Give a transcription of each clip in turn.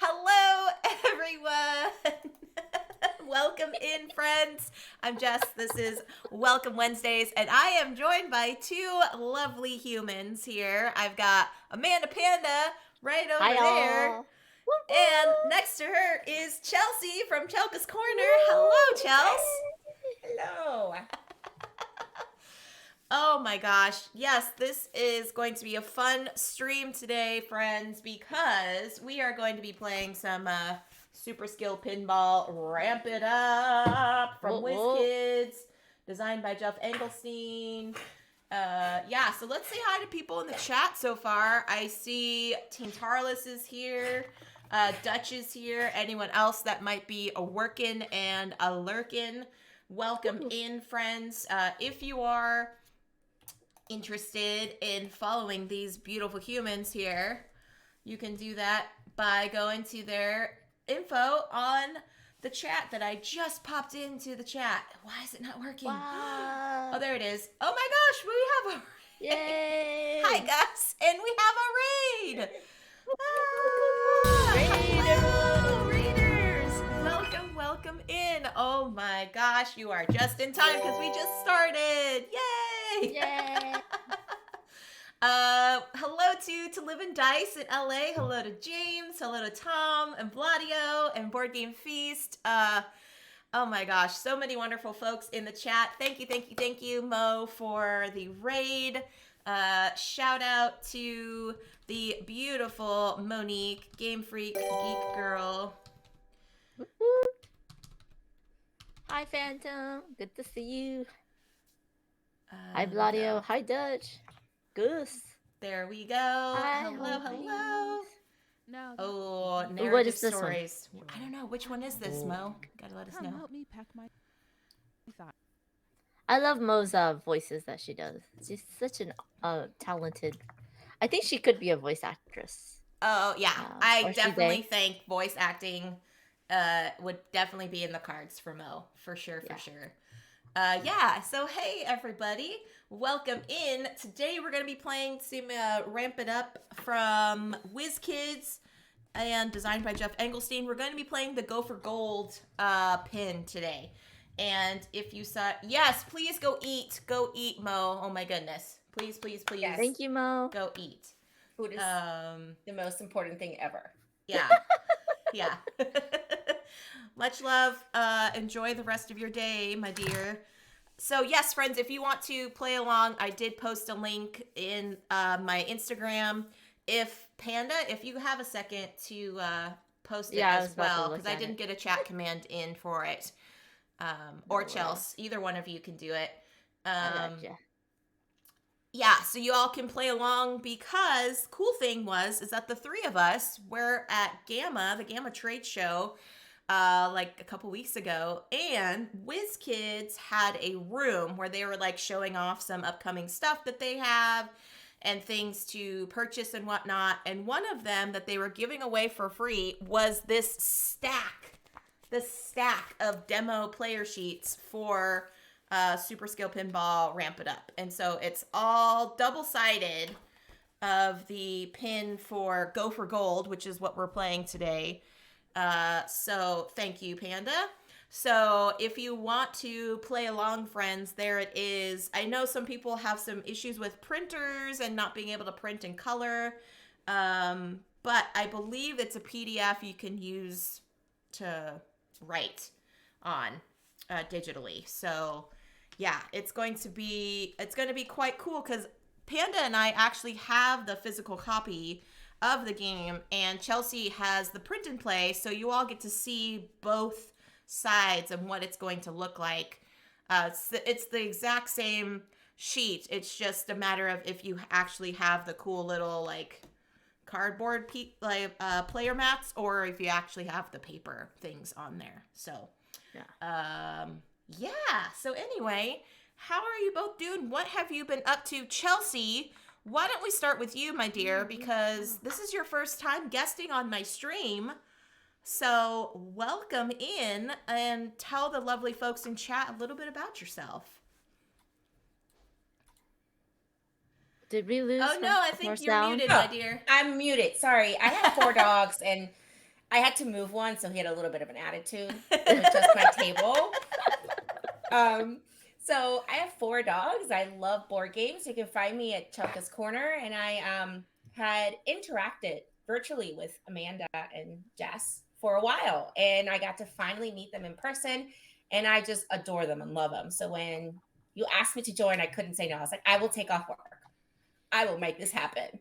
Hello, everyone. Welcome in, friends. I'm Jess. This is Welcome Wednesdays, and I am joined by two lovely humans here. I've got Amanda Panda right over Hi, there, all. and Woo-hoo! next to her is Chelsea from Chelka's Corner. Hello, Woo! Chels. Hello. Oh my gosh. Yes, this is going to be a fun stream today, friends, because we are going to be playing some Super Skill Pinball Ramp It Up from Whoa. WizKids, designed by Jeff Engelstein. Yeah, so let's say hi to people in the chat so far. I see Team Tarlis is here. Dutch is here. Anyone else that might be a workin' and a lurkin', welcome in, friends. If you are interested in following these beautiful humans here, you can do that by going to their info on the chat that I just popped into the chat. Why is it not working? Wow. Oh, there it is. Oh my gosh, we have a Yay! Hi, Gus, and we have a raid. Hello, raiders. Welcome in. Oh my gosh, you are just in time because we just started. Yay! Yay! Hello to Live and Dice in LA. Hello to James. Hello to Tom and Vladio and Board Game Feast. Oh my gosh, so many wonderful folks in the chat. Thank you, Mo, for the raid. Shout out to the beautiful Monique, Game Freak, Geek Girl. Woo-hoo. Hi, Phantom. Good to see you. Hi, Bladio. Hi, Dutch. Goose. There we go. Hi, Hello. No. Oh, What narrative is this stories. I don't know. Which one is this, Mo? Gotta let us Come know. help me pack my thought. I love Mo's voices that she does. She's such an talented. I think she could be a voice actress. Oh, yeah. Or I she definitely they. think voice acting would definitely be in the cards for Mo. For sure. Yeah, so hey, everybody. Welcome in. Today we're going to be playing some Ramp It Up from WizKids and designed by Jeff Engelstein. We're going to be playing the Go for Gold pin today. And if you saw, yes, please go eat, Mo. Oh my goodness, please. Yes. Thank you, Mo. Go eat. Food is the most important thing ever. Yeah. Much love. Enjoy the rest of your day, my dear. So yes, friends, if you want to play along, I did post a link in my Instagram. If you have a second to post it as well, because I didn't get a chat command in for it. Or Chels, either one of you can do it. Yeah, so you all can play along because cool thing is that the three of us were at the Gamma trade show, like a couple weeks ago, and WizKids had a room where they were like showing off some upcoming stuff that they have and things to purchase and whatnot. And one of them that they were giving away for free was this stack of demo player sheets for Super Skill Pinball Ramp It Up. And so it's all double-sided of the pin for Go for Gold, which is what we're playing today. So thank you, Panda. So if you want to play along, friends, there it is. I know some people have some issues with printers and not being able to print in color. But I believe it's a PDF you can use to write on digitally. So yeah, it's going to be quite cool because Panda and I actually have the physical copy of the game, and Chelsea has the print and play, so you all get to see both sides and what it's going to look like. It's the exact same sheet. It's just a matter of if you actually have the cool little like cardboard player mats, or if you actually have the paper things on there. So so anyway, how are you both doing? What have you been up to? Chelsea, why don't we start with you, my dear, because this is your first time guesting on my stream. So welcome in and tell the lovely folks in chat a little bit about yourself. Did we lose? Oh no, I think you're muted, my dear. I'm muted. Sorry. I have 4 dogs and I had to move one, so he had a little bit of an attitude. It was just my table. So I have 4 dogs. I love board games. You can find me at Chunka's Corner, and I had interacted virtually with Amanda and Jess for a while, and I got to finally meet them in person, and I just adore them and love them. So when you asked me to join, I couldn't say no. I was like, I will take off work. I will make this happen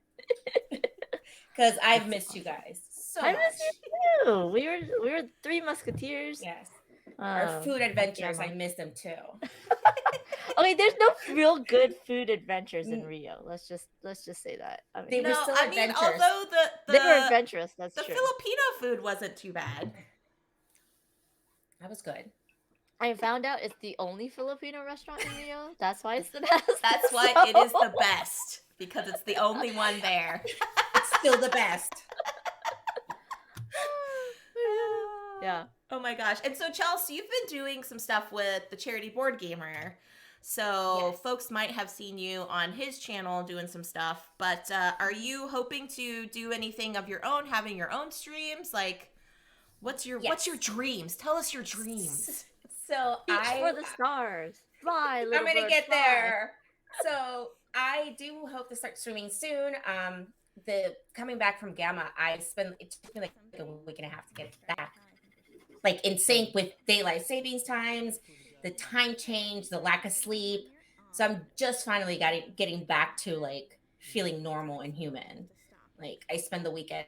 because I've missed you guys so I much. miss you too. We were 3 musketeers. Yes. Our food adventures, I miss them too. Okay, there's no real good food adventures in Rio. Let's just say that. I mean, They were still adventures. although they were adventurous. That's the true. Filipino food wasn't too bad. That was good. I found out it's the only Filipino restaurant in Rio. That's why it's the best. That's why it is the best, because it's the only one there. It's still the best. Yeah. Oh my gosh. And so, Chelsea, you've been doing some stuff with the Charity Board Gamer. So Yes. folks might have seen you on his channel doing some stuff, but are you hoping to do anything of your own, having your own streams? Like, what's your dreams? Tell us your dreams. So Reach for the stars. Fly, little I'm gonna bird, get fly. there. So I do hope to start streaming soon. The coming back from Gamma, it took me like a week and a half to get back, like in sync with daylight savings times, the time change, the lack of sleep. So I'm just finally getting back to like feeling normal and human. Like I spend the weekend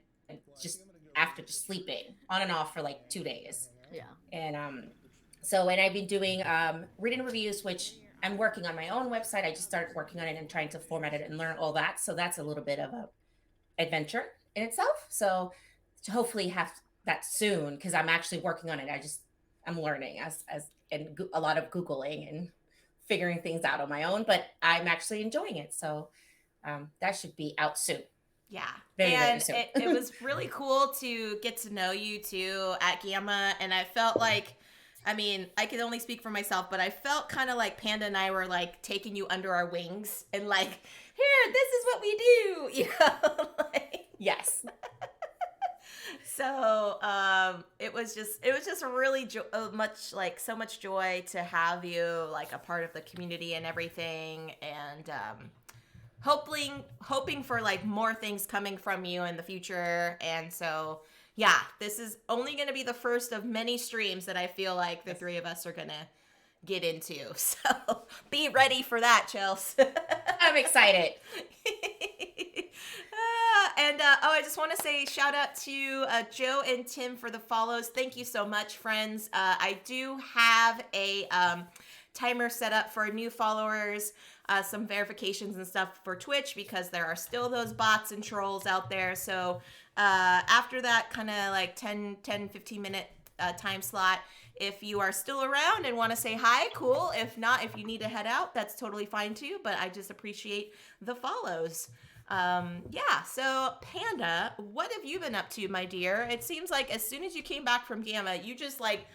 just sleeping on and off for like 2 days. Yeah. And and I've been doing reading reviews, which I'm working on my own website. I just started working on it and trying to format it and learn all that. So that's a little bit of a adventure in itself. So to hopefully have that soon, because I'm actually working on it. I'm learning and a lot of Googling and figuring things out on my own, but I'm actually enjoying it. So that should be out soon. Yeah. Very soon. It was really cool to get to know you too at Gamma. And I felt like, I mean, I can only speak for myself, but I felt kind of like Panda and I were like taking you under our wings and like, here, this is what we do, you know? Like, yes. So it was just really so much joy to have you like a part of the community and everything, and hoping for like more things coming from you in the future. And so yeah, this is only going to be the first of many streams that I feel like the 3 of us are going to get into. So be ready for that, Chelsea. I'm excited. I just want to say shout out to Joe and Tim for the follows. Thank you so much, friends. I do have a timer set up for new followers, some verifications and stuff for Twitch, because there are still those bots and trolls out there. So after that kind of like 10-15 minute time slot, if you are still around and want to say hi, cool. If not, if you need to head out, that's totally fine too. But I just appreciate the follows. So Panda, what have you been up to, my dear? It seems like as soon as you came back from Gamma, you just like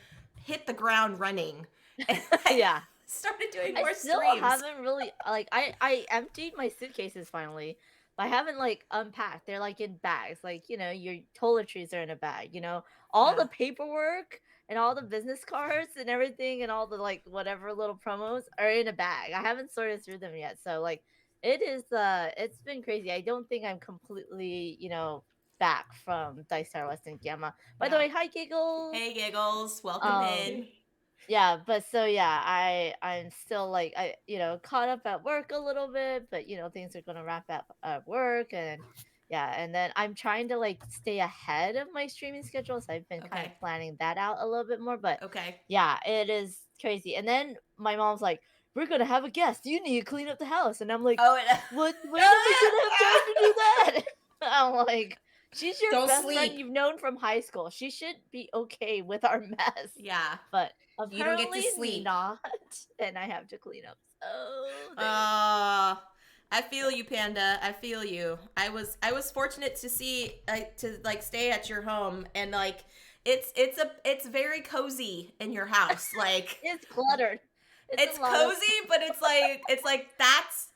hit the ground running. And, Yeah. started doing more I still streams. haven't really like I emptied my suitcases finally, but I haven't like unpacked. They're like in bags, like, you know, your toiletries are in a bag, you know, all the paperwork and all the business cards and everything and all the like whatever little promos are in a bag. I haven't sorted through them yet, so like it's been crazy. I don't think I'm completely, you know, back from Dice Tower West and Gamma. By the way, hi Giggles. Hey Giggles, welcome in. Yeah, but so yeah, I'm still like caught up at work a little bit, but you know things are gonna wrap up at work, and yeah, and then I'm trying to like stay ahead of my streaming schedule, so I've been kind of planning that out a little bit more. But yeah, it is crazy. And then my mom's like, "We're gonna have a guest. You need to clean up the house," and I'm like, "What? When are we gonna have time to do that?" I'm like, she's your best friend you've known from high school. She should be okay with our mess. Yeah. But apparently you don't get to sleep. Not, and I have to clean up. I feel you, Panda. I feel you. I was fortunate to stay at your home, and like it's very cozy in your house. Like it's cluttered. It's cozy, but it's like that's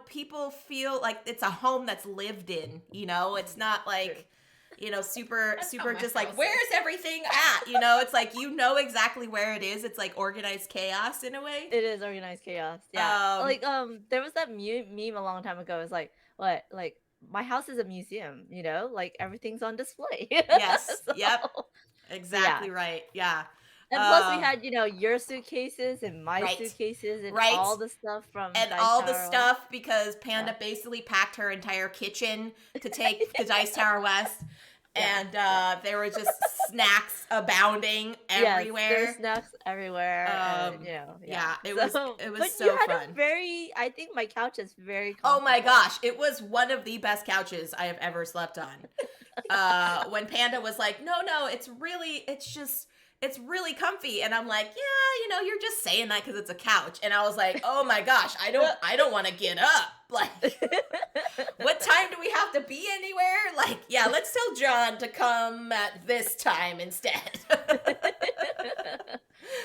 people feel like it's a home that's lived in. You know, it's not like super That's super how my just like, house where's is. everything at? It's like exactly where it is. It's like organized chaos in a way. It is organized chaos. Yeah. Um, Like there was that meme a long time ago. It's like what? Like my house is a museum, like everything's on display. yes, So, yep, so yeah. exactly right. Yeah. And plus we had, your suitcases and my Right. suitcases and Right. all the stuff from And Dice all the Tower West. stuff because Panda basically packed her entire kitchen to take to Dice Tower West. Yeah, And there were just snacks abounding Yes, everywhere. there's snacks everywhere, and yeah, it was But so you had fun. I think my couch is very Oh my comfortable. gosh, it was one of the best couches I have ever slept on. When Panda was like, no, it's really comfy, and I'm like, yeah, you're just saying that because it's a couch, and I was like, oh my gosh, I don't want to get up. Like, what time do we have to be anywhere? Like, yeah, let's tell John to come at this time instead.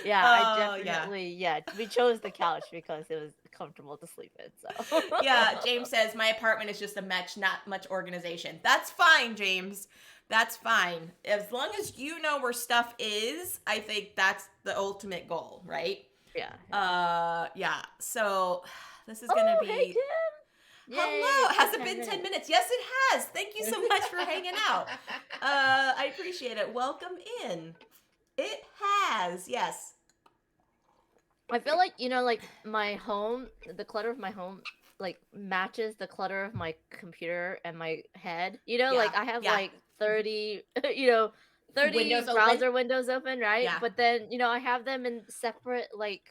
Yeah, I Oh, yeah. definitely, we chose the couch because it was comfortable to sleep in. So Yeah, James says my apartment is just a mess, not much organization. That's fine, James. That's fine. As long as you know where stuff is, I think that's the ultimate goal, right? yeah. Yeah. So this is gonna be. Hey Tim. Hello. Yay, Has for it 10 been 10 minutes. minutes? Yes, it has. Thank you so much for hanging out. I appreciate it. Welcome in. It has. Yes. I feel like like my home, the clutter of my home, like matches the clutter of my computer and my head. Like I have yeah. like 30, 30 Windows browser windows open, right? Yeah. But then I have them in separate like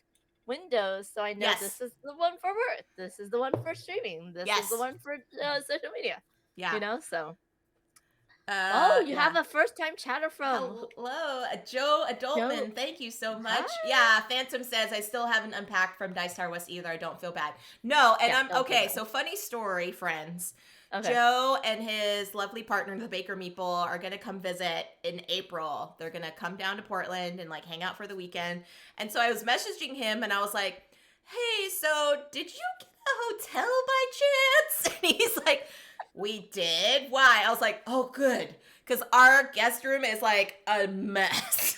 windows, so I know Yes. this is the one for work, this is the one for streaming, this is the Yes. one for social media. Yeah. So. You yeah. have a first-time chatter from. Hello, Joe Adultman. Joe. Thank you so much. Hi. Yeah, Phantom says I still haven't unpacked from Dice Tower West either. I don't feel bad. No, and Yeah, I'm don't feel okay. bad. So funny story, friends. Okay. Joe and his lovely partner, the Baker Meeple, are gonna come visit in April. They're gonna come down to Portland and like hang out for the weekend. And so I was messaging him and I was like, "Hey, so did you get a hotel by chance?" And he's like, "We did. Why?" I was like, "Oh, good." Because our guest room is like a mess.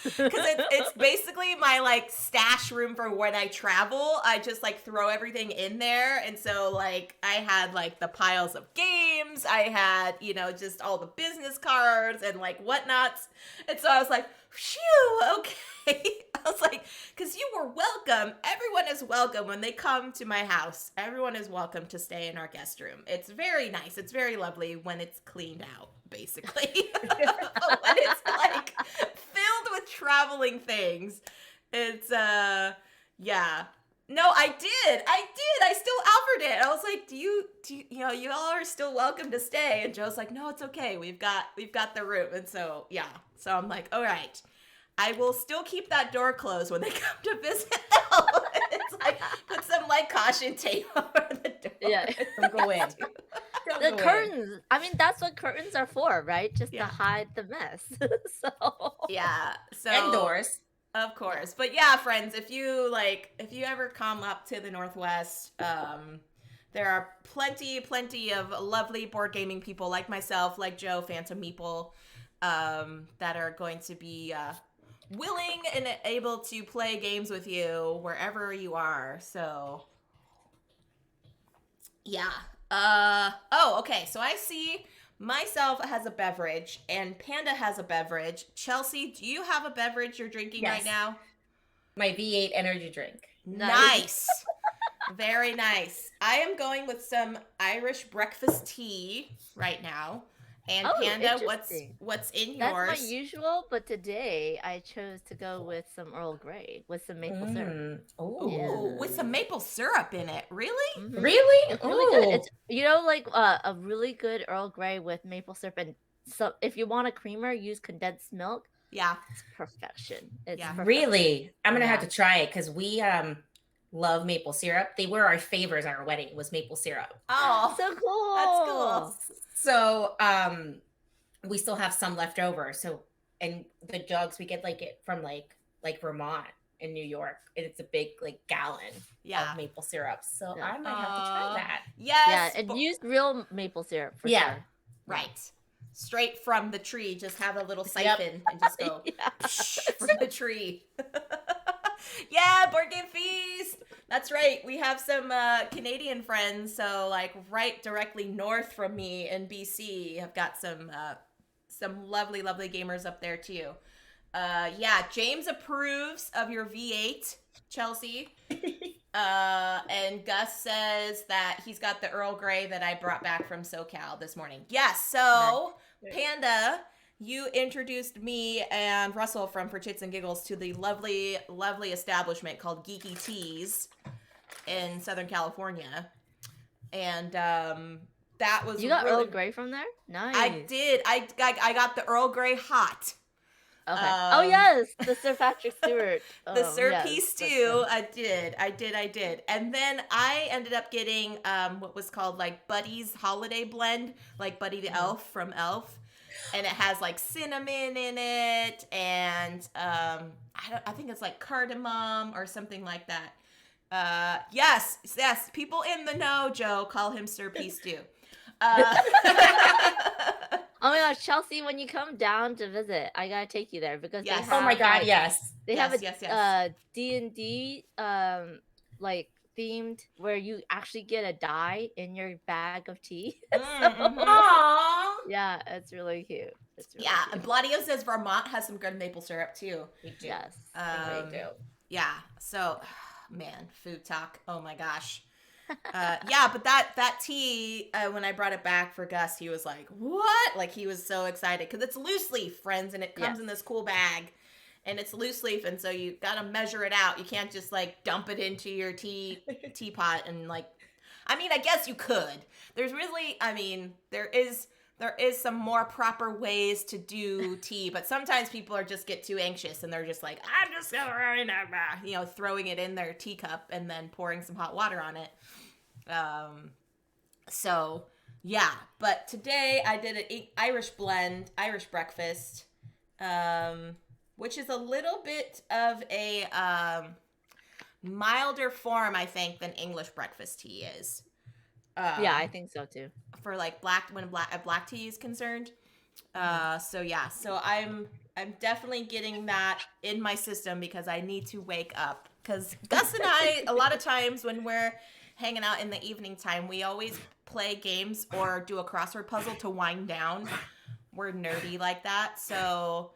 Because it's basically my like stash room for when I travel. I just like throw everything in there. And so like I had like the piles of games. I had, just all the business cards and like whatnots. And so I was like, phew, okay. I was like, because you were welcome. Everyone is welcome when they come to my house. Everyone is welcome to stay in our guest room. It's very nice. It's very lovely when it's cleaned out, basically. But when it's like filled with traveling things, it's yeah. No, I did. I still offered it. I was like, do you you all are still welcome to stay. And Joe's like, no, it's okay. We've got the room. And so yeah. So I'm like, all right. I will still keep that door closed when they come to visit. It's like put some like caution tape over the door. Yeah. Don't go in. The curtains. I mean, that's what curtains are for, right? Just Yeah. to hide the mess. So. Yeah. So And doors. Of course. But yeah, friends, if you ever come up to the Northwest, there are plenty of lovely board gaming people like myself, like Joe, Phantom Meeple, that are going to be willing and able to play games with you wherever you are. So yeah. Okay. So I see myself has a beverage and Panda has a beverage. Chelsea, do you have a beverage you're drinking right Yes. now? My V8 energy drink. Nice. Very nice. I am going with some Irish breakfast tea right now. And Panda, interesting. what's in That's yours? my usual, but today I chose to go with some Earl Grey with some maple syrup. Oh. Ooh, with some maple syrup in it. Really? Mhm. Really? It's really good. It's like a really good Earl Grey with maple syrup, and so if you want a creamer, use condensed milk. Yeah. It's perfection. It's Yeah. perfection. Really? I'm gonna have Yeah. to try it because we love maple syrup. They were our favors at our wedding was maple syrup. Oh, So cool. that's cool. So we still have some left over. So and the jugs we get like it from like Vermont in New York. And it's a big like gallon Yeah. of maple syrup. So Yeah. I might have to try that. Yes. Yeah, and use real maple syrup for Yeah. sure. Right. straight from the tree. Just have a little siphon and just go from the tree. Yeah, board game feast. That's right. We have some Canadian friends, so like right directly north from me in BC. I've got some lovely gamers up there too. Yeah, James approves of your V8, Chelsea. And Gus says that he's got the Earl Grey that I brought back from SoCal this morning. Yes, so Nice. Panda, you introduced me and Russell from For Chits and Giggles to the lovely establishment called Geeky Teas in Southern California. And that was You got really... Earl Grey from there? Nice. I did. I got the Earl Grey hot. Okay. Oh yes, the Sir Patrick Stewart. The Sir yes, P that's stew. good. I did. And then I ended up getting what was called like Buddy's Holiday Blend, like Buddy the Elf from Elf. And it has like cinnamon in it, and I think it's like cardamom or something like that. Yes, people in the know, Joe, call him Sir P stew. Oh my gosh, Chelsea, when you come down to visit, I gotta take you there because Yes. they have Oh my god, like, yes. they Yes, have a yes. D&D like themed where you actually get a die in your bag of tea. Aww. Yeah, it's really cute. It's really Yeah, cute. and Bladio says Vermont has some good maple syrup too. We do. Yes. We do. Yeah, so man, food talk. Oh my gosh. Yeah, but that tea, when I brought it back for Gus, he was like, what? Like, he was so excited because it's loose leaf, friends, and it comes in this cool bag, and it's loose leaf, and so you gotta measure it out. You can't just like dump it into your teapot and like, I mean, I guess you could. There's really, I mean, there is some more proper ways to do tea, but sometimes people just get too anxious and they're just like, I'm just gonna, throwing it in their teacup and then pouring some hot water on it. So yeah, but today I did an Irish breakfast, which is a little bit of a milder form, I think, than English breakfast tea is. Yeah, I think so too. For like black tea is concerned. So I'm definitely getting that in my system because I need to wake up. Because Gus and I, a lot of times when we're hanging out in the evening time, we always play games or do a crossword puzzle to wind down. We're nerdy like that, so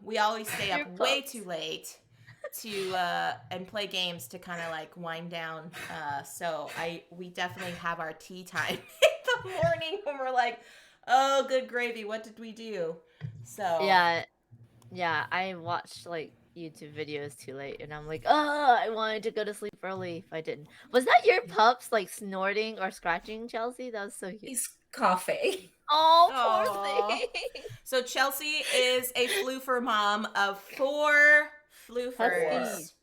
we always stay up way too late to and play games to kind of like wind down. So we definitely have our tea time in the morning when we're like, oh, good gravy, what did we do? So Yeah, I watched like YouTube videos too late, and I'm like, oh, I wanted to go to sleep early if I didn't. Was that your pups like snorting or scratching, Chelsea? That was so cute. He's coughing. Oh, Aw. poor thing. So Chelsea is a floofer mom of 4 floofers. Huskies.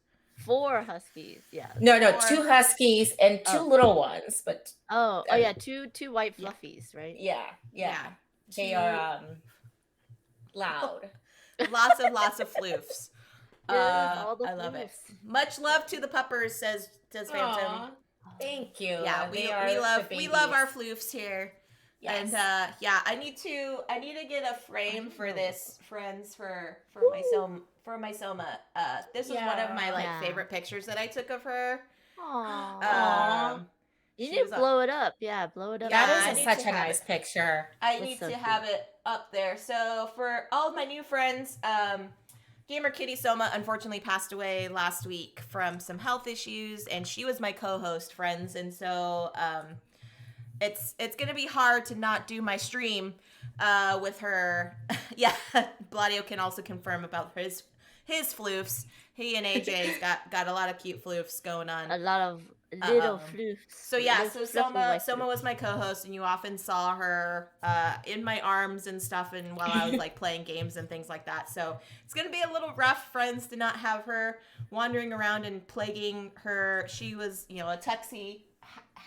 4 huskies. Yeah. No, 4. 2 huskies and 2 little ones, but Oh yeah, two white fluffies, right? yeah. They are loud. Lots of floofs. Yes, all the I love it. floofs. Much love to the puppers, says Phantom. Aw, thank you. Yeah, They we are love the our babies. floofs here. Yes. And yeah, I need to get a frame for this, friends, for my Soma. This was one of my Yeah. favorite pictures that I took of her. Aww. You she need was to blow it up. Yeah, blow it up. Yeah, I That is need such to a have nice it. picture. I It's need so to cute. have it up there. So for all of my new friends, Gamer Kitty Soma unfortunately passed away last week from some health issues, and she was my co-host, friends, and so it's gonna be hard to not do my stream with her. Yeah, Bladio can also confirm about his floofs. He and AJ's got a lot of cute floofs going on. A lot of little floofs. So yeah, Little so fluffy white Soma floofs. was my co-host, and you often saw her in my arms and stuff, and while I was like playing games and things like that. So it's gonna be a little rough, friends, to not have her wandering around and plaguing her. She was, a Texie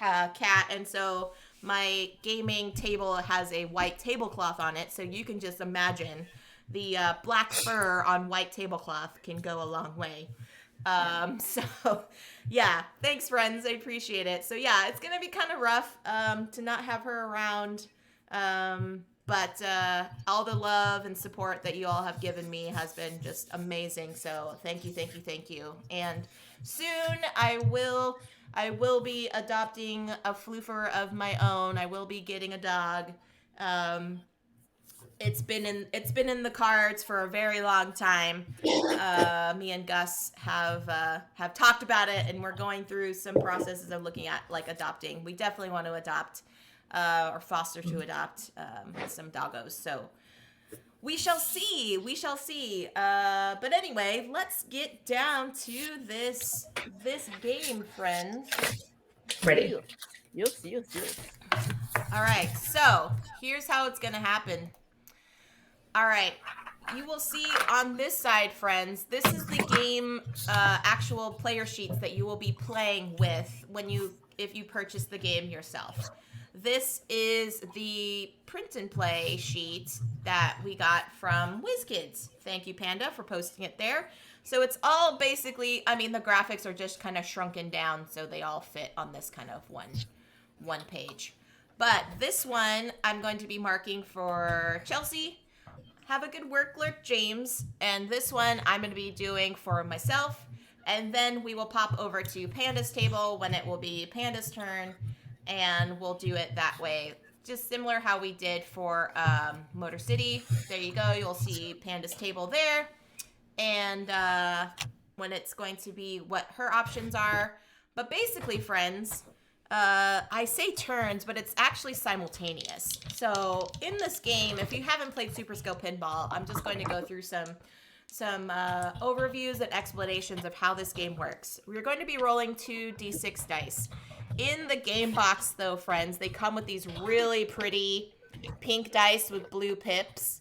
cat, and so my gaming table has a white tablecloth on it, so you can just imagine the black fur on white tablecloth can go a long way. So yeah, thanks, friends, I appreciate it. So yeah, it's gonna be kind of rough to not have her around, But all the love and support that you all have given me has been just amazing. So thank you, thank you, thank you. And soon I will be adopting a floofer of my own. I will be getting a dog. Um, it's been in the cards for a very long time. Me and Gus have talked about it, and we're going through some processes of looking at like adopting. We definitely want to adopt or foster to adopt some doggos. So we shall see. We shall see. But anyway, let's get down to this game, friends. Ready. Yes. All right. So here's how it's gonna happen. All right. You will see on this side, friends, this is the game actual player sheets that you will be playing with if you purchase the game yourself. This is the print and play sheet that we got from WizKids. Thank you, Panda, for posting it there. So it's all basically, I mean, the graphics are just kind of shrunken down so they all fit on this kind of one page. But this one, I'm going to be marking for Chelsea. Have a good work, Lurk James. And this one I'm going to be doing for myself. And then we will pop over to Panda's table when it will be Panda's turn. And we'll do it that way. Just similar how we did for Motor City. There you go. You'll see Panda's table there. And when it's going to be what her options are. But basically, friends, I say turns, but it's actually simultaneous. So in this game, if you haven't played Super Skill Pinball, I'm just going to go through some overviews and explanations of how this game works. We're going to be rolling 2d6 dice. In the game box, though, friends, they come with these really pretty pink dice with blue pips.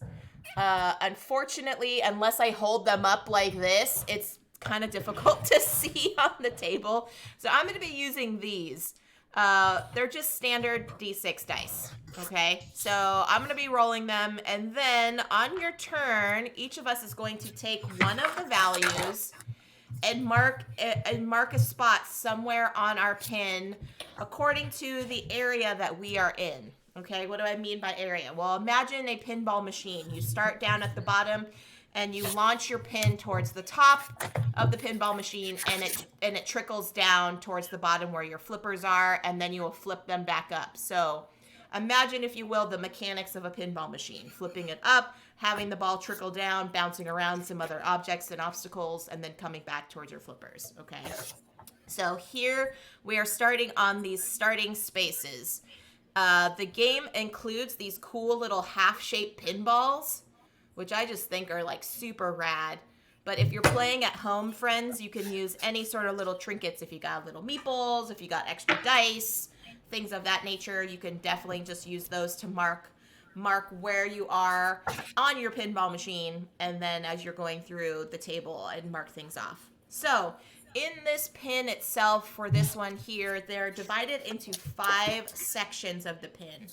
Unfortunately, unless I hold them up like this, it's kind of difficult to see on the table. So I'm going to be using these. They're just standard D6 dice, okay? So I'm going to be rolling them, and then on your turn, each of us is going to take one of the values and mark a spot somewhere on our pin according to the area that we are in, okay? What do I mean by area? Well, imagine a pinball machine. You start down at the bottom, and you launch your pin towards the top of the pinball machine, and it trickles down towards the bottom where your flippers are, and then you will flip them back up. So imagine, if you will, the mechanics of a pinball machine. Flipping it up, having the ball trickle down, bouncing around some other objects and obstacles, and then coming back towards your flippers, okay? So here we are starting on these starting spaces. The game includes these cool little half-shaped pinballs, which I just think are like super rad. But if you're playing at home, friends, you can use any sort of little trinkets. If you got little meeples, if you got extra dice, things of that nature, you can definitely just use those to mark where you are on your pinball machine, and then as you're going through the table and mark things off. So in this pin itself, for this one here, they're divided into 5 sections of the pin.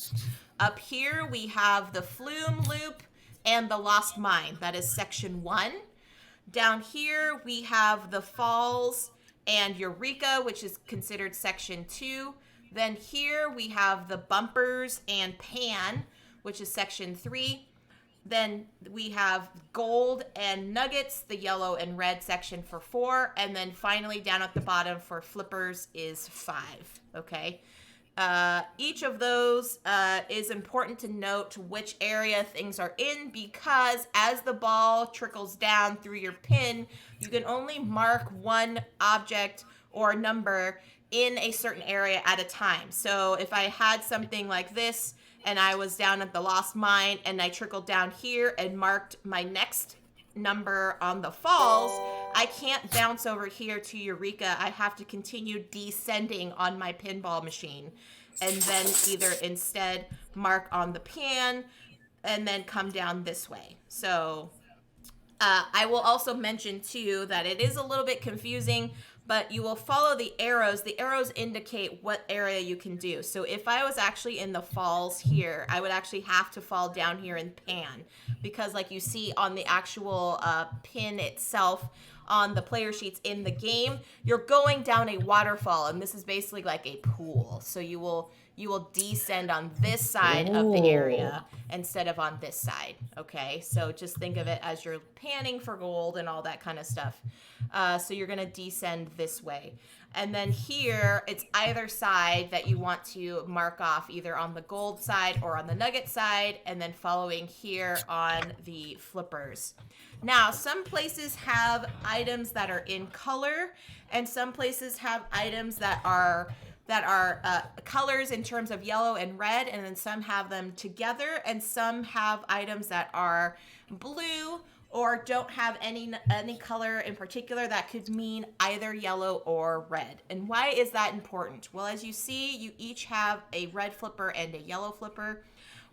Up here we have the flume loop and the lost mine. That is section 1. Down here we have the falls and Eureka, which is considered section 2. Then here we have the bumpers and pan, which is section 3. Then we have gold and nuggets, the yellow and red section for 4. And then finally down at the bottom for flippers is 5. Okay. Each of those is important to note which area things are in, because as the ball trickles down through your pin, you can only mark one object or number in a certain area at a time. So if I had something like this and I was down at the lost mine and I trickled down here and marked my next number on the falls, I can't bounce over here to Eureka. I have to continue descending on my pinball machine, and then either instead mark on the pan and then come down this way. So I will also mention too that it is a little bit confusing, but you will follow the arrows. The arrows indicate what area you can do. So if I was actually in the falls here, I would actually have to fall down here and pan, because like you see on the actual pin itself, on the player sheets in the game, you're going down a waterfall, and this is basically like a pool. So you will descend on this side of the area instead of on this side. Okay, so just think of it as you're panning for gold and all that kind of stuff. So you're gonna descend this way. And then here, it's either side that you want to mark off, either on the gold side or on the nugget side, and then following here on the flippers. Now, some places have items that are in color, and some places have items that are colors in terms of yellow and red, and then some have them together, and some have items that are blue or don't have any color in particular that could mean either yellow or red. And why is that important? Well, as you see, you each have a red flipper and a yellow flipper.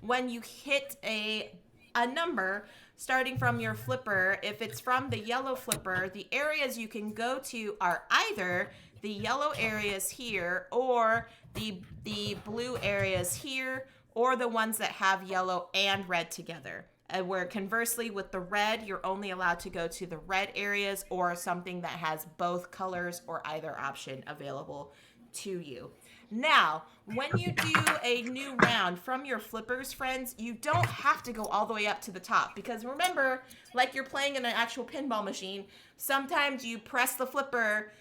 When you hit a number starting from your flipper, if it's from the yellow flipper, the areas you can go to are either the yellow areas here or the blue areas here, or the ones that have yellow and red together. Where conversely with the red, you're only allowed to go to the red areas or something that has both colors or either option available to you. Now, when you do a new round from your flippers, friends, you don't have to go all the way up to the top, because remember, like you're playing in an actual pinball machine, sometimes you press the flipper,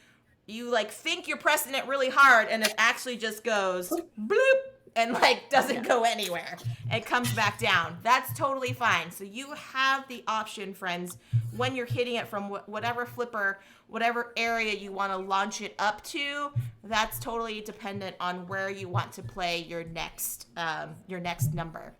you like think you're pressing it really hard, and it actually just goes bloop and like doesn't go anywhere. It comes back down. That's totally fine. So you have the option, friends, when you're hitting it from whatever flipper, whatever area you want to launch it up to. That's totally dependent on where you want to play your next number.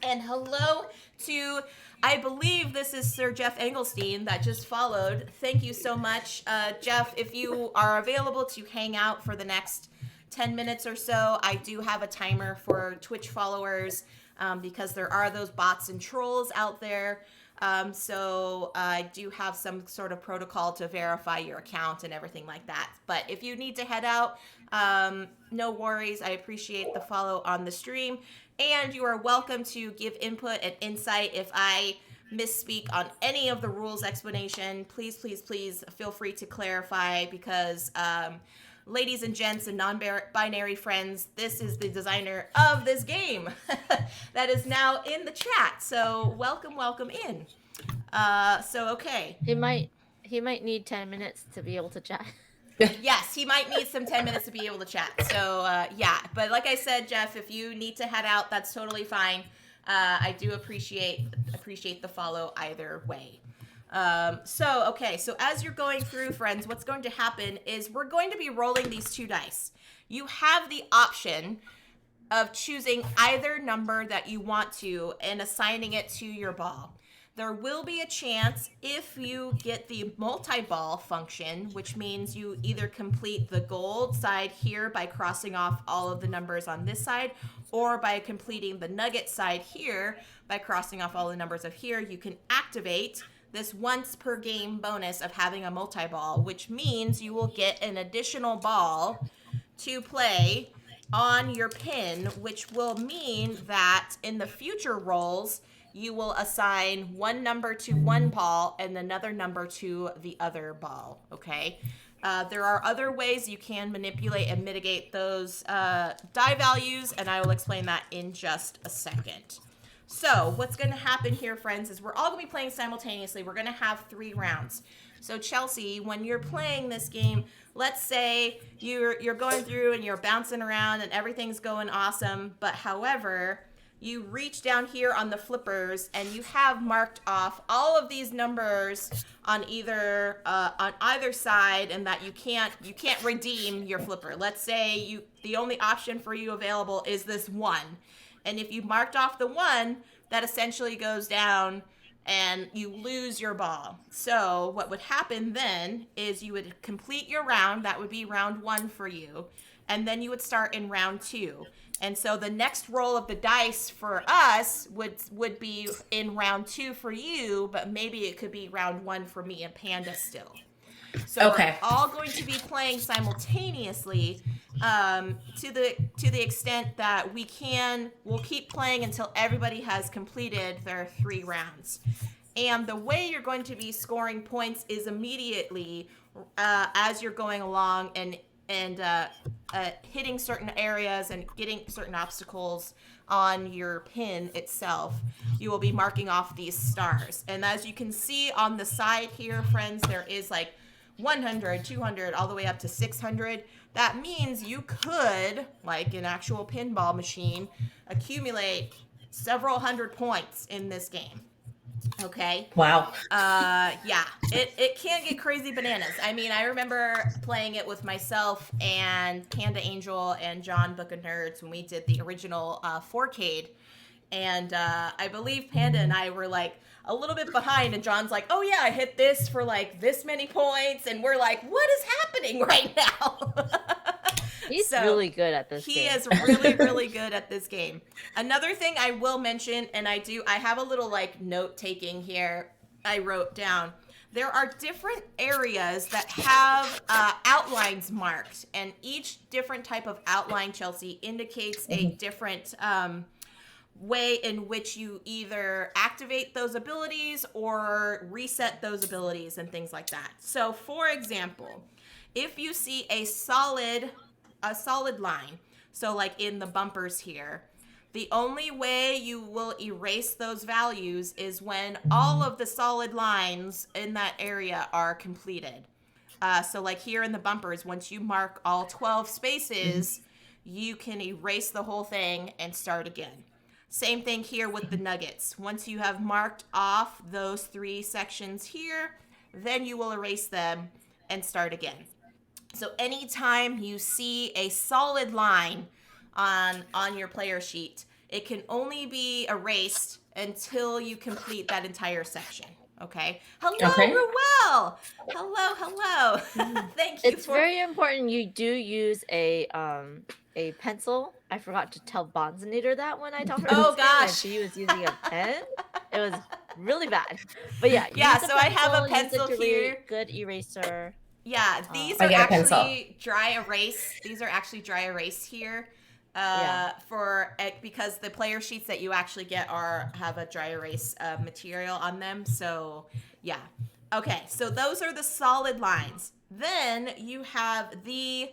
And hello to, I believe this is Sir Jeff Engelstein that just followed. Thank you so much, Jeff. If you are available to hang out for the next 10 minutes or so, I do have a timer for Twitch followers because there are those bots and trolls out there. So I do have some sort of protocol to verify your account and everything like that. But if you need to head out, no worries. I appreciate the follow on the stream. And you are welcome to give input and insight. If I misspeak on any of the rules explanation, please, please, please feel free to clarify, because ladies and gents and non-binary friends, this is the designer of this game that is now in the chat. So welcome in. Okay. He might need 10 minutes to be able to chat. Yes, he might need some 10 minutes to be able to chat. So yeah, but like I said, Jeff, if you need to head out, that's totally fine. I do appreciate the follow either way. Okay, so as you're going through, friends, what's going to happen is we're going to be rolling these two dice. You have the option of choosing either number that you want to and assigning it to your ball. There will be a chance if you get the multi-ball function, which means you either complete the gold side here by crossing off all of the numbers on this side, or by completing the nugget side here by crossing off all the numbers of here. You can activate this once per game bonus of having a multi-ball, which means you will get an additional ball to play on your pin, which will mean that in the future rolls, you will assign one number to one ball and another number to the other ball, okay? There are other ways you can manipulate and mitigate those die values, and I will explain that in just a second. So what's going to happen here, friends, is we're all going to be playing simultaneously. We're going to have 3 rounds. So Chelsea, when you're playing this game, let's say you're going through and you're bouncing around and everything's going awesome, but however, you reach down here on the flippers and you have marked off all of these numbers on either side, and that you can't redeem your flipper. Let's say the only option for you available is this 1. And if you marked off the 1, that essentially goes down and you lose your ball. So what would happen then is you would complete your round. That would be round 1 for you. And then you would start in round 2. And so the next roll of the dice for us would be in round 2 for you, but maybe it could be round 1 for me and Panda still. So Okay. we're all going to be playing simultaneously to the extent that we'll keep playing until everybody has completed their 3 rounds. And the way you're going to be scoring points is immediately as you're going along and hitting certain areas and getting certain obstacles on your pin itself. You will be marking off these stars. And as you can see on the side here, friends, there is like 100, 200, all the way up to 600. That means you could, like an actual pinball machine, accumulate several hundred points in this game. Okay. Wow. Yeah, it can get crazy bananas. I mean, I remember playing it with myself and Panda Angel and John Book of Nerds when we did the original 4K. And I believe Panda and I were like a little bit behind, and John's like, oh yeah, I hit this for like this many points, and we're like, what is happening right now? He's really good at this game. He is really, really good at this game. Another thing I will mention, and I have a little like note taking here I wrote down. There are different areas that have outlines marked, and each different type of outline, Chelsea, indicates a different way in which you either activate those abilities or reset those abilities and things like that. So, for example, if you see a solid line, so like in the bumpers here, the only way you will erase those values is when all of the solid lines in that area are completed. So like here in the bumpers, once you mark all 12 spaces, you can erase the whole thing and start again. Same thing here with the nuggets. Once you have marked off those 3 sections here, then you will erase them and start again. So anytime you see a solid line on your player sheet, it can only be erased until you complete that entire section. Okay. Hello, Okay. Ruel. Hello. Thank you. It's very important you do use a pencil. I forgot to tell Bonzinator that when I taught her. Oh, this game, and gosh. she was using a pen. It was really bad. But yeah. Yeah, use the so I have a use pencil the here. Good eraser. Yeah, these I are got a pencil. actually dry erase. These are actually dry erase here. Because the player sheets that you actually get have a dry erase material on them. So yeah. Okay, so those are the solid lines. Then you have the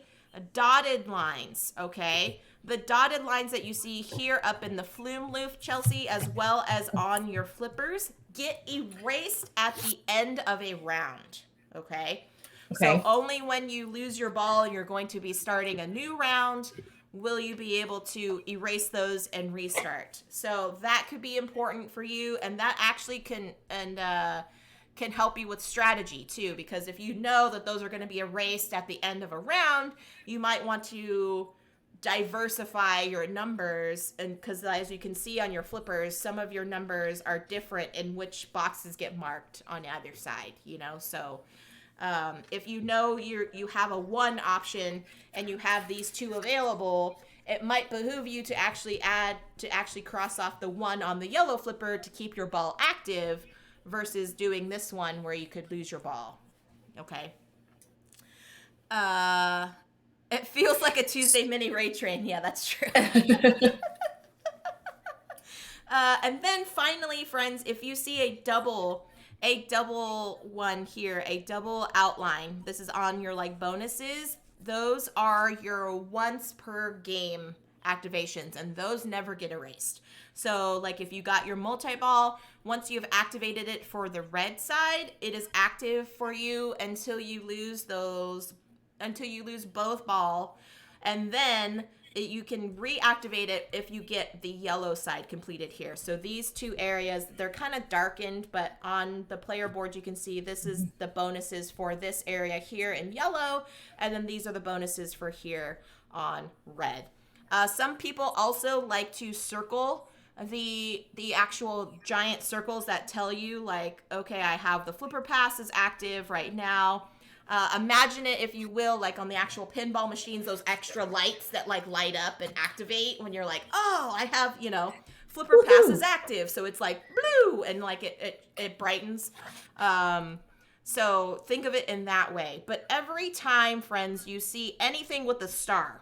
dotted lines, okay? The dotted lines that you see here up in the flume loop, Chelsea, as well as on your flippers, get erased at the end of a round, okay? So only when you lose your ball and you're going to be starting a new round will you be able to erase those and restart. So that could be important for you, and that actually can help you with strategy too, because if you know that those are going to be erased at the end of a round, you might want to diversify your numbers, and because as you can see on your flippers, some of your numbers are different in which boxes get marked on either side, so if you know you have a 1 option and you have these 2 available, it might behoove you to actually cross off the 1 on the yellow flipper to keep your ball active versus doing this one where you could lose your ball. Okay. It feels like a Tuesday mini raid train. Yeah, that's true. And then finally, friends, if you see a double one here, a double outline, this is on your like bonuses, those are your once per game activations, and those never get erased. So like if you got your multi-ball, once you've activated it for the red side, it is active for you until you lose both ball, and then you can reactivate it if you get the yellow side completed here. So these 2 areas, they're kind of darkened, but on the player board you can see this is the bonuses for this area here in yellow, and then these are the bonuses for here on red. Some people also like to circle the actual giant circles that tell you like, okay, I have the flipper pass is active right now. Imagine it, if you will, like on the actual pinball machines, those extra lights that like light up and activate when you're like, oh, I have, flipper pass is active. So it's like blue and like it brightens. So think of it in that way. But every time, friends, you see anything with a star,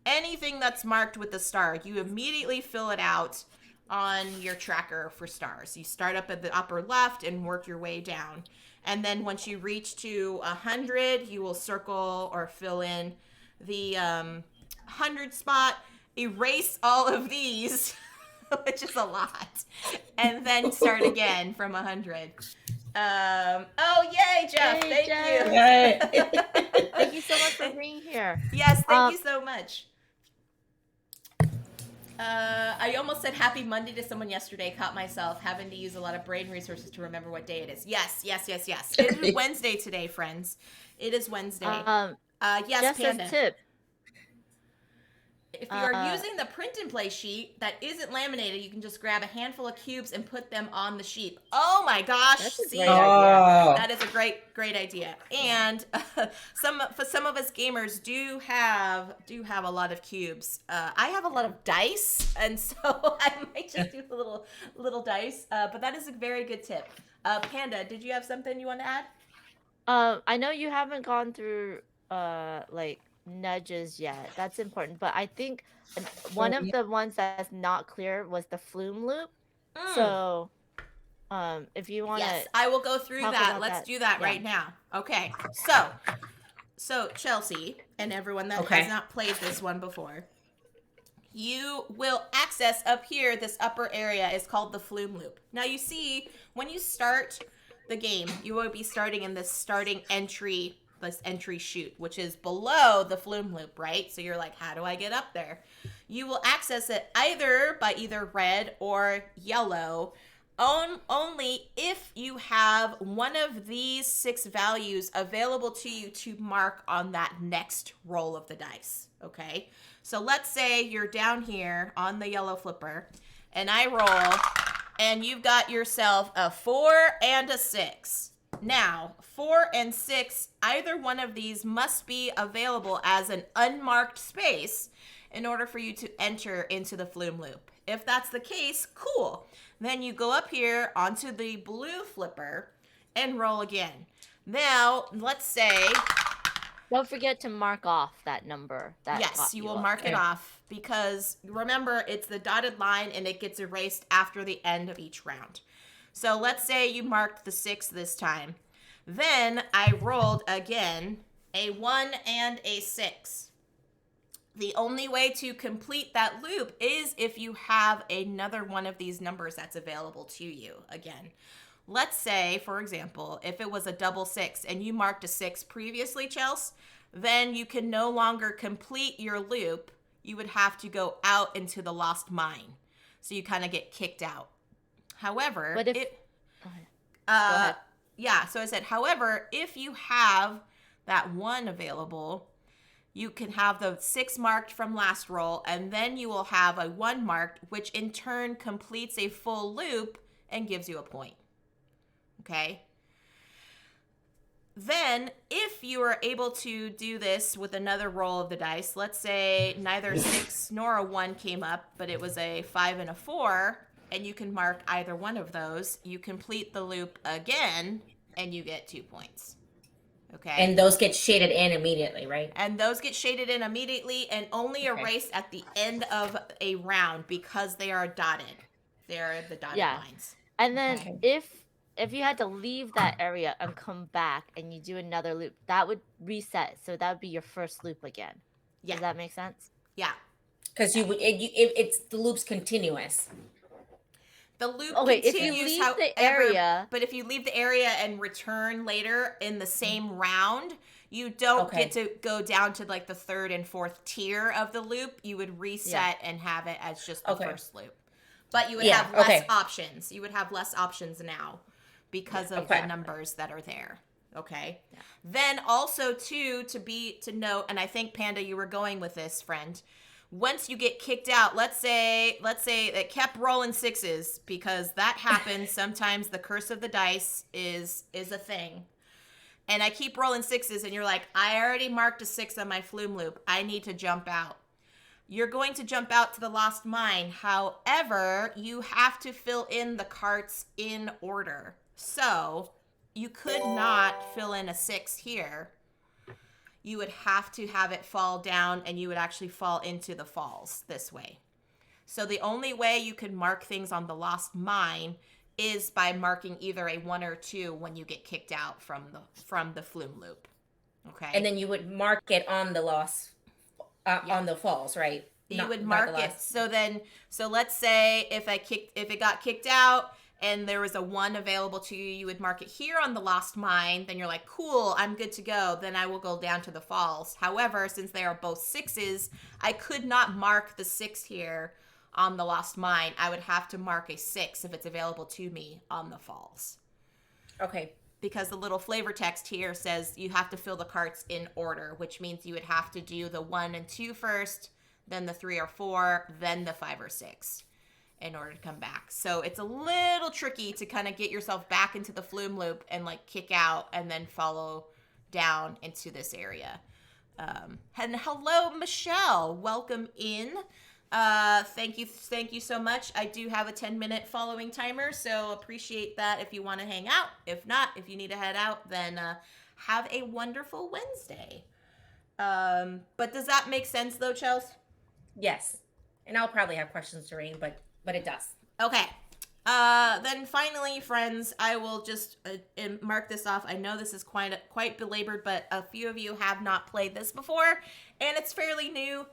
anything that's marked with a star, you immediately fill it out on your tracker for stars. You start up at the upper left and work your way down. And then once you reach to 100, you will circle or fill in the 100 spot, erase all of these, which is a lot, and then start again from 100. Oh, yay, Jeff. Yay, Thank Jeff. you. Yay. Thank you so much for being here. Yes, thank you so much. I almost said happy Monday to someone yesterday, caught myself having to use a lot of brain resources to remember what day it is. Yes. It is Wednesday today, friends. It is Wednesday. Yes, Jess Panda. says tip. If you are using the print and play sheet that isn't laminated, you can just grab a handful of cubes and put them on the sheet. Oh my gosh. That's a See, great idea. that is a great idea. And some of us gamers do have a lot of cubes. I have a lot of dice, and so I might just do a little dice. But that is a very good tip. Panda, did you have something you want to add? I know you haven't gone through like nudges yet. That's important, but I think one of the ones that's not clear was the flume loop. So if you want to, yes, I will go through that. Let's do that right now. Okay, so Chelsea and everyone that has not played this one before, you will access up here. This upper area is called the flume loop. Now you see when you start the game, you will be starting in this entry chute, which is below the flume loop, right? So you're like, how do I get up there? You will access it either by either red or yellow, only if you have one of these 6 values available to you to mark on that next roll of the dice, okay? So let's say you're down here on the yellow flipper, and I roll, and you've got yourself a 4 and a 6. Now, 4 and 6, either one of these must be available as an unmarked space in order for you to enter into the flume loop. If that's the case, cool. Then you go up here onto the blue flipper and roll again. Now, let's say... Don't forget to mark off that number. Yes, you will mark it off because remember, it's the dotted line and it gets erased after the end of each round. So let's say you marked the 6 this time. Then I rolled again a 1 and a 6. The only way to complete that loop is if you have another one of these numbers that's available to you again. Let's say, for example, if it was a double 6 and you marked a 6 previously, Chelsea, then you can no longer complete your loop. You would have to go out into the lost mine. So you kind of get kicked out. However, but if, go ahead. Yeah, so I said, however, if you have that 1 available, you can have the 6 marked from last roll, and then you will have a 1 marked, which in turn completes a full loop and gives you a point. Okay? Then, if you are able to do this with another roll of the dice, let's say neither a 6 nor a 1 came up, but it was a 5 and a 4, and you can mark either one of those, you complete the loop again, and you get 2 points. Okay. And those get shaded in immediately, right? And those get shaded in immediately and only erased at the end of a round because they are dotted. They're the dotted lines. And then if you had to leave that area and come back and you do another loop, that would reset. So that would be your first loop again. Yeah. Does that make sense? Yeah. Because it's the loop's continuous. The loop continues, if you leave the area, but if you leave the area and return later in the same round, you don't get to go down to like the 3rd and 4th tier of the loop. You would reset and have it as just the first loop. But you would have less options. You would have less options now because of the numbers that are there. Okay. Yeah. Then also too to note, and I think Panda, you were going with this, friend. Once you get kicked out, let's say it kept rolling 6s because that happens. Sometimes the curse of the dice is a thing. And I keep rolling 6s and you're like, I already marked a 6 on my flume loop. I need to jump out. You're going to jump out to the lost mine. However, you have to fill in the carts in order. So you could not fill in a 6 here. You would have to have it fall down and you would actually fall into the falls this way. So the only way you can mark things on the Lost Mine is by marking either a 1 or 2 when you get kicked out from the flume loop. Okay. And then you would mark it on the on the falls, right? You would mark it. So let's say if it got kicked out and there was a 1 available to you, you would mark it here on the Lost Mine. Then you're like, cool, I'm good to go. Then I will go down to the falls. However, since they are both 6s, I could not mark the 6 here on the Lost Mine. I would have to mark a 6 if it's available to me on the falls. Okay. Because the little flavor text here says you have to fill the carts in order, which means you would have to do the 1 and 2 first, then the 3 or 4, then the 5 or 6 in order to come back. So it's a little tricky to kind of get yourself back into the flume loop and like kick out and then follow down into this area. And hello, Michelle. Welcome in. Thank you so much. I do have a 10-minute following timer, so appreciate that if you want to hang out. If not, if you need to head out, then have a wonderful Wednesday. But does that make sense though, Chels? Yes. And I'll probably have questions to Rain, but it does. Okay. Then finally, friends, I will just mark this off. I know this is quite belabored, but a few of you have not played this before, and it's fairly new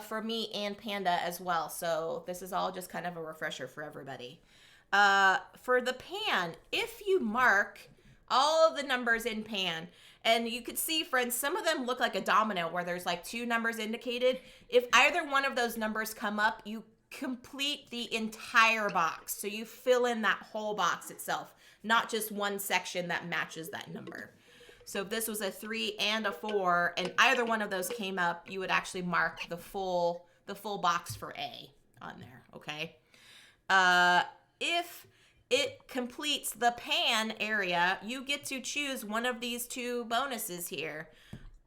for me and Panda as well. So this is all just kind of a refresher for everybody. For the pan, if you mark all of the numbers in pan, and you could see, friends, some of them look like a domino where there's like 2 numbers indicated. If either one of those numbers come up, you complete the entire box. So you fill in that whole box itself, not just one section that matches that number. So if this was a 3 and a 4 and either one of those came up, you would actually mark the full box for A on there, okay? If it completes the pan area, you get to choose one of these 2 bonuses here.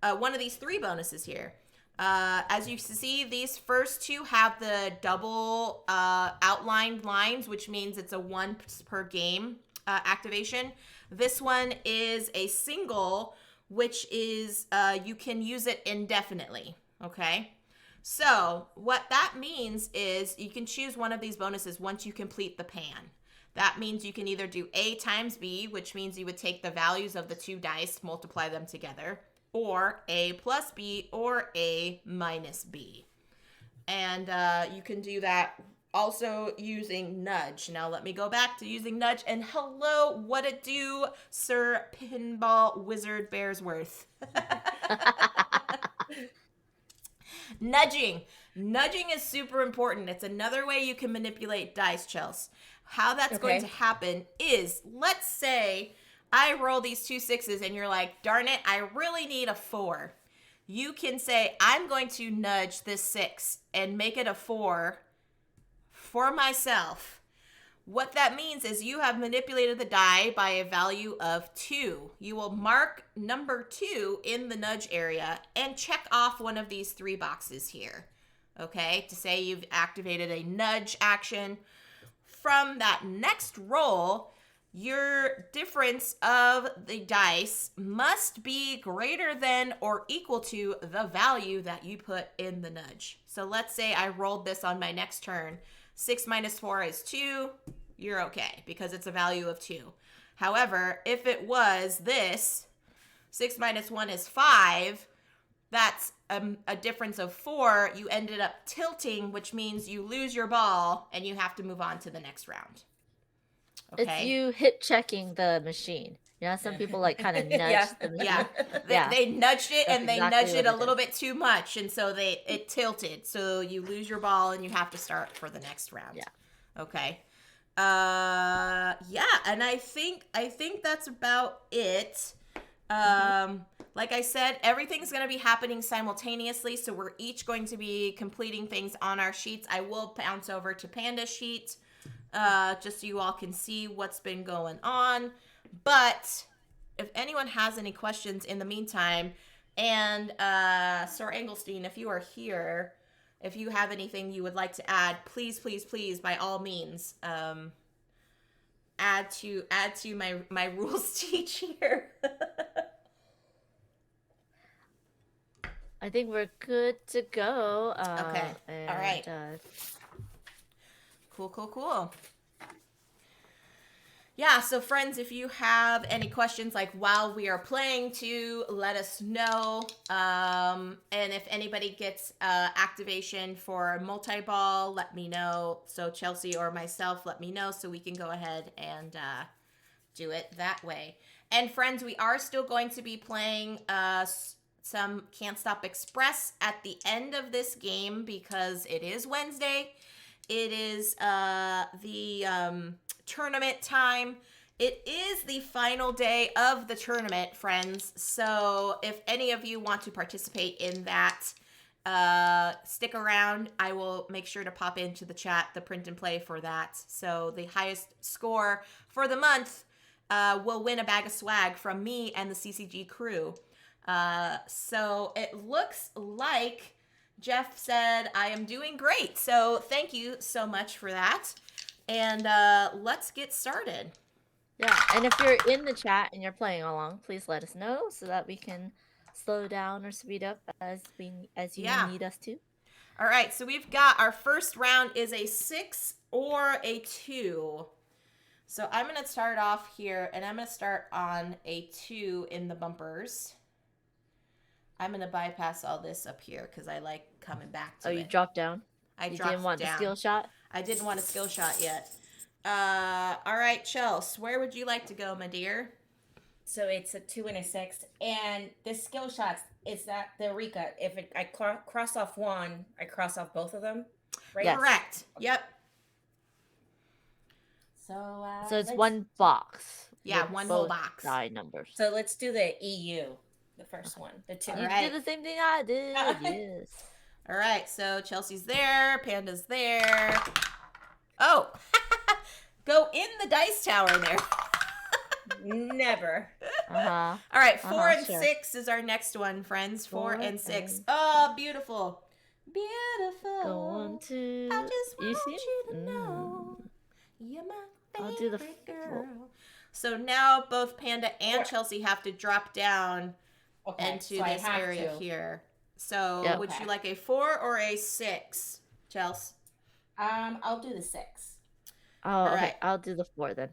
One of these 3 bonuses here. As you see, these first 2 have the double outlined lines, which means it's a 1 per game activation. This one is a single, which is you can use it indefinitely, okay? So what that means is you can choose one of these bonuses once you complete the pan. That means you can either do A times B, which means you would take the values of the 2 dice, multiply them together, or A plus B or A minus B. And you can do that also using nudge. Now let me go back to using nudge. And hello, what it do, Sir Pinball Wizard Bearsworth. Nudging. Nudging is super important. It's another way you can manipulate dice, Chels. How that's going to happen is, let's say I roll these 2 6s and you're like, darn it, I really need a 4. You can say, I'm going to nudge this 6 and make it a 4 for myself. What that means is you have manipulated the die by a value of 2. You will mark number 2 in the nudge area and check off one of these 3 boxes here. Okay, to say you've activated a nudge action. From that next roll, your difference of the dice must be greater than or equal to the value that you put in the nudge. So let's say I rolled this on my next turn. 6 minus 4 is 2. You're okay because it's a value of 2. However, if it was this, 6 minus 1 is 5, that's a difference of 4. You ended up tilting, which means you lose your ball and you have to move on to the next round. Okay. It's you hit checking the machine. You know, some people like kind of nudge the machine. Yeah. They nudged it and That's they exactly nudged it what a it little is. bit too much, and so it tilted. So you lose your ball and you have to start for the next round. Yeah. Okay. And I think that's about it. Like I said, everything's going to be happening simultaneously, so we're each going to be completing things on our sheets. I will bounce over to Panda's sheet, just so you all can see what's been going on. But if anyone has any questions in the meantime, and Sir Engelstein, if you are here, if you have anything you would like to add, please, by all means, add to my rules teach here. I think we're good to go. Okay. All right. Cool. Yeah, so friends, if you have any questions like while we are playing to let us know. And if anybody gets activation for multi-ball, let me know. So Chelsea or myself, let me know so we can go ahead and do it that way. And friends, we are still going to be playing some Can't Stop Express at the end of this game because it is Wednesday. It is the tournament time. It is the final day of the tournament, friends. So if any of you want to participate in that, stick around. I will make sure to pop into the chat the print and play for that. So the highest score for the month will win a bag of swag from me and the CCG crew. So it looks like Jeff said I am doing great. So thank you so much for that. And let's get started. Yeah, and if you're in the chat and you're playing along, please let us know so that we can slow down or speed up as you need us to. All right, so we've got our first round is a 6 or a 2. So I'm going to start off here, and I'm going to start on a 2 in the bumpers. I'm going to bypass all this up here because I like coming back to it. Oh, you dropped down? You didn't want the skill shot? I didn't want a skill shot yet. All right, Chels, where would you like to go, my dear? So it's a 2 and a 6. And the skill shots, is that the Eureka? If I cross off one, I cross off both of them, right? Yes. Correct. Yep. So it's one box. Yeah, one whole box. Side numbers. So let's do the EU, the first one, the 2. You did the same thing I did. Yes. All right, so Chelsea's there, Panda's there. Oh, go in the dice tower there. Never. Uh-huh. All right, 4 and sure. 6 is our next one, friends. 4 and 6. and- Oh, beautiful. Beautiful. Going to... I just want see you it? to know you're my I'll do the favorite girl. So now both Panda and Four. Chelsea have to drop down Okay, into so this I have area to. here. So Yep. would Okay. you like a 4 or a 6, Chelsea? I'll do the 6. Oh, okay. right. I'll do the 4 then.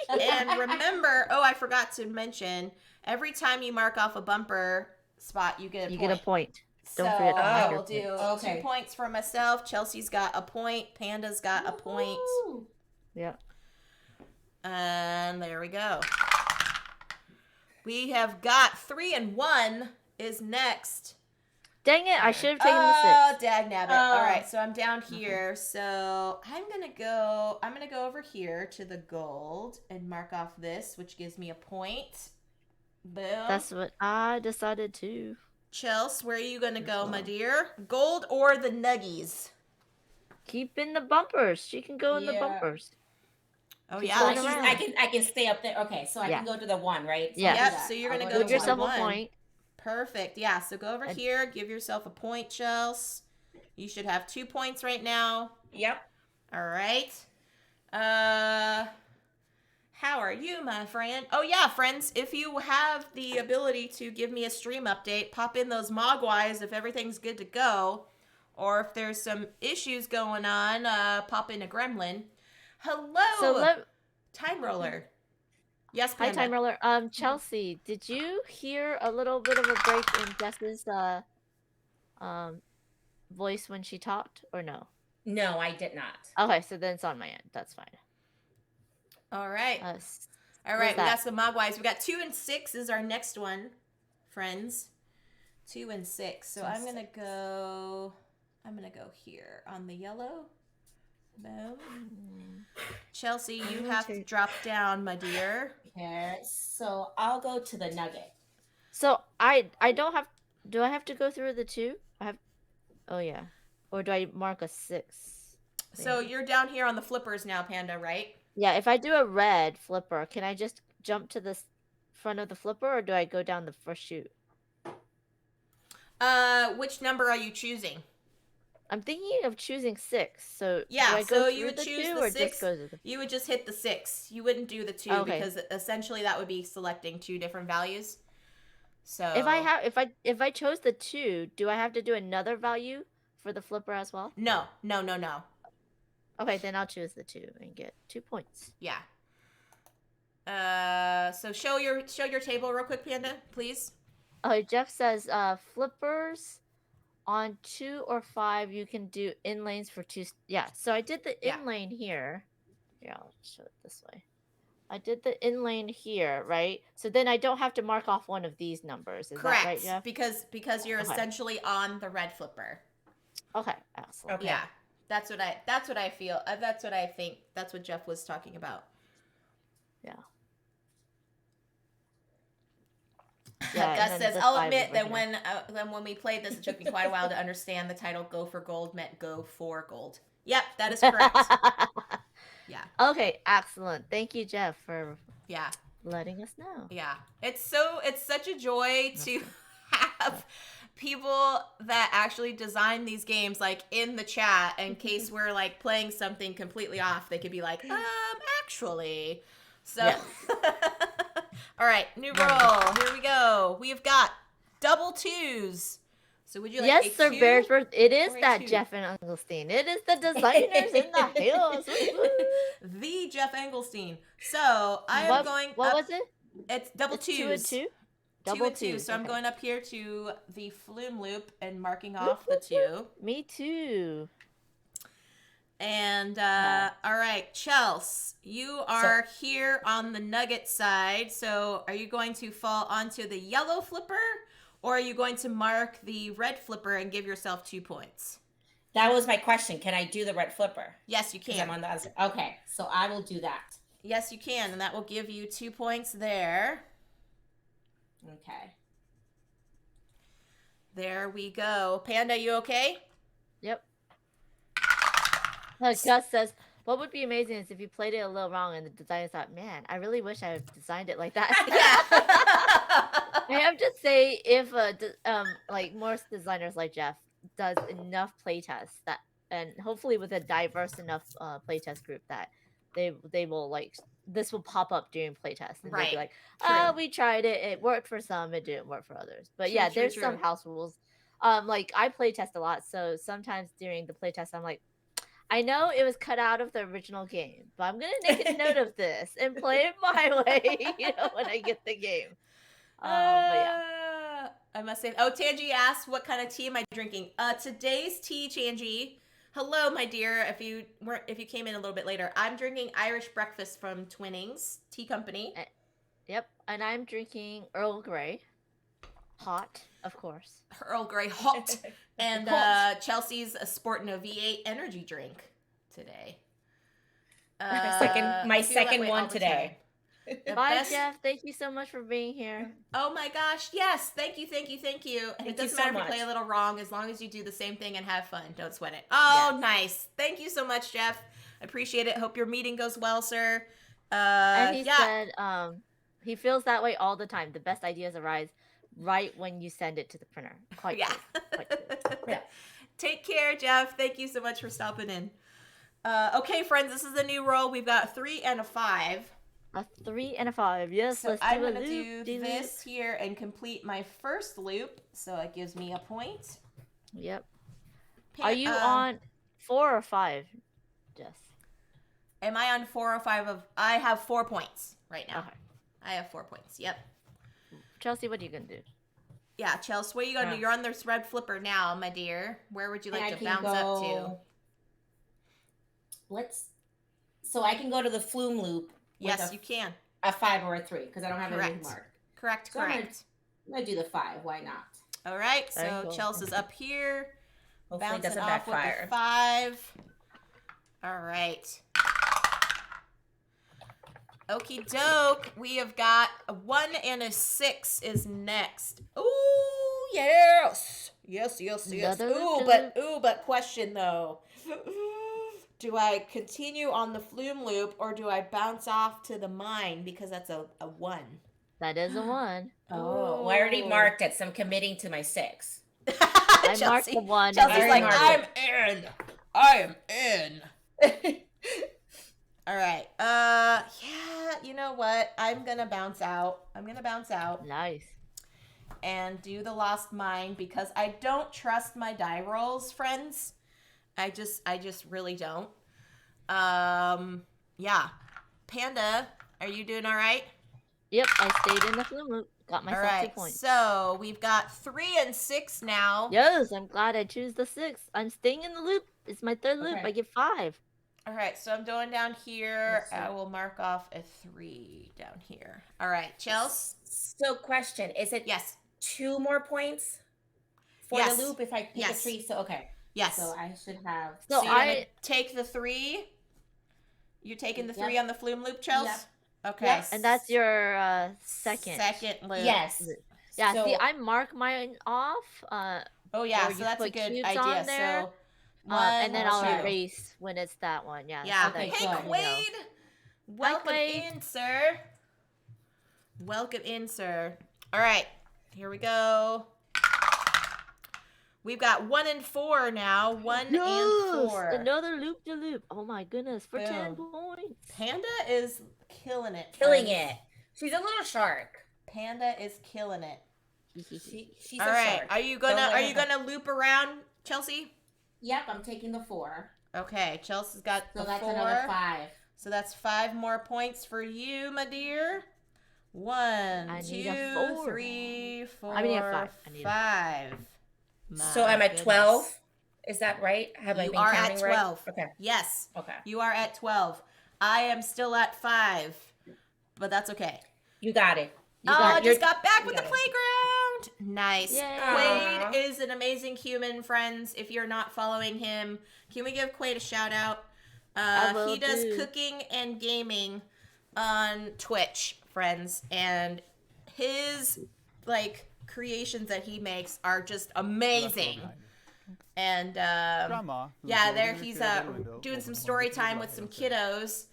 And remember, oh, I forgot to mention, every time you mark off a bumper spot, you get a You point. get a point. So Don't forget to mark I your will do Okay. 2 points for myself. Chelsea's got a point. Panda's got a point. Woo! Yeah. And there we go. We have got 3 and 1 is next. Dang it, I should have taken the Oh, 6. dag nabbit. Oh. All right, so I'm down here. So I'm gonna go over here to the gold and mark off this, which gives me a point. Boom. That's what I decided to. Chels, where are you gonna go, my dear? Gold or the nuggies? Keep in the bumpers. She can go in the Yeah. bumpers. Oh Keep yeah, going she's- around. I can stay up there. Okay, so I Yeah. can go to the 1, right? So Yeah. I'll do Yep, that. so you're I'll gonna to go Give the yourself one. a one. point. Perfect. Yeah, so go over And- here, give yourself a point, Chels. You should have 2 points right now. Yep. All right. How are you, my friend? Oh yeah, friends, if you have the ability to give me a stream update, pop in those mogwais if everything's good to go. Or if there's some issues going on, pop in a gremlin. Hello, So Time Roller. Yes, Hi, Panda. Time Roller. Chelsea, did you hear a little bit of a break in Jess's voice when she talked, or no? No, I did not. Okay, so then it's on my end. That's fine. All right. All All right, what's we that? got some mogwais. We got 2 and 6 is our next one, friends. 2 and 6. So I'm gonna go here on the yellow. Boom. Chelsea, you have to drop down, my dear. Okay, so I'll go to the nugget. So I don't have. Do I have to go through the 2? I have. Oh yeah. Or do I mark a 6? So Maybe. you're down here on the flippers now, Panda, right? Yeah. If I do a red flipper, can I just jump to the front of the flipper, or do I go down the first chute? Which number are you choosing? I'm thinking of choosing 6. So Yeah, do I so go you through would the choose 2 the or 6. just go to the? You would just hit the 6. You wouldn't do the 2 Okay. because essentially that would be selecting 2 different values. So If I chose the 2, do I have to do another value for the flipper as well? No. Okay, then I'll choose the 2 and get 2 points. Yeah. So show your table real quick, Panda, please. Oh, Jeff says flippers on 2 or 5 you can do in lanes for 2. Yeah, so I did the Yeah. in lane here. Here, I'll show it this way. I did the in lane here, right? So then I don't have to mark off one of these numbers. Is that right, Jeff? Because you're Okay. essentially on the red flipper. Okay, excellent. Okay. Yeah. That's what I feel. That's what I think. That's what Jeff was talking about. Yeah. Gus and then says, the "I'll 5 admit over that here. when we played this, it took me quite a while to understand the title. Go for gold meant go for gold. Yep, that is correct. Yeah. Okay, excellent. Thank you, Jeff, for Yeah. letting us know. Yeah. It's such a joy to have people that actually design these games like in the chat in case we're like playing something completely off. They could be like, actually. So Yes. all right, new roll. Here we go. We've got double 2s. So would you like Yes, a Sir 2? Bearsworth. It is or a that 2? Jeff and Engelstein. It is the designers in the hills. Woo, woo. The Jeff Engelstein. So I am What, going what up. was it? It's double It's 2s. 2 and 2? 2 Double and 2. twos, So I'm okay. going up here to the flume loop and marking off the 2. Me too. And all right, Chels, you are here on the nugget side. So are you going to fall onto the yellow flipper, or are you going to mark the red flipper and give yourself 2 points? That was my question. Can I do the red flipper? Yes, you Because can. I'm on the other. Okay, so I will do that. Yes, you can, and that will give you 2 points there. Okay. There we go. Panda, you okay? Yep. Gus says, what would be amazing is if you played it a little wrong and the designer thought, man, I really wish I had designed it like that. Yeah. I have to say, if like most designers like Jeff does enough playtests that, and hopefully with a diverse enough playtest group that they will like this will pop up during playtest and they'll Right. be like, True. we tried it, it worked for some, it didn't work for others. But True, yeah, true, there's some true. house rules. Like I playtest a lot, so sometimes during the playtest I'm like, I know it was cut out of the original game, but I'm gonna make a note of this and play it my way, when I get the game. But yeah. I must say, Tangi asked, what kind of tea am I drinking? Today's tea, Tangi. Hello, my dear. If you came in a little bit later, I'm drinking Irish breakfast from Twinnings Tea Company. Yep, and I'm drinking Earl Grey, hot, of course. Earl Grey hot, and Chelsea's sporting a V8 energy drink today. My second one today. Bye, Jeff. Thank you so much for being here. Oh my gosh, yes. Thank you. And Thank it doesn't you so matter if you much. play a little wrong, as long as you do the same thing and have fun. Don't sweat it. Oh, Yes. nice. Thank you so much, Jeff. I appreciate it. Hope your meeting goes well, sir. And he said he feels that way all the time. The best ideas arise right when you send it to the printer. Quite yeah. true. Quite true. Yeah. Take care, Jeff. Thank you so much for stopping in. Okay, friends, this is the new roll. We've got a 3 and a 5. A 3 and a 5. Yes, So let's I'm do a going to loop. do this here and complete my first loop. So it gives me a point. Yep. Are you on 4 or 5, Jess? Am I on 4 or 5 of... I have 4 points right now. Okay. I have 4 points. Yep. Chelsea, what are you going to do? Yeah, Chelsea, what are you going to do? You're on this red flipper now, my dear. Where would you like to bounce up to? So I can go to the flume loop. Yes, you can. A 5 or a 3 because I don't have anything Correct. marked. Correct. So I'm gonna do the 5. Why not? All right, Very so cool. Chelsea's up here. Hopefully it Bouncing doesn't off with backfire. the 5. All right. Okie doke. We have got a 1 and a 6 is next. Ooh, yes. Yes. Another Ooh, but question though. Do I continue on the flume loop or do I bounce off to the mine because that's a 1? That is a 1. Oh, well, I already marked it, so I'm committing to my 6. I marked the 1. Chelsea's Very like, marked I'm in. I am in. All right. Yeah, you know what? I'm going to bounce out. Nice. And do the lost mine because I don't trust my die rolls, friends. I just really don't. Yeah. Panda, are you doing all right? Yep, I stayed in the flume loop. Got All myself 2 right. points. So we've got 3 and 6 now. Yes, I'm glad I choose the 6. I'm staying in the loop. It's my 3rd loop. Okay. I get 5. All right. So I'm going down here. Let's see. I will mark off a 3 down here. All right. Chelsea? So, question: is it Yes. 2 more points for Yes. the loop if I pick Yes. a tree? So, okay. Yes. So I should have. So you're gonna I take the 3. You're taking the Yep. 3 on the flume loop, Chelsea? Yep. Okay. Yep. and that's your second. Second loop. Yes. Yeah, So, see, I mark mine off. Oh yeah, Or so you that's a put good cubes idea. on there, So one, and then I'll two. erase when it's that one. Yeah. Yeah. So that, Okay, Hey, good. Quaid. Welcome Quaid. in, sir. Welcome in, sir. All right, here we go. We've got 1 and 4 now. 1 and 4. Another loop de loop. Oh my goodness, for 10 Boom. points. Panda is killing it. killing friends. it. She's a little shark. Panda is killing it. She's All a right, shark. are you Don't gonna let her- loop around, Chelsea? Yep, I'm taking the 4. Okay, Chelsea's got So the that's 4. another 5. So that's 5 more points for you, my dear. 1, I 2, need a 4. 3, 4, I need a 5. I need a 5. So I'm at 12. Is that right? Have I You been are counting at right? 12. Okay. Yes, Okay. you are at 12. I am still at 5, but that's okay. You got it. You Oh, got I it. just got back you with the got it. playground. Nice. Yay. Quaid Aw. is an amazing human, friends. If you're not following him, can we give Quaid a shout out? will He does do. cooking and gaming on Twitch, friends, and his creations that he makes are just amazing. And Grandma, who yeah, was there holding he's the kid at the window, doing opened some one story of the time two with some glasses. kiddos.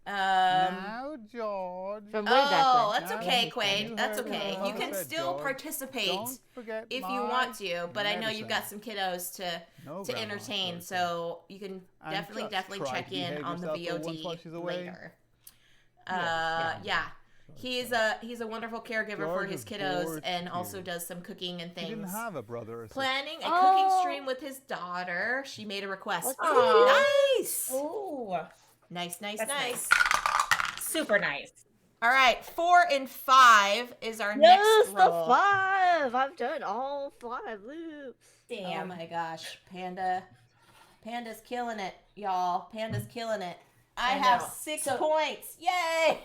Now, George. From way back Oh, when. that's Now, okay, you Quaid. That's heard what okay. Mama You can said, still George. participate Don't forget if my you want to, but I know you've got medicine. some kiddos No, to Grandma, entertain, George said. so you can And definitely just try check to in behave on the yourself for once while she's VOD away. later. Yes. Yeah. He's a wonderful caregiver for George his is kiddos bored and to also tears. does some cooking and He didn't things. have a brother or sister. Planning a cooking Oh. stream with his daughter. She made a request. That's Ooh, cute. nice. Ooh. Nice. That's Nice. Super nice. All right, 4 and 5 is our Yes, next the roll. 5. I've done all 5 loops. Oh Damn. my gosh, Panda's killing it, y'all. Panda's killing it. I I have know. 6 So- points. Yay!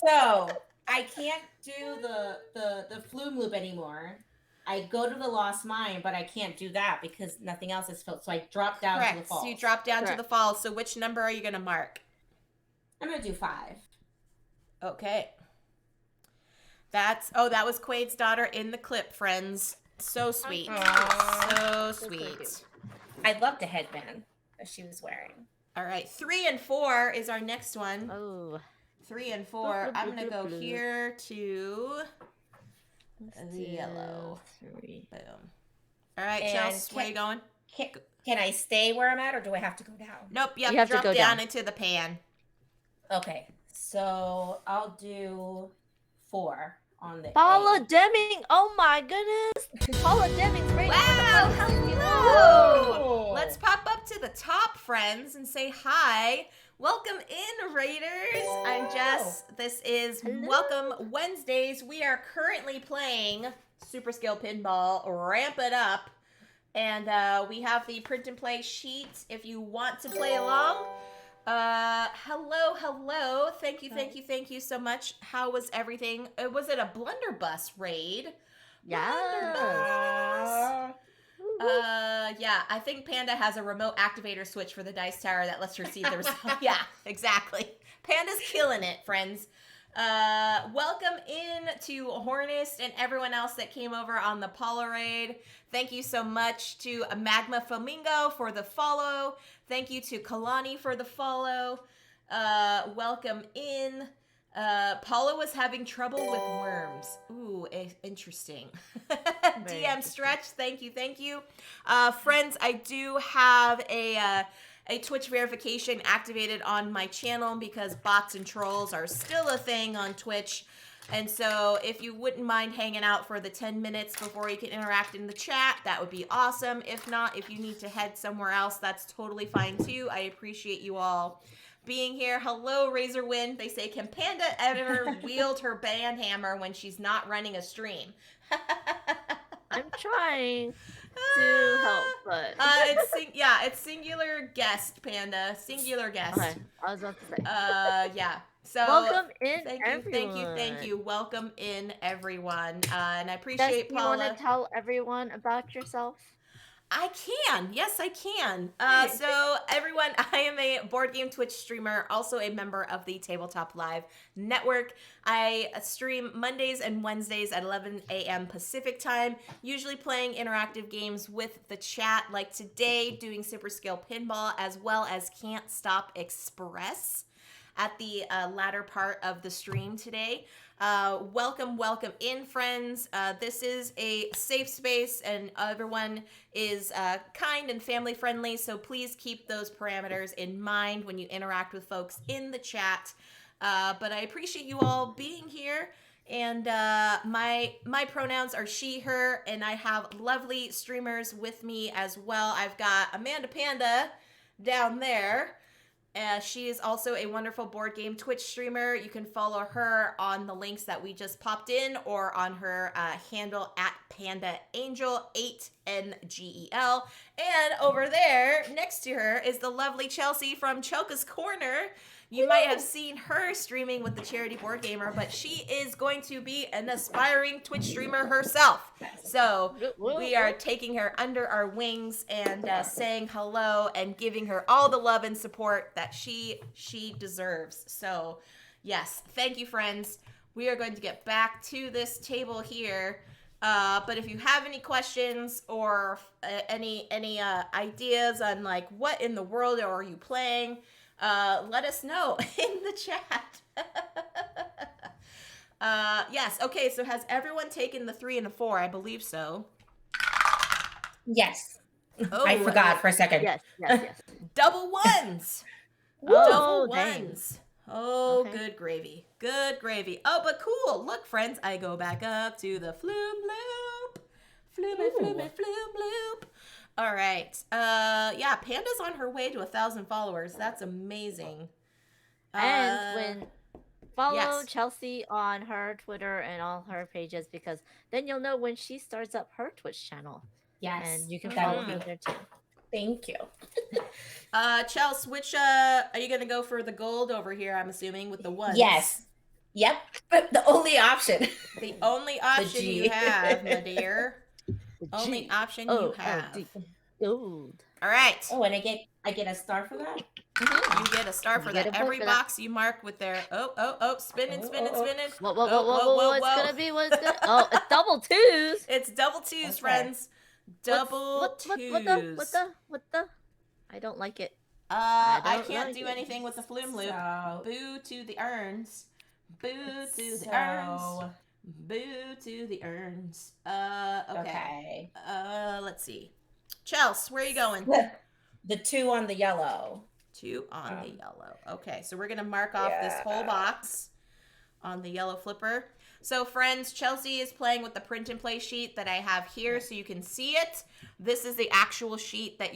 So I can't do the flume loop anymore. I go to the lost mine, but I can't do that because nothing else is filled. So I drop down to the Correct. falls. So you drop down to Correct. the falls. So which number are you going to mark? I'm gonna do 5. Okay. That was Quaid's daughter in the clip, friends. So sweet. Aw. So So sweet. cute. I loved the headband that she was wearing. All right, 3 and 4 is our next one. Oh. 3 and 4. I'm going to go here to the yellow. 3. Boom. All right, And Chelsea, where you going? Can I stay where I'm at, or do I have to go down? Nope, you You have to have to drop go down down. into the pan. Okay, so I'll do 4 on the Paula A. Deming. Oh my goodness. Paula Deming's right Wow, hello! Let's pop up to the top, friends, and say hi. Welcome in, Raiders. I'm Jess. This is Hello. Welcome Wednesdays. We are currently playing Super Skill Pinball, Ramp It Up. And we have the print and play sheet if you want to play along. Hello. Thank you so much. How was everything? Was it a blunderbuss raid? Yeah. Yeah, I think Panda has a remote activator switch for the dice tower that lets her see the result. Yeah, exactly. Panda's killing it, friends. Welcome in to Hornist and everyone else that came over on the Paula raid. Thank you so much to Magma Flamingo for the follow. Thank you to Kalani for the follow. Welcome in. Paula was having trouble with worms. Ooh, interesting. DM interesting. Stretch, thank you. Friends, I do have a Twitch verification activated on my channel because bots and trolls are still a thing on Twitch. And so if you wouldn't mind hanging out for the 10 minutes before you can interact in the chat, that would be awesome. If not, if you need to head somewhere else, that's totally fine too. I appreciate you all being here. Hello, Razorwind. They say, can Panda ever wield her band hammer when she's not running a stream? I'm trying to help, but it's singular guest, Panda. Singular guest. okay, I was about to say. Yeah. So Welcome in, thank you. Welcome in, everyone. And I appreciate Jess, Paula. you want to tell everyone about yourself? I can. Yes, I can. So, everyone, I am a board game Twitch streamer, also a member of the Tabletop Live Network. I stream Mondays and Wednesdays at 11 a.m. Pacific time, usually playing interactive games with the chat, like today, doing Super Skill Pinball, as well as Can't Stop Express at the latter part of the stream today. Welcome in, friends. This is a safe space and everyone is kind and family friendly, so please keep those parameters in mind when you interact with folks in the chat. But I appreciate you all being here. And my pronouns are she, her, and I have lovely streamers with me as well. I've got Amanda Panda down there. She is also a wonderful board game Twitch streamer. You can follow her on the links that we just popped in or on her handle at PandaAngel8NGEL. And over there, next to her, is the lovely Chelsea from Chelka's Corner. You might have seen her streaming with the Charity Board Gamer, but she is going to be an aspiring Twitch streamer herself. So we are taking her under our wings and saying hello and giving her all the love and support that she deserves. So yes, thank you, friends. We are going to get back to this table here. But if you have any questions or any ideas on like what in the world are you playing, let us know in the chat. Yes. Okay. So has everyone taken the 3 and the 4? I believe so. Yes. Oh, I forgot for a second. Yes. Double ones. Oh, Double dang. ones. Oh, Okay. good gravy. Good gravy. Oh, but cool. Look, friends, I go back up to the flume loop. Flume loop. All right. Yeah, Panda's on her way to 1,000 followers. That's amazing. And when follow yes. Chelsea on her Twitter and all her pages, because then you'll know when she starts up her Twitch channel. Yes. And you can that follow would her be- there too. Thank you. Chelsea, which are you gonna go for the gold over here? I'm assuming with the ones. Yes. Yep. But the only option. The only option G. you have, my dear. Only G. option you have. O-L-D. Gold. All right. Oh, and I get a star for that? You get a star for You get that. a point Every for that. box you mark with their spinning. What? Whoa. What's gonna be? What's gonna? Oh, it's double twos. It's double twos, Okay. friends. Double twos. What the? I don't like it. I don't can't like do it. anything with the flume loop. So, Boo to the urns. Boo to the urns. Boo to the urns. Okay. Let's see. Chelsea, where are you going? The 2 on the yellow. 2 on the yellow. Okay, so we're gonna mark off this whole box on the yellow flipper. So friends, Chelsea is playing with the print and play sheet that I have here so you can see it. This is the actual sheet that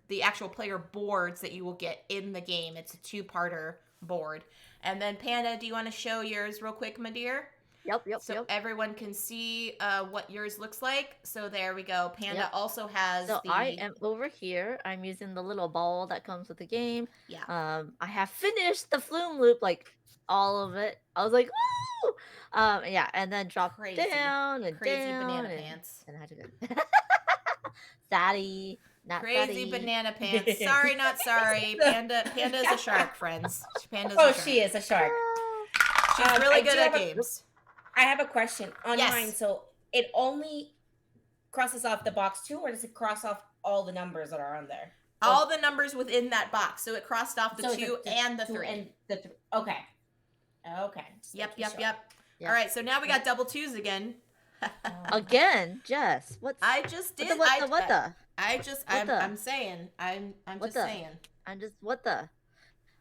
the actual player boards that you will get in the game. It's a 2-parter board. And then Panda, do you want to show yours real quick, my dear? Yep. So everyone can see what yours looks like. So there we go. Panda Yep. also has So I am over here. I'm using the little ball that comes with the game. Yeah. I have finished the flume loop, like all of it. I was like, woo! Yeah, and then drop Crazy. down and Crazy down banana and, pants. And I had to go. Saddy, not Crazy saddy. banana pants. Sorry, not sorry. Panda is a shark, friends. Panda's Oh, a shark. she is a shark. She's really I good do at have a- games. I have a question on Yes. mine. So it only crosses off the box 2, or does it cross off all the numbers that are on there? All the numbers within that box. So it crossed off the So 2 and the 3. And the 3. Okay. Just Yep. making sure. Yeah. All right, so now we got double twos again. Again, Jess. What's I just did. what the? I just. What the? I'm saying. I'm What just the? saying. I'm just what the?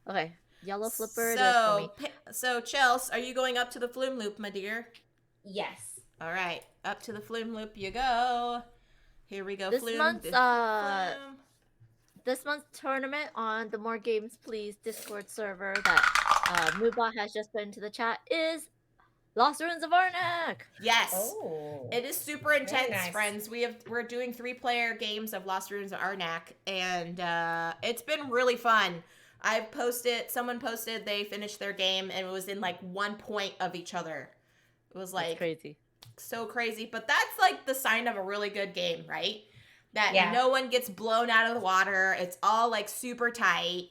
Okay. Yellow flipper it is for me. So Chels, are you going up to the flume loop, my dear? Yes. All right, up to the flume loop you go. Here we go, This flume. month's flume. this month's tournament on the More Games Please Discord server that Moobot has just put into the chat is Lost Ruins of Arnak. Yes. Oh. It is super intense, nice. friends. We're doing 3-player games of Lost Ruins of Arnak, and it's been really fun. Someone posted they finished their game and it was in like 1 point of each other. It was like That's crazy. so crazy, but that's like the sign of a really good game, right? That Yeah. no one gets blown out of the water. It's all like super tight.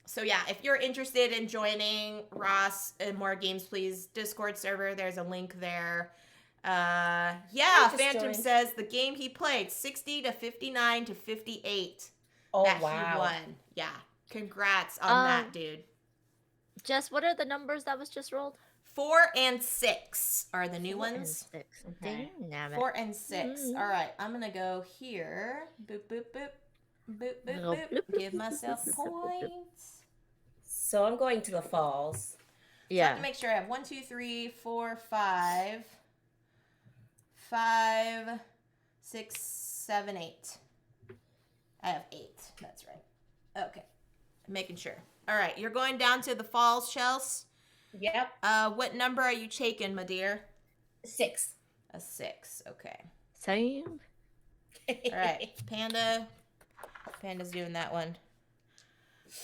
So yeah, if you're interested in joining Ross and More Games Please Discord server, there's a link there. Yeah, just Phantom joined. says the game he played 60 to 59 to 58 Oh, that wow. he won. Yeah, congrats on that, dude. Jess, what are the numbers that was just rolled? 4 and 6 are the new 4 and ones. 6. Okay. Damn it. 4 and 6. Mm. All right, I'm gonna go here. Boop, boop, boop. Boop, boop, Go boop. bloop, Give myself bloop, bloop, bloop, bloop. points. So I'm going to the falls. So I Yeah. have to make sure I have 1, 2, 3, 4, 5. 5, 6, 7, 8. I have 8. That's right. Okay. Making sure. All right, you're going down to the falls, Chels. Yep. What number are you taking, my dear? 6. A 6. Okay. Same. All right, Panda's doing that one.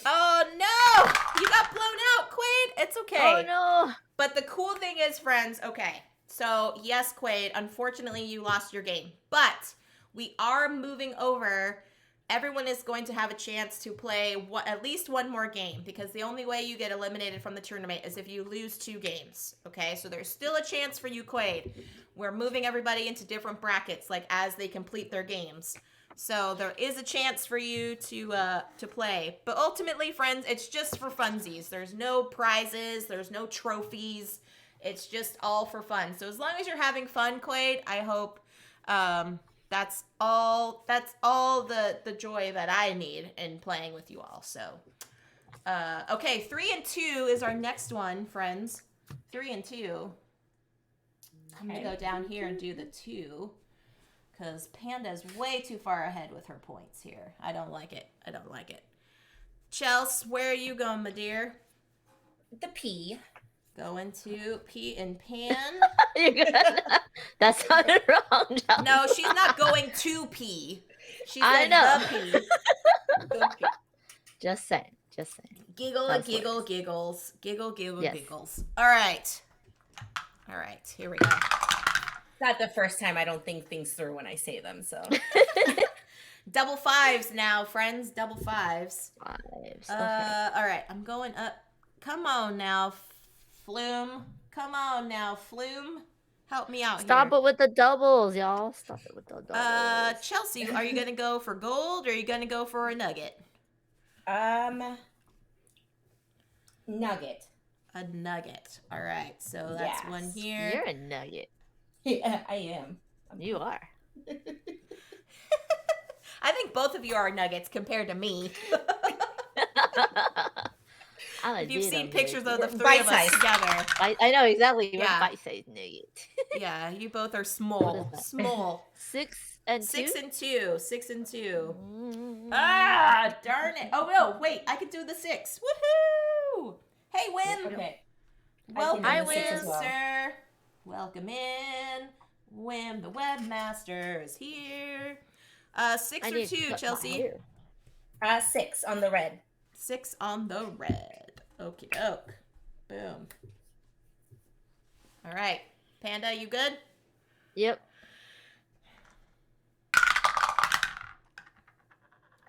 Oh no! You got blown out, Quaid. It's okay. Oh no. But the cool thing is, friends, okay. So, yes, Quaid, unfortunately you lost your game. But we are moving over. Everyone is going to have a chance to play at least one more game, because the only way you get eliminated from the tournament is if you lose 2 games. Okay, so there's still a chance for you, Quaid. We're moving everybody into different brackets, like as they complete their games. So there is a chance for you to play. But ultimately, friends, it's just for funsies. There's no prizes. There's no trophies. It's just all for fun. So as long as you're having fun, Quaid, I hope that's all the joy that I need in playing with you all. So okay, 3 and 2 is our next one, friends. 3 and 2. I'm gonna go down here and do the 2, because Panda's way too far ahead with her points here. I don't like it. Chels, where are you going, my dear? The P. Going to P and Pan. That sounded wrong, Josh. No, she's not going to P. She's I like know. the P. Just saying. Giggle, That's giggle, worse. giggles. Giggle, giggle, Yes. giggles. All right, here we go. Not the first time I don't think things through when I say them, so. Double 5s now, friends. Double 5s. 5s. Okay. All right, I'm going up. Come on now, Flume. Come on now, Flume. Help me out Stop here. it with the doubles, y'all. Stop it with the doubles. Chelsea, are you gonna go for gold or are you gonna go for a nugget? Nugget. A nugget. All right, so that's one Yes. here. You're a nugget. Yeah, I am. You are. I think both of you are nuggets compared to me. If you've seen pictures of the 3 of us Bite-sized. together. I know exactly. You're Yeah. a bite-sized nugget. Yeah, you both are What small. is that? Small. 6 and 2. 6 and 2. 6 and 2. Mm. Ah, darn it. Oh, no, wait. I could do the 6. Woohoo! Hey, Wim. Okay. Welcome, I can do the 6 as well. sir. Welcome in. Wim, the webmaster, is here. 6 I or need to 2, cut my Chelsea? hair. 6 on the red. 6 on the red. Okie doke. Boom. All right. Panda, you good? Yep.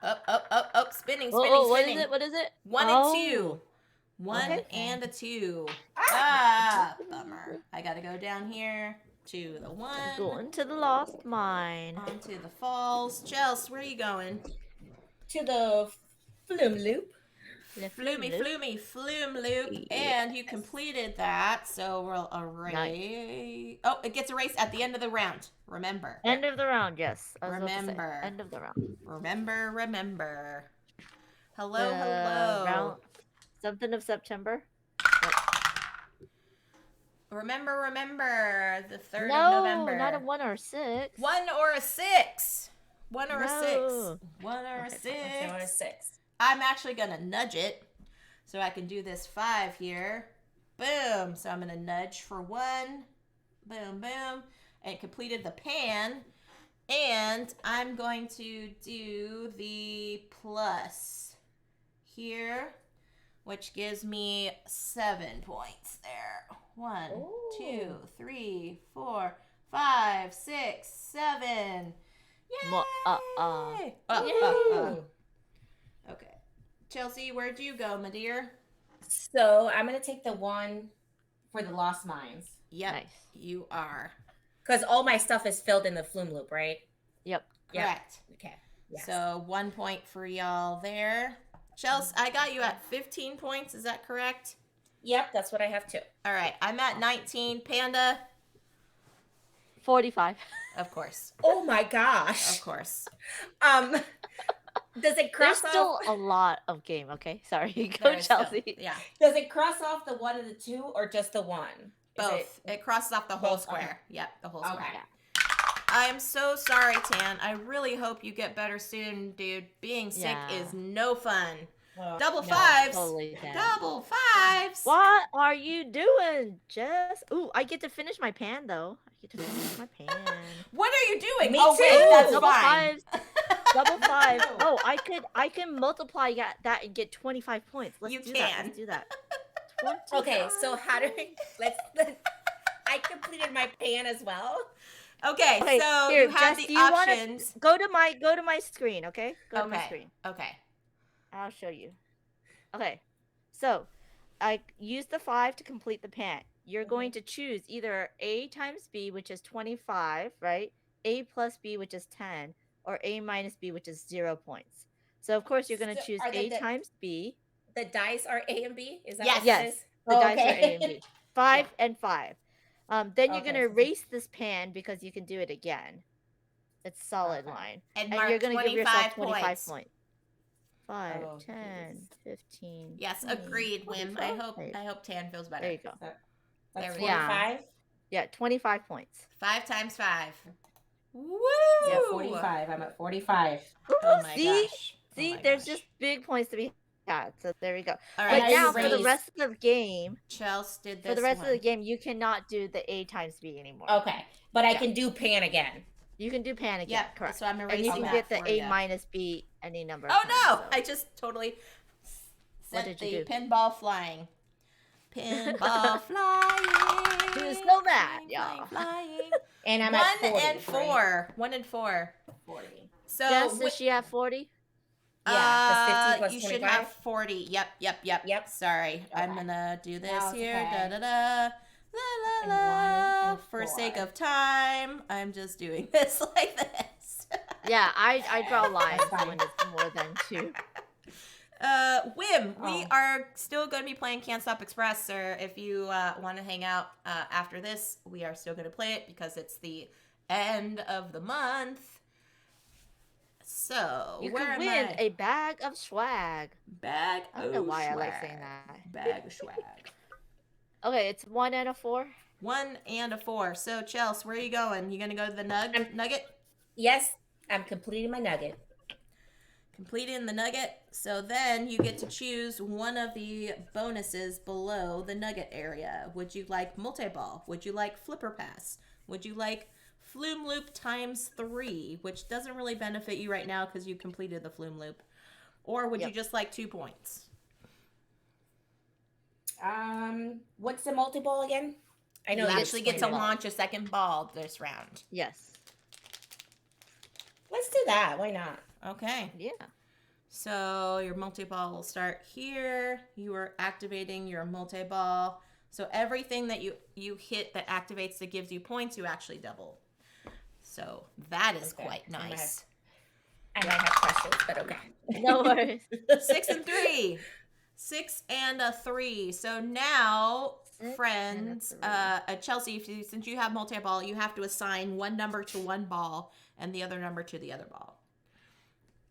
Up. Spinning. Oh, what is it? What is it? 1 Oh. and 2. 1 Okay. and a 2. Ah, bummer. I gotta go down here to the 1. Going to the lost mine. Onto the falls. Chels, where are you going? To the flume loop. Flume loop. Yes. And you completed that, so we'll erase. Oh, it gets erased at the end of the round. Remember. End of the round, yes. I was about to say, Remember. End of the round. Remember. Hello, The hello. round- Something of September. Remember the 3rd No, of November. not a 1 or a 6. 1 or a 6. 1 or a 6. No. 1 or a Okay, 6. fine. So it's 6. I'm actually going to nudge it. So I can do this 5 here. Boom. So I'm going to nudge for 1. Boom, boom. And completed the pan. And I'm going to do the plus here, which gives me 7 points there. 1, 2, 3, 4, 5, 6, 7. Yay! Okay. Chelsea, where'd you go, my dear? So I'm gonna take the 1 for the lost mines. Yep, Nice. you are. Because all my stuff is filled in the flume loop, right? Yep. Yep. Correct. Okay. Yes. So 1 point for y'all there. Chelsea, I got you at 15 points. Is that correct? Yep, that's what I have too. All right. I'm at 19. Panda? 45. Of course. Oh my gosh. Of course. Does it cross There's still off? a lot of game, okay? Sorry. Go, There is still- Chelsea. yeah. Does it cross off the 1 and the 2, or just the 1? Both. It crosses off the whole Both, okay. square. Yep, the whole square. Okay. I am so sorry, Tan. I really hope you get better soon, dude. Being sick Yeah. is no fun. Well, Double no. fives. Totally can. Double fives. What are you doing, Jess? Ooh, I get to finish my pan, though. I get to finish my pan. What are you doing? Me Oh, too. wait, that's Double fine. fives. Double five. Oh, I can multiply that and get 25 points. Let's You do can. that. Let's do that. Okay, so how do we? Let's. I completed my pan as well. Okay, Okay, so here, you have Jess, the do you wanna- options. Go to my screen, okay? Go to my Okay. screen. Okay. I'll show you. Okay. So, I use the 5 to complete the pan. You're going to choose either A times B, which is 25, right? A plus B, which is 10, or A minus B, which is 0 points. So, of course, you're going to So choose are A the- times B. The dice are A and B. Is that Yes. what Yes. it is? The Oh, dice are A okay. and B. 5 and 5. Then you're Okay, going to so- erase this pan because you can do it again. It's solid Okay. line. And And mark you're going to give yourself 25 25 points. 5, Oh, 10, geez. 15. Yes, 20, agreed, Wim. I 25. hope Tan feels better. There you go. That's There we go. 45. Yeah, 25 points. 5 times 5. Woo! Yeah, 45. I'm at 45. Oh my See? gosh. Oh See, my there's gosh. just big points to be had. So there we go. All But right. are you now for the raised? rest of the game, Chelsea did this for the rest of one. the game, you cannot do the A times B anymore. Okay, but I Yeah. can do pan again. You can do pan again. Yep, Correct. so I'm And erasing you can that get the for A ya. minus B any number of Oh no! times, I just totally sent did the you do? pinball flying. Pinball flying. Who's so mad, flying, y'all? flying. And I'm 1 at 40. and 4. 1 and 4. 40. So Jess, does she have 40? Yeah, 'cause 50 plus you should 25? have 40. Yep. Yep. Sorry. I'm Okay. gonna do this No, it's here. okay. Da da da. La And la la. 1 and For sake 4. of time, I'm just doing this like this. Yeah, I draw lines fine. when it's more than 2. Wim, we Oh. are still going to be playing Can't Stop Express, sir. If you want to hang out after this, we are still going to play it because it's the end of the month. So, You where could am win I? a bag of swag. Bag I don't know of why I like swag. saying that. Bag of swag. Okay, it's 1 and a 4. 1 and a 4. So, Chelsea, where are you going? You going to go to the nugget? Yes, I'm completing my nugget. Completing the nugget. So then you get to choose one of the bonuses below the nugget area. Would you like multi-ball? Would you like flipper pass? Would you like flume loop times 3, which doesn't really benefit you right now because you completed the flume loop? Or would you Yep. just like 2 points? What's the multi-ball again? I know You you actually get to explained it. launch a second ball this round. Yes. Let's do that. Why not? Okay. Yeah. So your multi-ball will start here. You are activating your multi-ball. So everything that you hit that activates that gives you points, you actually double. So that is Okay. quite nice. I might have questions, but okay. No worries. 6 and 3. 6 and a 3. So now, 6 and a friends, 3. Chelsea, since you have multi-ball, you have to assign one number to one ball and the other number to the other ball.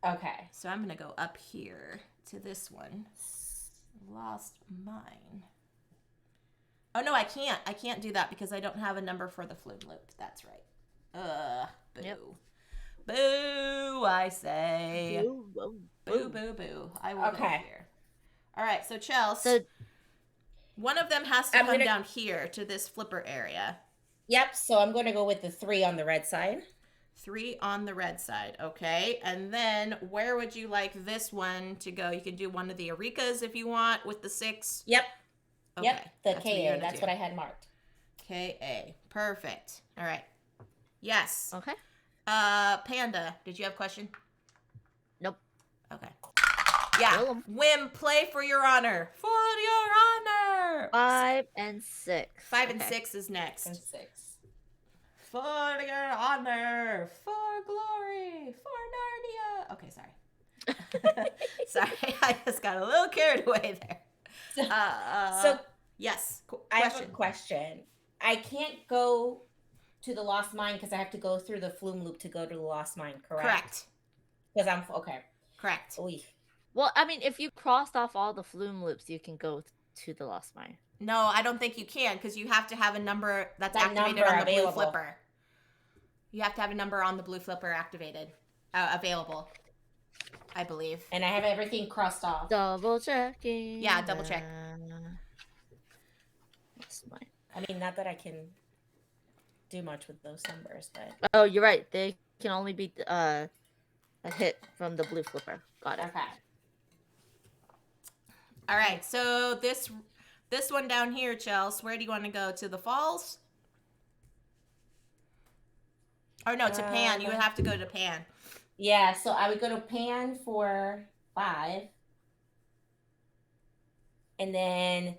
Okay. So I'm going to go up here to this one. Lost mine. Oh no, I can't. I can't do that because I don't have a number for the flume loop. That's right. Boo. Yep. Boo, I say. Boo, boo, Boo, boo, boo. I will go Okay. here. All right, so Chelsea, So one of them has to I'm come gonna- down here to this flipper area. Yep. So I'm going to go with the 3 on the red side. 3 on the red side, okay? And then where would you like this one to go? You can do one of the Eureka's if you want with the 6. Yep. Okay. Yep. The that's what you're KA. gonna That's do. what I had marked. KA. Perfect. All right. Yes. okay. Panda, did you have a question? Nope. Okay. Yeah. Kill 'em. Whim, play for your honor. For your honor. 5 and 6. 5 and Okay. 6 is next. And 6. For your honor, for glory, for Narnia. Okay, sorry. Sorry, I just got a little carried away there. So yes, I have a question. I can't go to the Lost Mine because I have to go through the flume loop to go to the Lost Mine, correct? Correct. Because I'm okay. Correct. Oy. Well, I mean, if you crossed off all the flume loops, you can go to the Lost Mine. No, I don't think you can because you have to have a number that's That activated number on the available. blue flipper. You have to have a number on the blue flipper activated, available, I believe. And I have everything crossed off. Double checking. Yeah, double check. Lost Mine. I mean, not that I can do much with those numbers, but Oh, you're right. They can only be a hit from the blue flipper. Got it. okay. All right, so this one down here, Chels, where do you want to go? To the falls? Or no, to Pan. You would have to go to Pan. Yeah, so I would go to Pan for 5. And then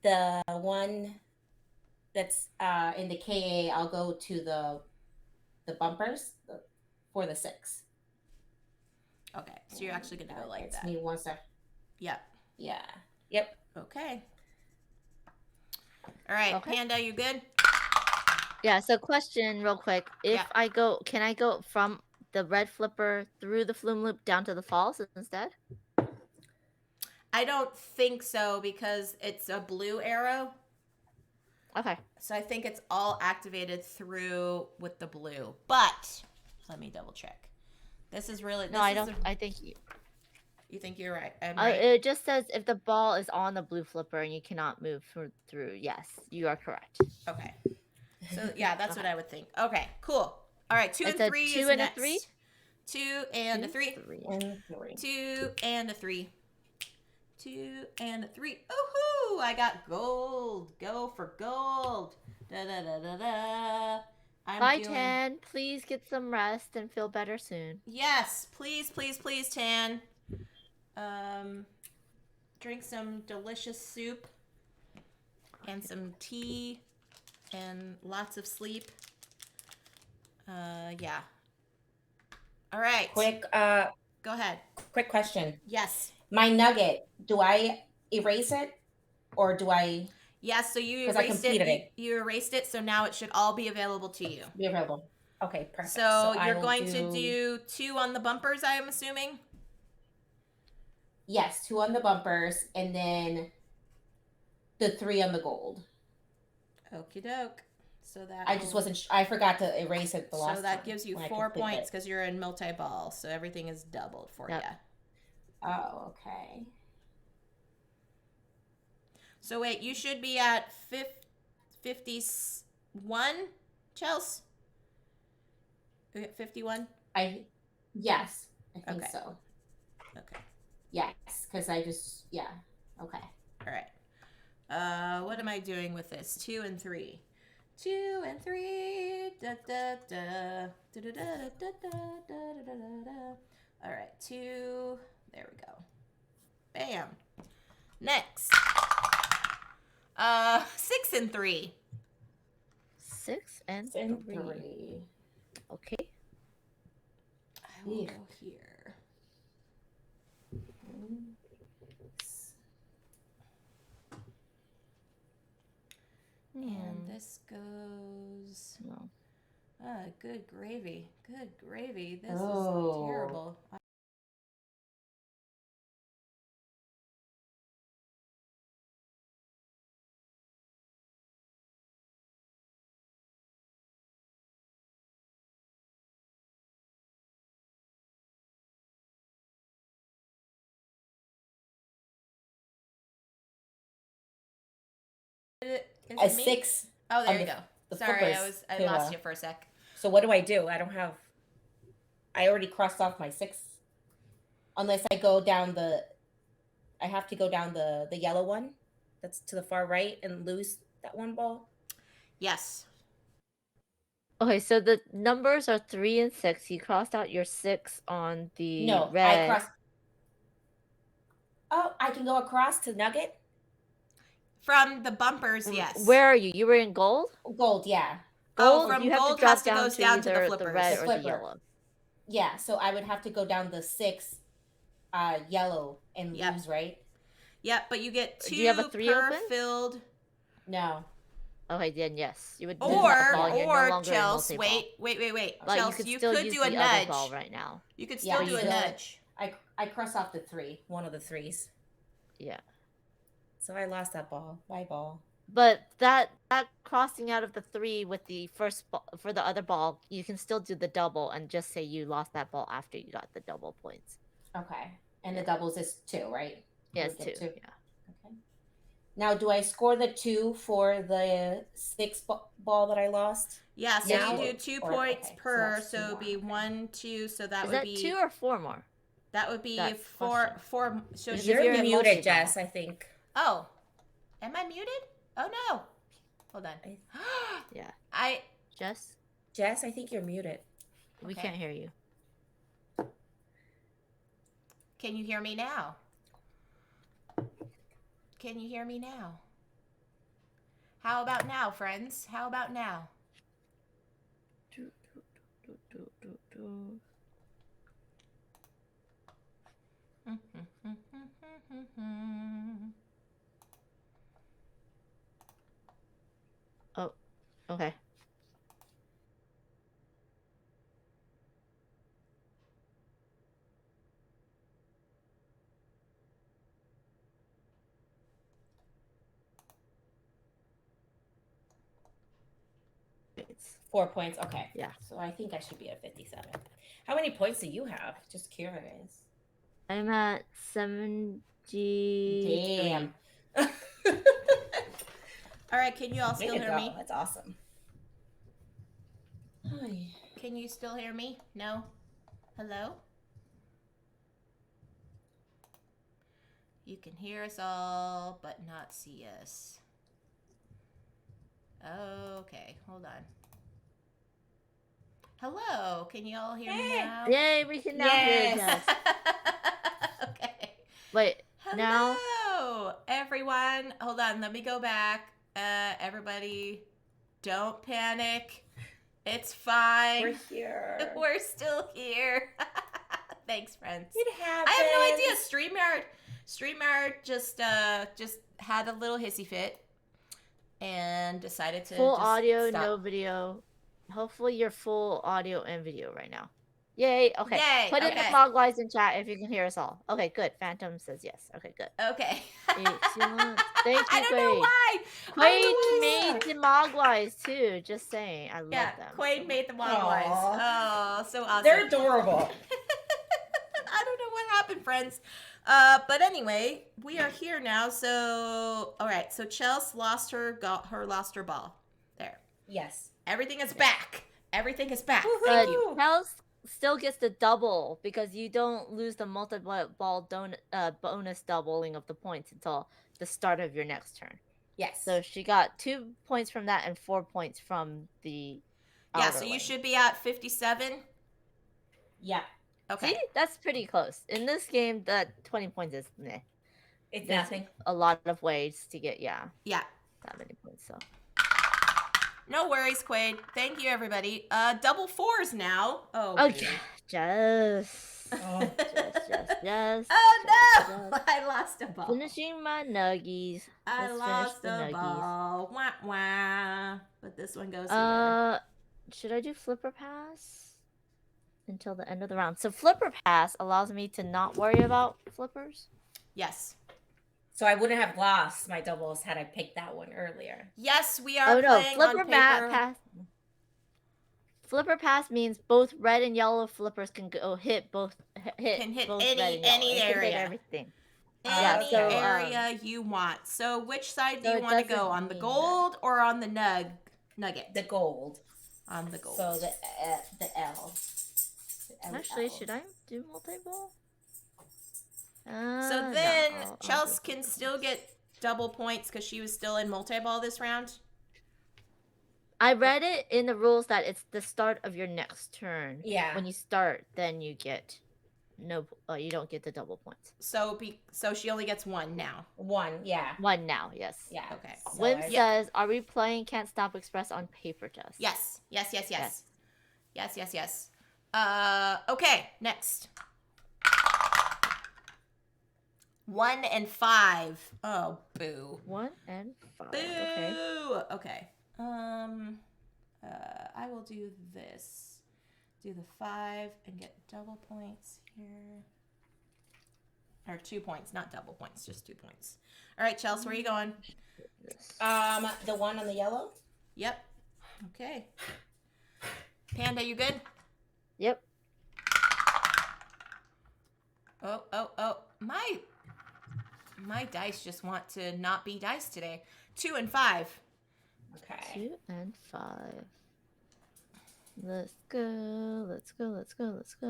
the one that's in the KA, I'll go to the bumpers for the 6. Okay, so you're actually going to go like It's that. me one sec. Yep. Yeah. Yep. Okay. All right, Okay. Panda, you good? Yeah, so question real quick. If Yeah. I go, can I go from the red flipper through the flume loop down to the falls instead? I don't think so because it's a blue arrow. Okay. So I think it's all activated through with the blue. But let me double check. This is really No, I don't. I think you think you're right. I'm right. it just says if the ball is on the blue flipper and you cannot move through. Yes, you are correct. Okay. So yeah, that's what I would think. Okay, cool. All right, 2 It's and a 3 2 is and a next. 3? 2 and a 3. And 3. 2 and a 3. 2 and a 3. Ooh, I got gold. Go for gold. Da da da da da. Bye, Tan. Please get some rest and feel better soon. Yes, please, please, please, Tan. Drink some delicious soup and some tea and lots of sleep. Yeah. All right. Quick Go ahead. quick question. Yes. My nugget, do I erase it or do I Yes, so you 'Cause I erased completed it. it. You erased it, so now it should all be available to you. be available? Okay, perfect. So I you're will going to do 2 on the bumpers, I am assuming? Yes, 2 on the bumpers and then the 3 on the gold. Okie doke. So that I just wasn't I forgot to erase it the last So that time gives you when I 4 completed points it. because you're in multi-ball. So everything is doubled for Yep. you. Oh, okay. So wait, you should be at 51, Chels? 51? Yes, I think Okay. so. Okay. Yes, because I just okay. All right. What am I doing with this? 2 and 3. 2 and 3. Da da da. Da da da da da da da da da. All right, 2. There we go. Bam. Next. 6 and 3. 6 and And 3. 3. Okay. I will go here. And this goes. No. Ah, good gravy. Good gravy. This Oh. is terrible. Is a it me? 6. Oh, there on you the- go. the Sorry, flippers I to, lost you for a sec. So what do? I don't have. I already crossed off my 6. Unless I go down the. I have to go down the yellow one, that's to the far right, and lose that one ball. Yes. Okay, so the numbers are 3 and 6. You crossed out your 6 on the No, I red. crossed. Oh, I can go across to nugget. From the bumpers, yes. Where are you? You were in gold? Gold, yeah. Gold, from you have gold to drop has to down goes to down to the either the flippers. red The or the flipper. yellow. Yeah, so I would have to go down the 6 yellow and Yep. lose, right? Yep, but you get 2 Do you have a 3 per open? filled. No. Okay, then yes. You would lose Or, that ball. You're no longer in Chelsea, multi-ball. wait. But Chelsea, you could still use do a the nudge. other ball right now. You could Yeah, still do a so nudge. I cross off the 3, one of the 3s. Yeah. So I lost that ball. Bye, ball. But that crossing out of the 3 with the first ball, for the other ball, you can still do the double and just say you lost that ball after you got the double points. Okay. And the doubles is 2, right? Yes, We get 2. 2. Yeah. Okay. Now, do I score the 2 for the 6 ball that I lost? Yeah, so Now, you do 2 or- points okay, so per, that's so two it'd more, be okay. 1, 2, so that Is would that be 2 or 4 more? that would be That 4 question. 4. So Because should if You're you get muted, multi-ball- Jess, I think. Oh, am I muted? Oh no! Hold on. Yeah. Jess, Jess, I think you're muted. we Okay. can't hear you. Can you hear me now? Can you hear me now? How about now, friends? How about now? Oh, okay. It's 4 points. Okay. Yeah. So I think I should be at 57. How many points do you have? Just curious. I'm at 70. Damn. All right, can you all Way still to hear go. me? That's awesome. Ay. Can you still hear me? No? Hello? You can hear us all, but not see us. Okay, hold on. Hello, can you all hear me Hey. now? Yay, we can now hear Yes. Jess. Okay. Wait, Hello, now? everyone. Hold on, let me go back. Everybody, don't panic. It's fine. We're here. We're still here. Thanks, friends. It happens. I have no idea. StreamYard just had a little hissy fit and decided to Full just audio, stop. no video. Hopefully you're full audio and video right now. Yay, okay. Yay, Put in okay. the Mogwise in chat if you can hear us all. Okay, good. Phantom says yes. Okay, good. Okay. Thank you, I don't know Quaid. why. Quaid made the Mogwise too, just saying. I love Yeah, them. Quaid made the Mogwais. Aw. Oh, so awesome. They're adorable. I don't know what happened, friends. But anyway, we are here now. So, all right. So Chelsea lost her ball. There. Yes. Everything is back. Everything is back. Woohoo. Thank you. Kels still gets the double because you don't lose the multi-ball bonus doubling of the points until the start of your next turn. Yes. So she got 2 points from that and 4 points from the Yeah, outer so you lane. should be at 57. Yeah. Okay. See, that's pretty close. In this game, that 20 points is meh. It's There's nothing. a lot of ways to get Yeah. that many points. So No worries, Quaid. Thank you, everybody. Double 4s now. Oh, oh baby. yeah, Jess. Oh. Jess. Oh no! Jess. I lost a ball. Finishing my nuggies. I Let's lost finish the a nuggies. ball. Wah wah. But this one goes here. Should I do flipper pass until the end of the round? So flipper pass allows me to not worry about flippers. Yes. So I wouldn't have lost my doubles had I picked that one earlier. Yes, we are Oh no, playing flipper on paper. pass. Flipper pass means both red and yellow flippers can go hit both hit Can hit both any- red and any yellow. It can hit area. everything. Yeah, any so, area you want. So which side do so you it want to go? doesn't On the mean gold or on the nugget? The gold. On the gold. So the L. The L Actually, L. should I do multi-ball? So No, then I'll Chelsea do can single still points. get double points because she was still in multi-ball this round. I read it in the rules that it's the start of your next turn. Yeah. When you start, then you get you don't get the double points. So she only gets one now. 1. Yeah. One now, yes. Yeah. Okay. So Wim I- says, "Are we playing Can't Stop Express on paper test?" Yes. Yes. Yes. Okay, next. 1 and 5. Oh, boo. 1 and 5. Boo. Okay. Okay. I will do this. Do the 5 and get double points here. Or 2 points, not double points, just 2 points. All right, Chelsea, where are you going? the one on the yellow. Yep. Okay. Panda, you good? Yep. Oh. My dice just want to not be dice today. 2 and 5. Okay. 2 and 5. Let's go. Okay.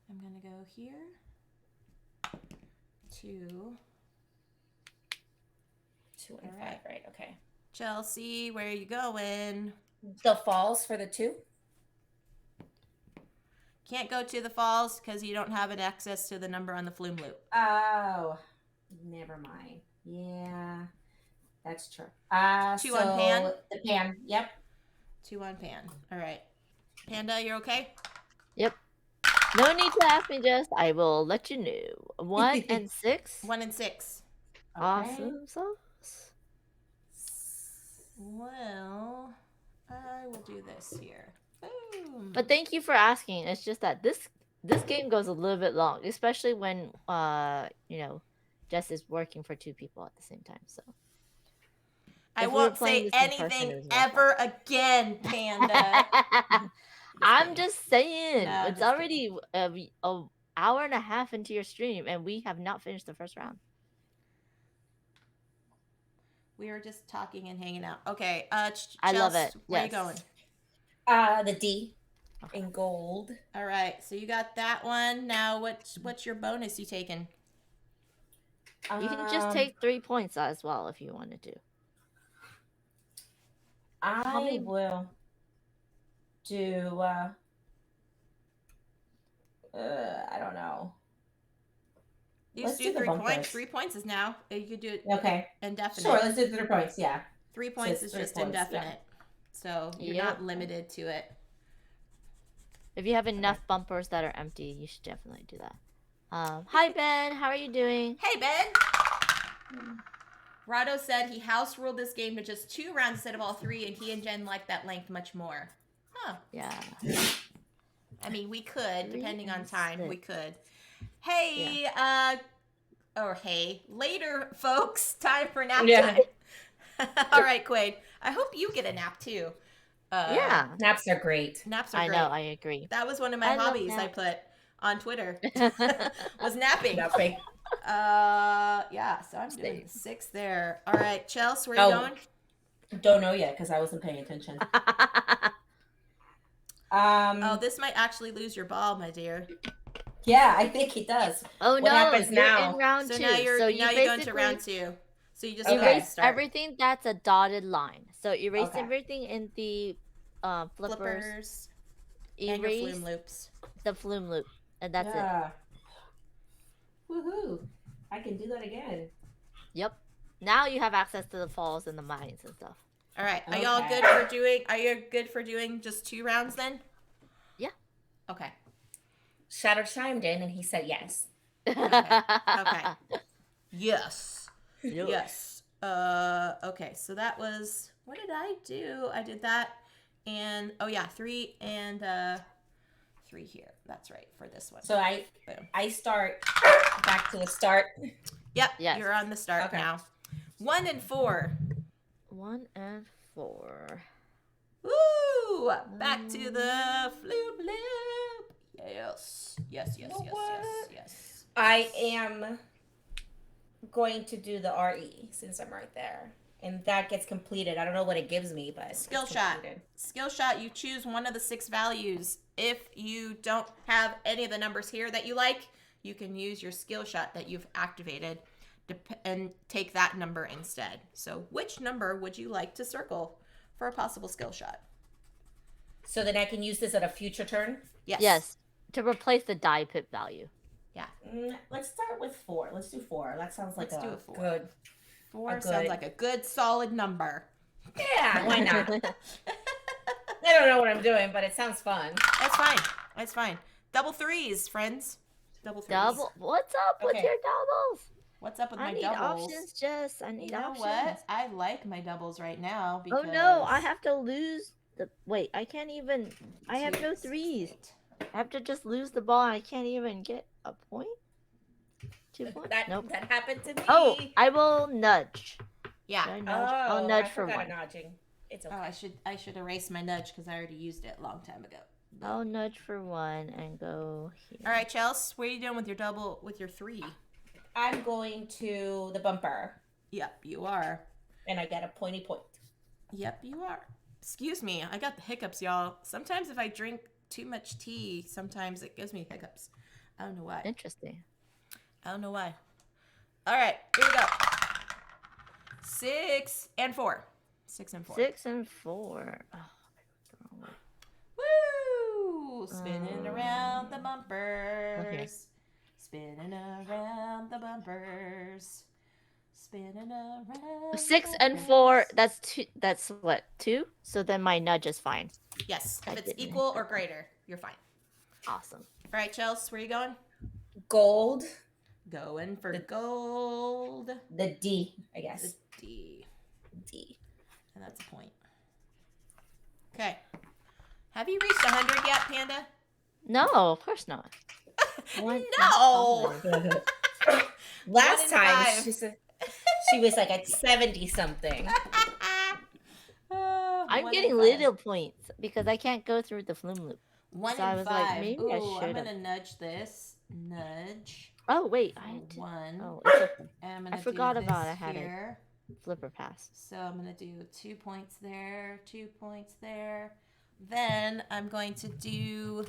I'm gonna go here. 2. 2 and All 5. right. Right. Okay. Chelsea, where are you going? The falls for the 2. Can't go to the falls because you don't have an access to the number on the flume loop. Oh, never mind. Yeah, that's true. 2 on pan? The pan. Yep. 2 on pan. All right. Panda, you're okay? Yep. No need to ask me, Jess. I will let you know. 1 and 6. 1 and 6. Awesome sauce. Well, I will do this here. Boom. But thank you for asking. It's just that this game goes a little bit long, especially when Jess is working for 2 people at the same time. So I if we were won't playing say this in person, anything it was more ever again, Panda. I'm just saying. No, I'm It's just already a hour and a half into your stream, and we have not finished the first round. We were just talking and hanging out. Okay, I love Chels, it. Where Yes. you going? The D in gold. All right, so you got that one. Now, what's your bonus you taking? You can just take 3 points as well if you wanted to. How I many- will do. I don't know. You Let's just do do the 3 points. bumpers. 3 points is now. You could do it Okay. indefinite. Sure. Let's do 3 points. Yeah. 3 points it's is 3 just points, yeah. indefinite. So you're Yep. not limited to it. If you have enough bumpers that are empty, you should definitely do that. Hi Ben, how are you doing? Hey, Ben! Rado said he house ruled this game to just 2 rounds instead of all 3, and he and Jen like that length much more. Huh. Yeah. I mean, we could, 3 depending on and time, we 6. could. Hey, hey, later, folks. Time for nap Yeah. time. All right, Quaid. I hope you get a nap too. Yeah. Naps are great. Naps are I great. know, I agree. That was one of my I love hobbies I naps. put on Twitter. Was napping. Napping. Yeah, so I'm doing 6 there. All right, Chelsea, where you Oh. going? Don't know yet because I wasn't paying attention. Oh, this might actually lose your ball, my dear. Yeah, I think it does. Oh What no, happens you're now? in round So 2. now you're so you now you're going to basically round 2. So you just Okay. gotta erase start. everything that's a dotted line. So erase Okay. everything in the flippers. Flippers and your Erase flume loops. the flume loop, and that's it. Yeah. Woohoo! I can do that again. Yep. Now you have access to the falls and the mines and stuff. All right. Are y'all Okay. good for doing? Are you good for doing just 2 rounds then? Yeah. Okay. Shadow chimed in and he said yes. Okay. Yes. Yep. Yes. Okay. So that was. What did I do? I did that, and oh yeah, 3 and 3 here. That's right for this one. So Boom. I start back to the start. Yep. Yes. You're on the start Okay. now. 1 and 4. 1 and 4. Woo! Back to the flute loop. Yes. Yes, You yes, know yes, what? yes, yes. I am going to do the RE since I'm right there. And that gets completed. I don't know what it gives me, but Skill it's shot. completed. Skill shot, you choose one of the 6 values. If you don't have any of the numbers here that you like, you can use your skill shot that you've activated and take that number instead. So which number would you like to circle for a possible skill shot? So then I can use this at a future turn? Yes. Yes, to replace the die pit value. Yeah. Let's start with 4. Let's do 4. That sounds like Let's do a a 4. good. 4 a sounds good- like a good solid number. Yeah, why not? I don't know what I'm doing, but it sounds fun. That's fine. That's fine. Double 3s, friends. Double 3s. Double. What's up with Okay. your doubles? What's up with I my need doubles? options, Jess. I need You know options. what? I like my doubles right now because. Oh no, I have to lose the. Wait, I can't even. I have no 2, 6, 3s. 8. I have to just lose the ball. I can't even get a point. 2 points. That Nope. that happened to me. Oh, I will nudge. Yeah. Should I nudge? I'll nudge I for forgot one. nudging. It's okay. Oh, I should erase my nudge because I already used it a long time ago. I'll nudge for one and go here. All right, Chelsea, what are you doing with your double with your 3? I'm going to the bumper, Yep, you are. and I get a pointy point. Yep, you are. Excuse me, I got the hiccups, y'all. Sometimes if I drink too much tea, sometimes it gives me hiccups. I don't know why. Interesting. I don't know why. All right, here we go. 6 and 4. 6 and 4. 6 and 4. Oh, the wrong way. Woo! Spinning around the bumpers. Spinning around the bumpers. Spinning around. 6 the and bumpers. 4. That's 2. That's what, 2? So then my nudge is fine. Yes, I if it's didn't equal hit or greater, you're fine. Awesome. All right, Chelsea, where are you going? Gold, Going for gold. the D, I The guess. D. D. And that's a point. Okay. Have you reached 100 yet, Panda? No, of course not. One and No! 5. Last 1 in time 5. she was like at 70 something. I'm 1 getting in 5. little points because I can't go through the flume loop. 1 So I in was 5. like, maybe I Ooh, I'm should've. gonna nudge this. Nudge. Oh wait, For I did. 1. Oh, it's okay. And I'm gonna forgot do this about I had it. here. Flipper pass. So I'm gonna do 2 points there, 2 points there. Then I'm going to do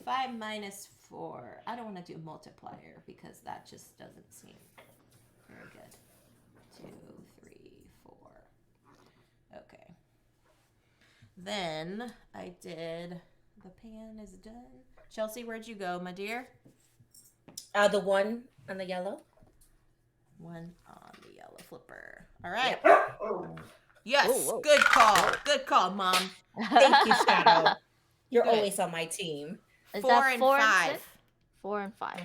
5 minus 4. I don't want to do multiplier because that just doesn't seem very good. 2, 3, 4. Okay. Then I did. The pan is done. Chelsea, where'd you go, my dear? The 1 on the yellow. 1 on the yellow flipper. All right. Yep. Yes. Whoa, whoa. Good call. Good call, Mom. Thank you, Shadow. You're Good. always on my team. Is 4 that and 4 5. and 6? 4 and 5.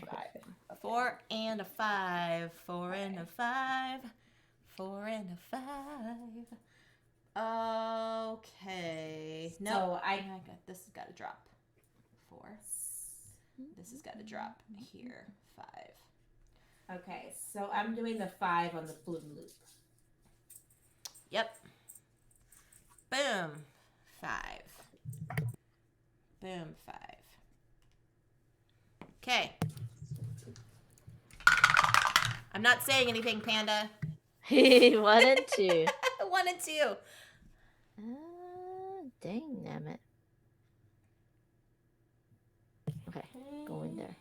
4 and a 5. 4 and a 5. 4 and a 5. Okay. No, So I got this. Has got to drop. 4. This has got to drop here. 5. Okay, so I'm doing the 5 on the flume loop. Yep. Boom. 5. Boom. 5. Okay. I'm not saying anything, Panda. 1 and 2. 1 and 2. Dang, damn it. Okay, go in there.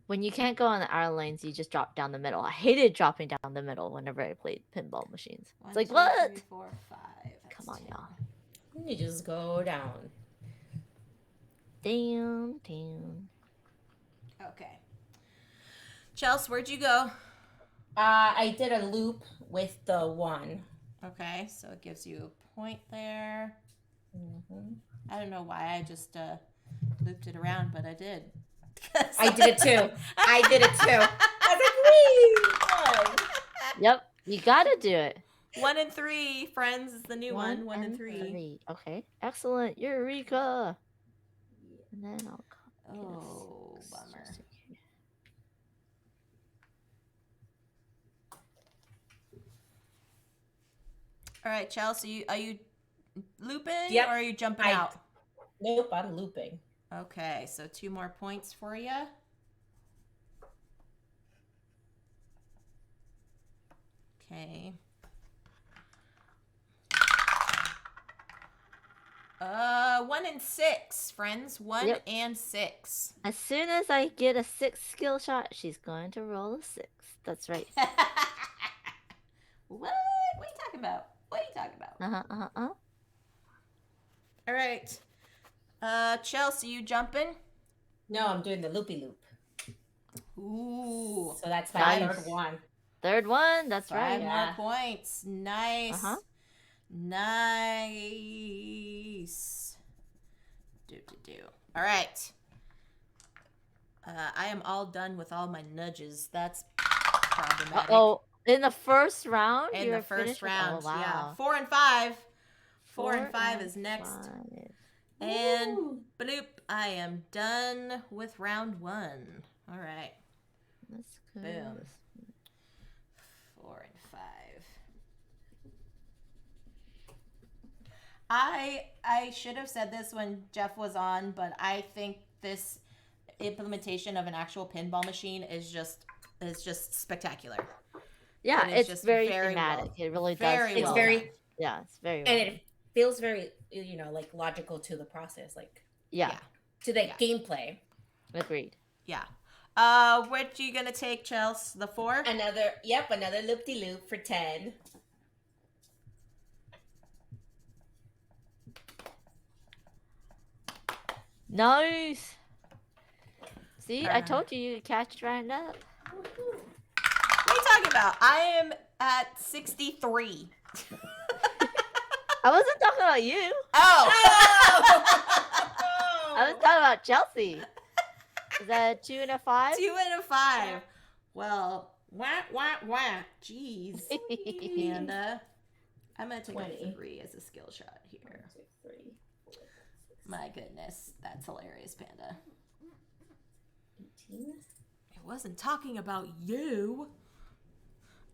When you can't go on the outer lanes, you just drop down the middle. I hated dropping down the middle whenever I played pinball machines. It's like, 2, what? 3, 4, 5. Come on, y'all. You just go down. Damn, damn. Okay. Chelsea, where'd you go? I did a loop with the 1. Okay, so it gives you a point there. Mm-hmm. I don't know why I just looped it around, but I did. I did it too. I did it too. I was like, wee! Yep, you gotta do it. 1 and 3, friends, is the new one. 1 and and 3. Okay, excellent. Eureka. And then I'll copy a Oh, 6 bummer. just in case. All right, Chelsea, are you looping Yep. or are you jumping I- out? Nope, I'm looping. Okay, so 2 more points for you. Okay. 1 and 6, friends. 1 Yep. and 6. As soon as I get a 6 skill shot, she's going to roll a 6. That's right. What? What are you talking about? What are you talking about? All right. Chelsea, you jumping? No, I'm doing the loopy loop. Ooh. So that's my Nice. third one. Third one. That's 5 right. more Yeah. points. Nice. Uh-huh. Nice. Do. All right. I am all done with all my nudges. That's problematic. Oh, in the first round? In you the were first finished with- round, Oh, wow. yeah. 4 and 5. 4 and 4 5 is next. 5. And Woo. bloop, I am done with round 1. All right. Let's go. Boom. this- 4 and 5. I should have said this when Jeff was on, but I think this implementation of an actual pinball machine is just spectacular. Yeah, It is it's just very very thematic. well- It really very does. It's well very, done. Yeah, it's very. and well it done. feels very, like logical to the process, like Yeah, to the Yeah. gameplay. agreed. Yeah. What you gonna take, Chels? The 4? Another loop de loop for 10. Nice. See, I Uh. told you you catch right up. What are you talking about? I am at 63. I wasn't talking about you. Oh. I was talking about Chelsea. Is that a 2 and a 5? 2 and a 5. Well, wah. Jeez. Panda. I'm gonna take 20. a 3 as a skill shot here. 3, 4, 6, My goodness, that's hilarious, Panda. 18. It wasn't talking about you.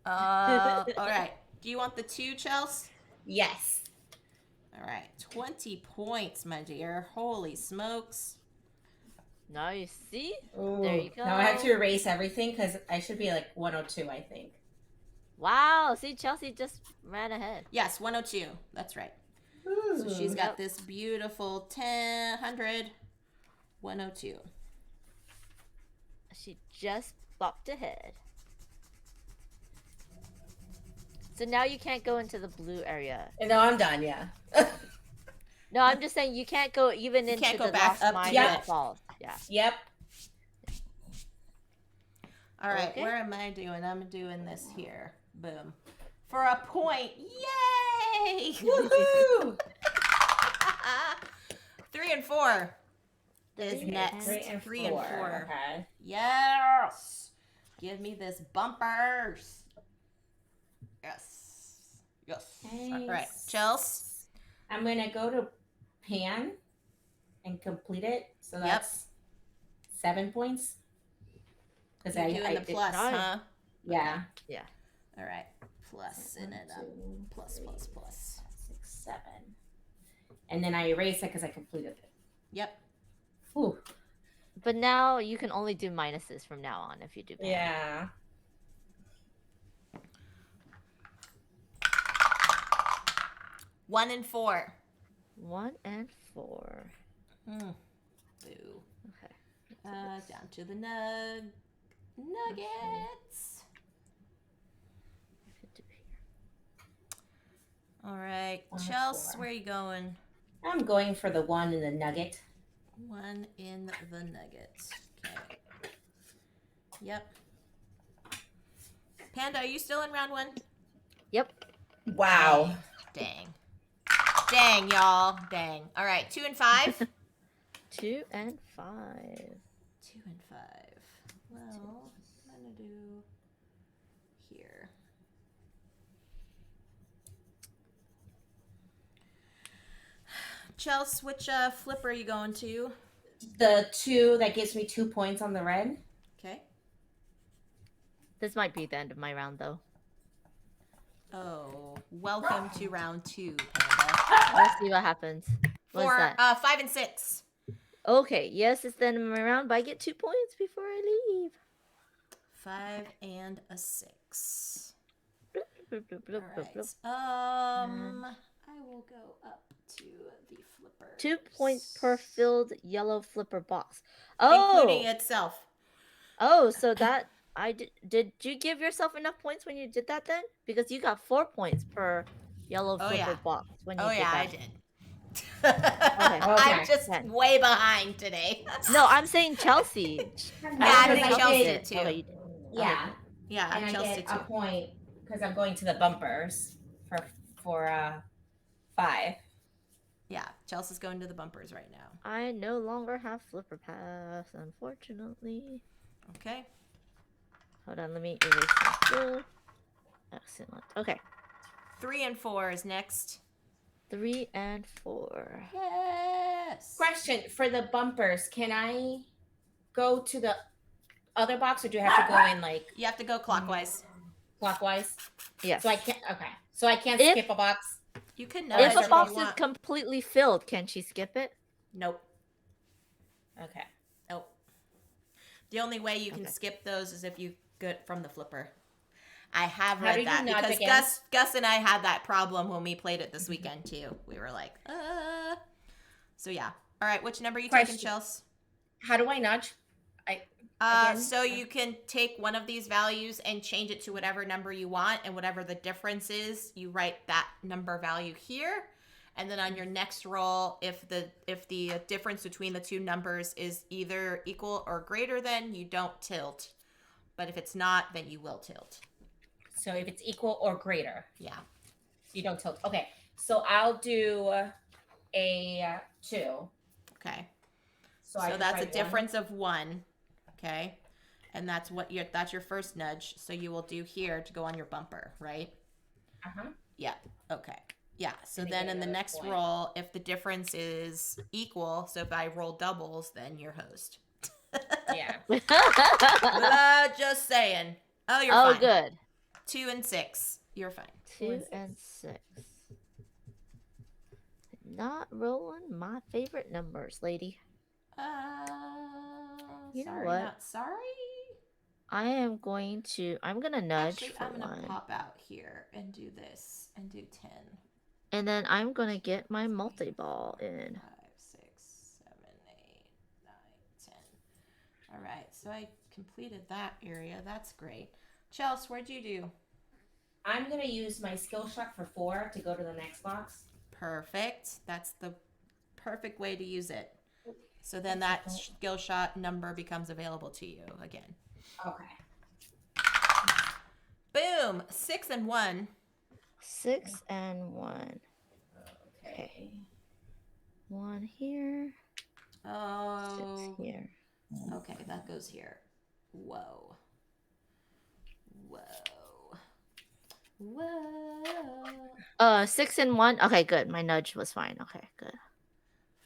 All right. Do you want the 2, Chels? Yes. All right. 20 points, my dear. Holy smokes. Nice. See? Ooh. There you Now I have go. to erase everything because I should be like 102, I think. Wow. See, Chelsea just ran ahead. Yes, 102. That's right. So she's got this beautiful 100, 102. She just bopped ahead. So now you can't go into the blue area. And now I'm done, yeah. No, I'm just saying you can't go even You into can't go the back lost up to mine it. or falls. Yeah. Yep. All right, Okay. where am I doing? I'm doing this here. Boom. For a point. Yay! Woohoo! 3 and 4 is 3 next. and 3 and 4. Okay. Yes! Give me this bumpers. Yes. All right, Chels. I'm gonna go to Pan and complete it. So Yep. that's 7 points. Because You're doing the did- plus, Nice. huh? Yeah. All right. Plus in it up. 1, 2, Plus, 3, plus, plus. 6, 7. And then I erase it because I completed it. Yep. Ooh. But now you can only do minuses from now on if you do pan. Yeah. One and 4. 1 and 4. Boo. Okay. Down to the nuggets. I could do here. All right, 1 and Chelsea, 4. where are you going? I'm going for the 1 in the nugget. 1 in the nuggets. Okay. Yep. Panda, are you still in round 1? Yep. Wow. Dang. Dang, y'all. Dang. All right, 2 and 5. 2 and 5. 2 and 5. Well, I'm gonna do here. Chelsea, which flipper are you going to? The 2 that gives me 2 points on the red. Okay. This might be the end of my round though. Oh, welcome to round 2, Panda. Let's see what happens. What's For that? 5 and 6. Okay, yes, it's then around, but I get 2 points before I leave. 5 and a 6. Bloop, bloop, bloop, bloop, All bloop, bloop. right. I will go up to the flipper. 2 points per filled yellow flipper box. Including Oh, itself. so that I did you give yourself enough points when you did that then? Because you got 4 points per yellow Oh, flipper yeah. box when you Oh, did yeah, that. I did. Okay. I'm just Then. way behind today. No, I'm saying Chelsea. Yeah, I think Because Chelsea did- too. Okay, you did. Yeah. Yeah, And I Chelsea get a too. point because I'm going to the bumpers for 5. Yeah, Chelsea's going to the bumpers right now. I no longer have flipper pass, unfortunately. Okay. Hold on, let me erase my skill. Excellent. Okay. 3 and 4 is next. 3 and 4. Yes. Question for the bumpers: can I go to the other box, or do I have to go in like You have to go clockwise. clockwise? Yes. So I can't. Okay. So I can't If- skip a box. You can If nudge If a if box you is want. completely filled, can she skip it? Nope. Okay. Nope. The only way you can Okay. skip those is if you get from the flipper. I have How read do you that nudge because again? Gus and I had that problem when we played it this weekend too. We were like, So yeah. All right, which number are you taking, Question. Chelsea? How do I nudge? Again? So you can take one of these values and change it to whatever number you want, and whatever the difference is, you write that number value here. And then on your next roll, if the difference between the two numbers is either equal or greater than, you don't tilt. But if it's not, then you will tilt. So if it's equal or greater, Yeah. you don't tilt. Okay. So I'll do a 2. Okay. So, I So just that's a write 1. difference of 1. Okay. And that's your first nudge. So you will do here to go on your bumper, right? Uh-huh. Yeah. Okay. Yeah. So And then again, in the another next point. roll, if the difference is equal, so if I roll doubles, then you're host. Yeah. Just saying. Oh, you're Oh, fine. good. 2 and 6. You're fine. 2 and 6. Not rolling my favorite numbers, lady. You know Sorry, what? not sorry. I'm gonna nudge Actually, for I'm gonna 1. pop out here and do this and do 10. And then I'm gonna get my multi-ball in. 5, 6, 7, 8, 9, 10. All right, so I completed that area. That's great. Chelsea, what'd you do? I'm going to use my skill shot for 4 to go to the next box. Perfect. That's the perfect way to use it. So then that skill shot number becomes available to you again. Okay. Boom! 6 and 1. 6 and 1. Okay. 1 here. Oh. 6 here. Okay, that goes here. Whoa. Whoa. Whoa. 6 and 1. Okay, good. My nudge was fine. Okay, good.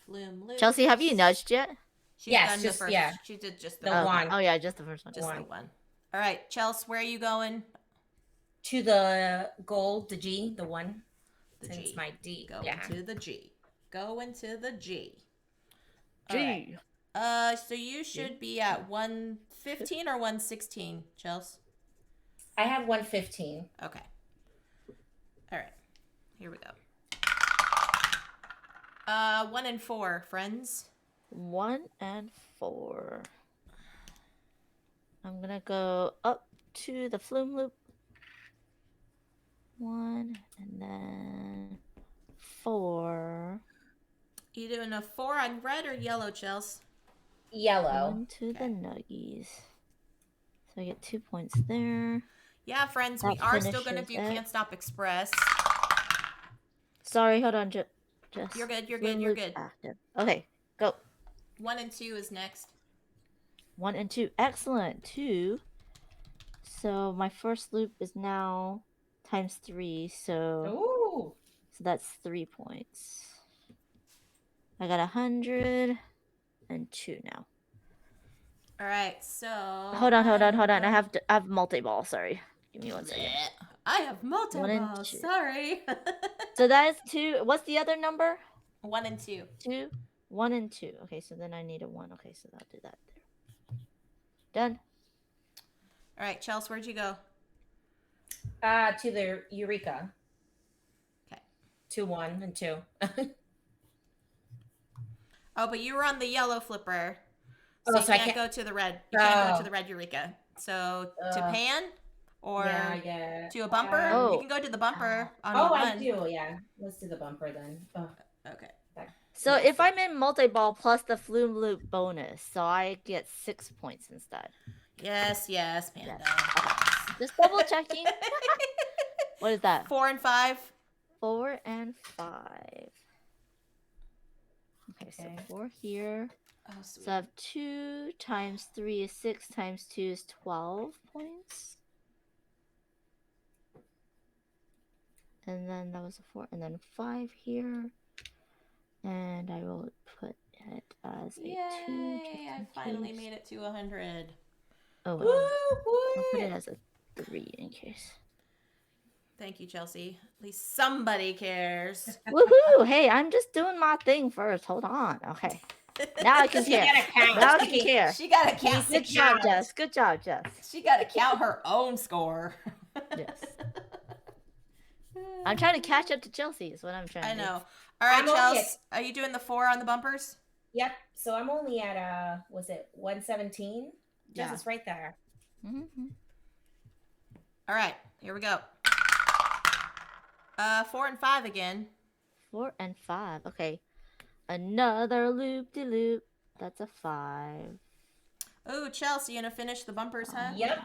Flume loose. Chelsea, have you nudged yet? She's Yes, done just- the first. yeah. She did just The the one. Oh yeah, just the first one. Just One. the one. All right, Chelsea, where are you going? To the gold, the G, the 1. The Since G. my D. Go Yeah. into the G. Go into the G. G. All right. So you should be at 115 or 116, Chelsea. I have 115. Okay. All right. Here we go. 1 and 4, friends. 1 and 4. I'm gonna go up to the flume loop. 1 and then 4. You doing a 4 on red or yellow, Chelsea? Yellow. 1 to the Okay. nuggies. So I get 2 points there. Yeah, friends, we That are still going to finishes do it. Can't Stop Express. Sorry, hold on, Jess. You're good, you're Flume good, you're loop's good. active. Okay, go. 1 and 2 is next. 1 and 2. Excellent. 2. So my first loop is now times 3. So Ooh. that's 3 points. I got 102 now. All right, so Hold on. I have multi-ball. Sorry. Give me 1 second. Bleh. I have multi-balls. two. Sorry. So that is 2. What's the other number? 1 and 2. 2, 1, and 2. Okay, so then I need a 1. Okay, so I'll do that there. Done. All right, Chelsea, where'd you go? To the Eureka. Okay. 2, 1, and 2. Oh, but you were on the yellow flipper. So Oh, you so I can't can't- go to the red. You can't go Oh. to the red Eureka. So to pan or yeah. to a bumper? Oh. You can go to the bumper on Oh, the I one. do. Yeah. Let's do the bumper then. Oh. Okay. So if I'm in multi-ball plus the flume loop bonus, so I get 6 points instead. Yes, Panda. Yes. Just double checking. What is that? 4 and 5. 4 and 5. Okay, so Okay. 4 here. Oh, sweet. So I have 2 times 3 is 6 times 2 is 12 points. And then that was a 4. And then 5 here. And I will put it as a 2. Yay! just I in finally case. made it to 100. Oh, Woo, well. I'll put woo. it as a 3 in case. Thank you, Chelsea. At least somebody cares. Woohoo! Hey, I'm just doing my thing first. Hold on. Okay. Now I can You care. gotta count. Now I can care. She gotta count. Good job, Jess. Good job, Jess. She gotta count her own score. Yes. I'm trying to catch up to Chelsea is what I'm trying to I do. know. All right, I'm only Chelsea. Are you doing the 4 on the bumpers? Yep. So I'm only at was it 117? Yeah. Just it's right there. Mm-hmm. All right, here we go. 4 and 5 again. 4 and 5. Okay. Another loop-de-loop. That's a 5. Ooh, Chelsea, you gonna finish the bumpers, huh? Yep.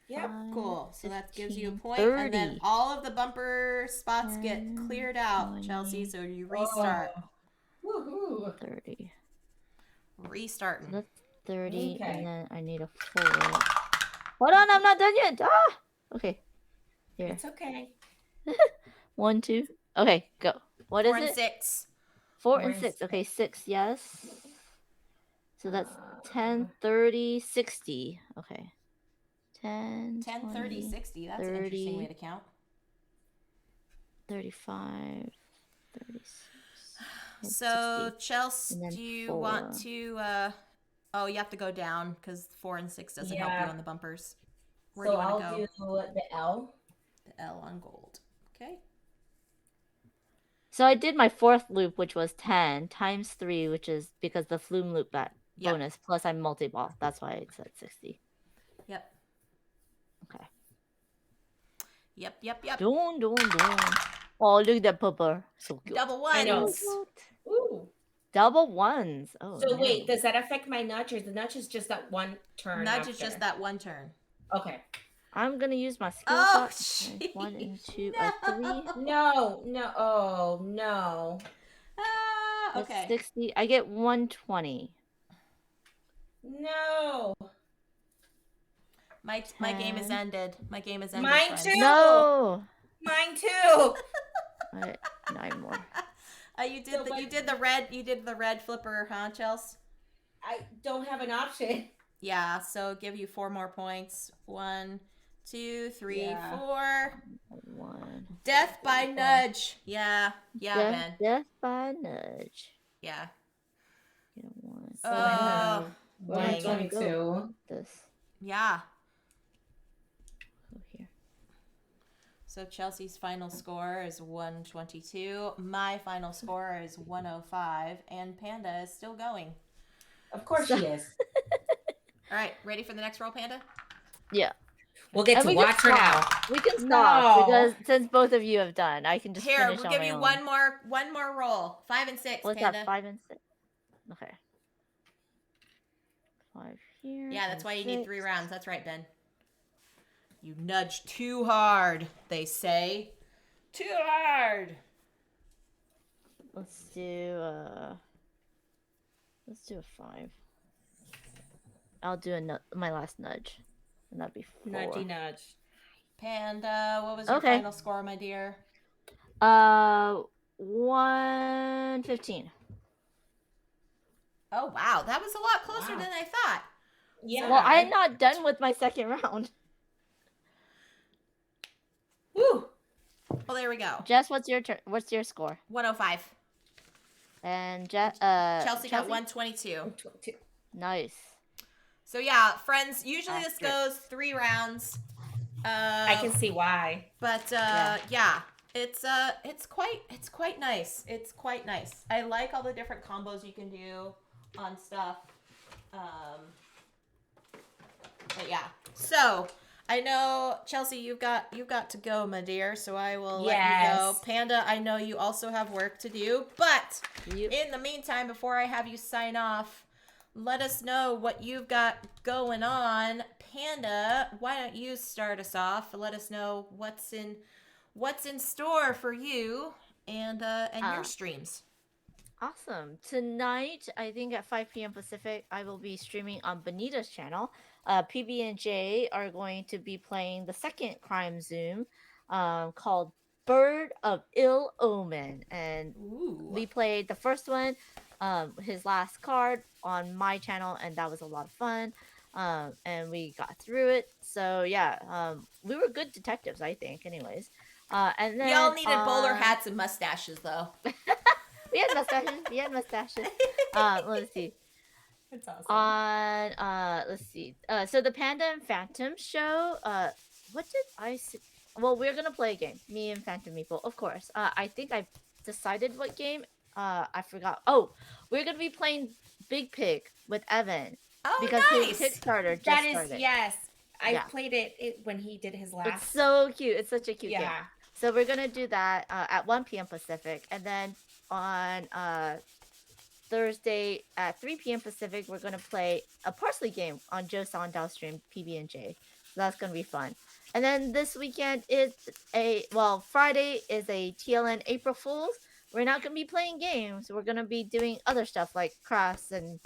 Yep. 5, Cool. So that gives you a 15, point, 30. and then all of the bumper spots get 10, cleared out, 20. Chelsea. So you restart. Woohoo. 30. So Restarting. that's 30, Okay. and then I need a 4. Hold on, I'm not done yet. Ah! Okay. Here. It's okay. 1, 2. Okay, go. What 4 is and it? 6. 4 4 and and 6. Okay, 6, yes. So that's Uh, 10, 30, 60. Okay. 10, 10, 20, 30, 60. That's an interesting way to count. 35, 36. and So, 60. Chelsea, And then do you 4. want to... Oh, you have to go down because 4 and 6 doesn't help Yeah. you on the bumpers. Where So do you want I'll to go? do the L. The L on gold. Okay. So I did my 4th loop, which was 10 times 3, which is because the flume loop that Yep. bonus, plus I'm multi-ball. That's why it's at 60. Yep. Okay. Yep. Dun, dun, dun. Oh, look at that pupper. So cute. Double I know. ones. Ooh. Double ones. Oh, So no. wait, does that affect my nudge, or the nudge is just that one turn? Nudge is after? just that one turn. Okay. I'm gonna use my skill Oh, shot. 1 and 2 jeez. are 3. No. Oh no. Ah, That's okay. 60. I get 120. No. My game is 10. ended. My game is ended. Mine friends. too. No. Mine too. All right, 9 more. You did the red flipper, huh, Chelsea? I don't have an option. Yeah, so give you 4 more points. 1, 2, 3, Yeah. 4. 1. Death by nudge. Yeah, Ben. Death by nudge. Yeah. Get a 1. Oh, Dang it. 122. This. yeah. Go here. So Chelsea's final score is 122. My final score is 105, and Panda is still going. Of course she is. All right, ready for the next roll, Panda? Yeah. We'll get And to we can watch her now. stop. We can stop No. because since both of you have done, I can just Here, finish we'll on give my you own. one more roll. 5 and 6, What's Panda. that? 5 and 6. Okay. 5 here. Yeah, that's and why you need 3 6. rounds. That's right, Ben. You nudge too hard, they say. Too hard. Let's do a 5. I'll do my last nudge, and that'd be 4. Nudgy nudge. Panda, what was your Okay. final score, my dear? 115. Oh, wow. That was a lot closer Wow. than I thought. Yeah. Well, I'm not done with my second round. Woo. Well, there we go. Jess, what's your what's your score? 105. And Chelsea got 122. Nice. So yeah, friends, usually this Accurate. goes 3 rounds. I can see why. But yeah, it's quite nice. It's quite nice. I like all the different combos you can do on stuff. But yeah. So I know, Chelsea, you've got to go, my dear. So I will let you go. Panda, I know you also have work to do. But in the meantime, before I have you sign off, let us know what you've got going on. Panda, why don't you start us off? Let us know what's in store for you and your streams. Awesome. Tonight, I think at 5 p.m. Pacific, I will be streaming on Benita's channel. PB and J are going to be playing the second crime Zoom called Bird of Ill Omen. And we played the first one, his last card, on my channel, and that was a lot of fun. And we got through it. So yeah, we were good detectives, I think, anyways. And then y'all needed bowler hats and mustaches, though. We had mustaches. Let's see. That's awesome. On let's see. So the Panda and Phantom show. What did I say? Well, we're gonna play a game. Me and Phantom Meeple, of course. I think I decided what game. I forgot. Oh, we're gonna be playing Big Pig with Evan. Oh, because nice. his Kickstarter just That is started. yes. I played it when he did his last. It's so cute. It's such a cute game. Yeah. So we're gonna do that at 1 p.m. Pacific, and then on Thursday at 3 p.m. Pacific, we're gonna play a parsley game on Joe Sondal stream PB&J. So that's gonna be fun. And then this weekend is Friday is a TLN April Fools. We're not gonna be playing games. We're gonna be doing other stuff like crafts and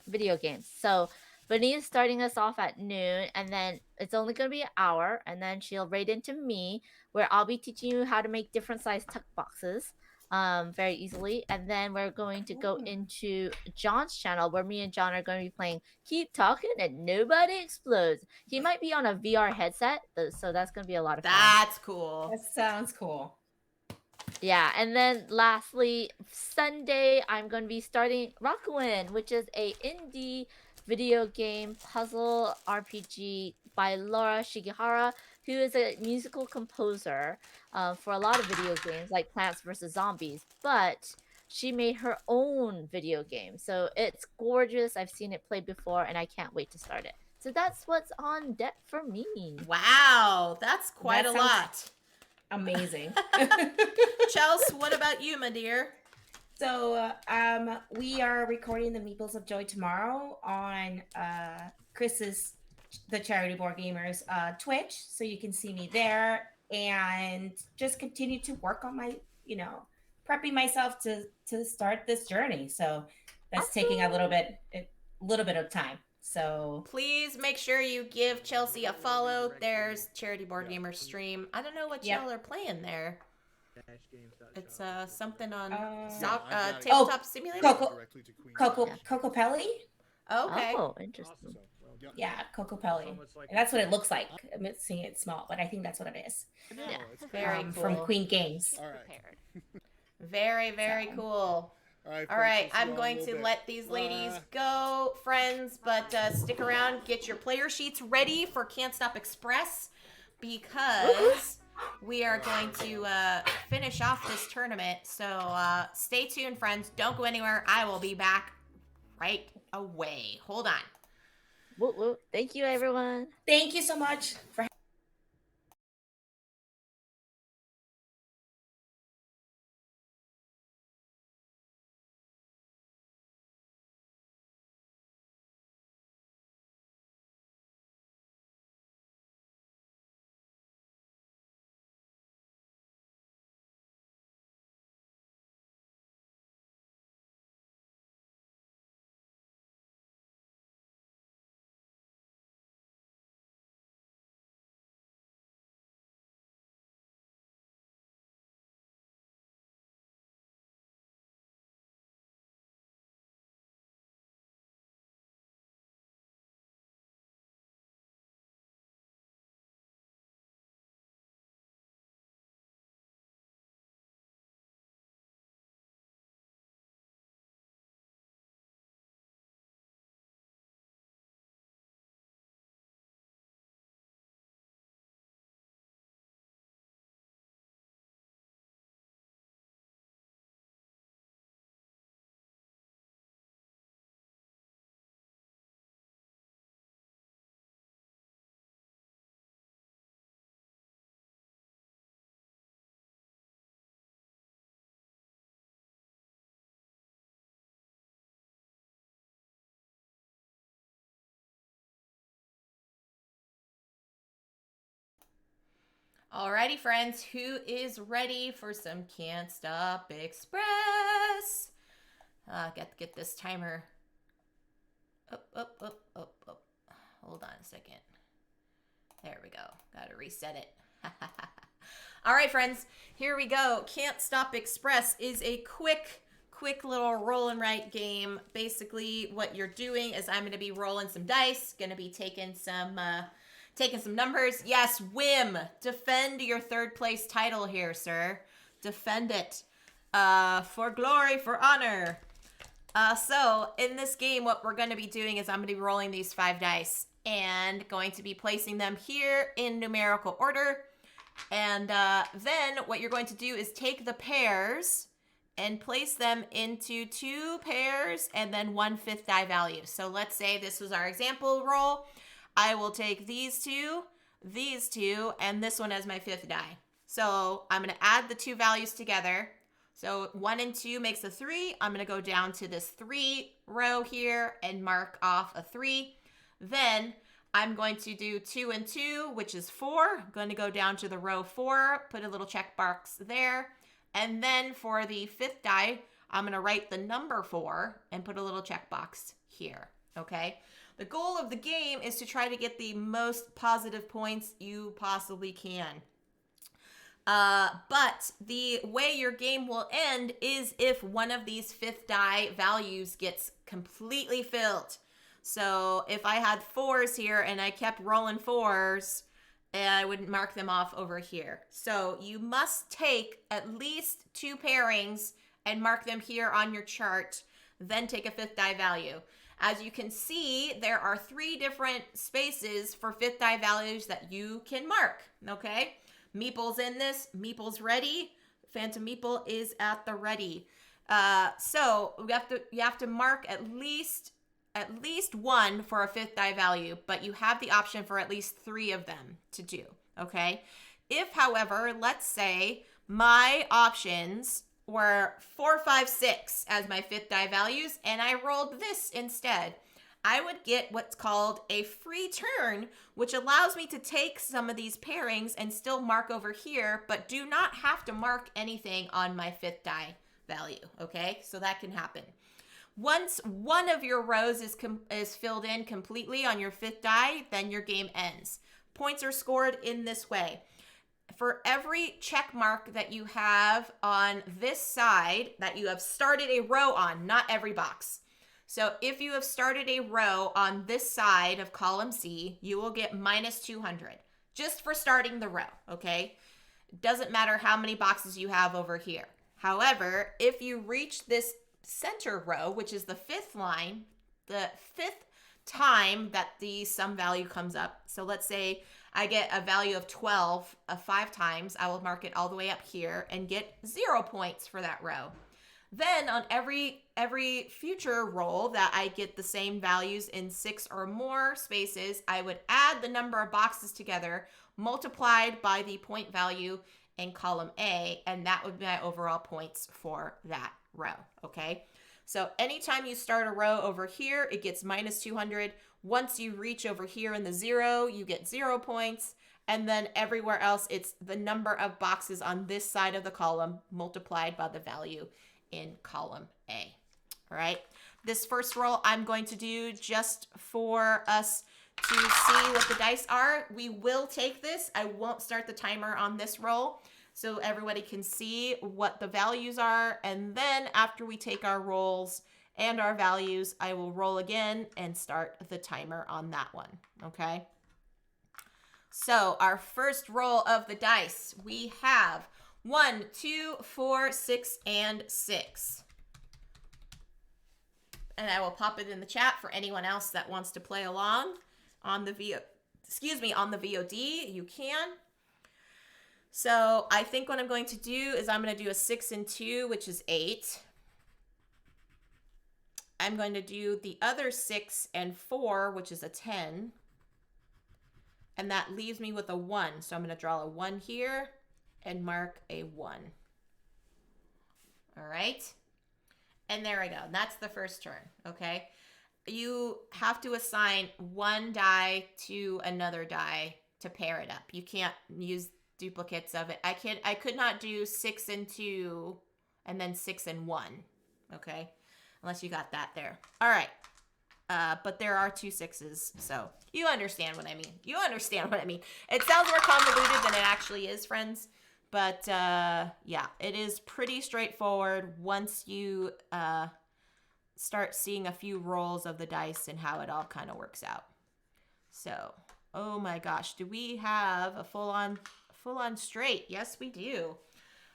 video games. So Benita's starting us off at noon, and then it's only going to be an hour, and then she'll raid into me, where I'll be teaching you how to make different size tuck boxes very easily. And then we're going to go into John's channel, where me and John are going to be playing Keep Talking and Nobody Explodes. He might be on a VR headset, so that's going to be a lot of fun. That's cool. That sounds cool. Yeah, and then lastly, Sunday, I'm going to be starting Rockawin, which is a indie video game puzzle RPG by Laura Shigihara, who is a musical composer for a lot of video games like Plants vs. Zombies, but she made her own video game. So it's gorgeous. I've seen it played before, and I can't wait to start it. So that's what's on deck for me. Wow, that's quite a lot. Amazing. Chelsea, what about you, my dear? So, we are recording the Meeples of Joy tomorrow on Chris's, the Charity Board Gamers, Twitch, so you can see me there, and just continue to work on my, prepping myself to start this journey. So that's taking a little bit of time. So please make sure you give Chelsea a follow. There's Charity Board Gamer stream. I don't know what y'all are playing there. It's something on Tabletop Simulator. Cocopelli. Okay. Oh, interesting. Yeah, Cocopelli. And that's what it looks like. I'm seeing it small, but I think that's what it is. Yeah, very cool. From Queen Games. All right. Very, very cool. All right, I'm going to let these ladies go, friends, but stick around. Get your player sheets ready for Can't Stop Express, because we are going to finish off this tournament. So stay tuned, friends. Don't go anywhere. I will be back right away. Hold on. Woo woo. Thank you, everyone. Thank you so much for Alrighty, friends, who is ready for some Can't Stop Express? Get this timer up. Hold on a second. There we go. Gotta reset it. All right, friends, here we go. Can't Stop Express is a quick little roll and write game. Basically, what you're doing is I'm going to be rolling some dice, going to be taking some numbers. Yes, Wim, defend your third place title here, sir. Defend it. For glory, for honor. So in this game, what we're going to be doing is I'm going to be rolling these 5 dice and going to be placing them here in numerical order. And then what you're going to do is take the pairs and place them into 2 pairs and then 1 fifth die value. So let's say this was our example roll. I will take these two, and this one as my 5th die. So I'm going to add the 2 values together. So 1 and 2 makes a 3. I'm going to go down to this 3 row here and mark off a 3. Then I'm going to do 2 and 2, which is 4. I'm going to go down to the row 4, put a little check box there. And then for the 5th die, I'm going to write the number 4 and put a little checkbox here, okay? The goal of the game is to try to get the most positive points you possibly can. But the way your game will end is if one of these 5th die values gets completely filled. So if I had 4s here and I kept rolling 4s, I would mark them off over here. So you must take at least 2 pairings and mark them here on your chart, then take a 5th die value. As you can see, there are 3 different spaces for 5th die values that you can mark, okay? Meeple's in this, Meeple's ready, Phantom Meeple is at the ready. So you have to mark at least 1 for a 5th die value, but you have the option for at least 3 of them to do, okay? If, however, let's say my options were 4, 5, 6 as my 5th die values, and I rolled this instead, I would get what's called a free turn, which allows me to take some of these pairings and still mark over here, but do not have to mark anything on my 5th die value, okay? So that can happen. Once one of your rows is filled in completely on your 5th die, then your game ends. Points are scored in this way. For every check mark that you have on this side that you have started a row on, not every box. So if you have started a row on this side of column C, you will get minus 200 just for starting the row, okay? It doesn't matter how many boxes you have over here. However, if you reach this center row, which is the 5th line, the 5th time that the sum value comes up. So let's say I get a value of 12 5 times, I will mark it all the way up here and get 0 points for that row. Then on every future roll that I get the same values in 6 or more spaces, I would add the number of boxes together multiplied by the point value in column A, and that would be my overall points for that row, okay? So anytime you start a row over here, it gets minus 200. Once you reach over here in the 0, you get 0 points. And then everywhere else, it's the number of boxes on this side of the column multiplied by the value in column A. All right. This first roll I'm going to do just for us to see what the dice are. We will take this. I won't start the timer on this roll so everybody can see what the values are. And then after we take our rolls and our values, I will roll again and start the timer on that one. Okay. So our first roll of the dice, we have 1, 2, 4, 6, and 6. And I will pop it in the chat for anyone else that wants to play along on the VOD. You can. So I think what I'm going to do is I'm going to do a 6 and 2, which is 8. I'm going to do the other 6 and 4, which is a 10. And that leaves me with a 1. So I'm going to draw a 1 here and mark a 1. All right. And there we go. That's the first turn. Okay. You have to assign one die to another die to pair it up. You can't do duplicates of it. I could not do 6 and 2 and then 6 and 1. Okay? Unless you got that there. All right. But there are 2 6s, so you understand what I mean. You understand what I mean. It sounds more convoluted than it actually is, friends. But yeah, it is pretty straightforward once you start seeing a few rolls of the dice and how it all kind of works out. So, oh my gosh, do we have a full-on straight? Yes, we do.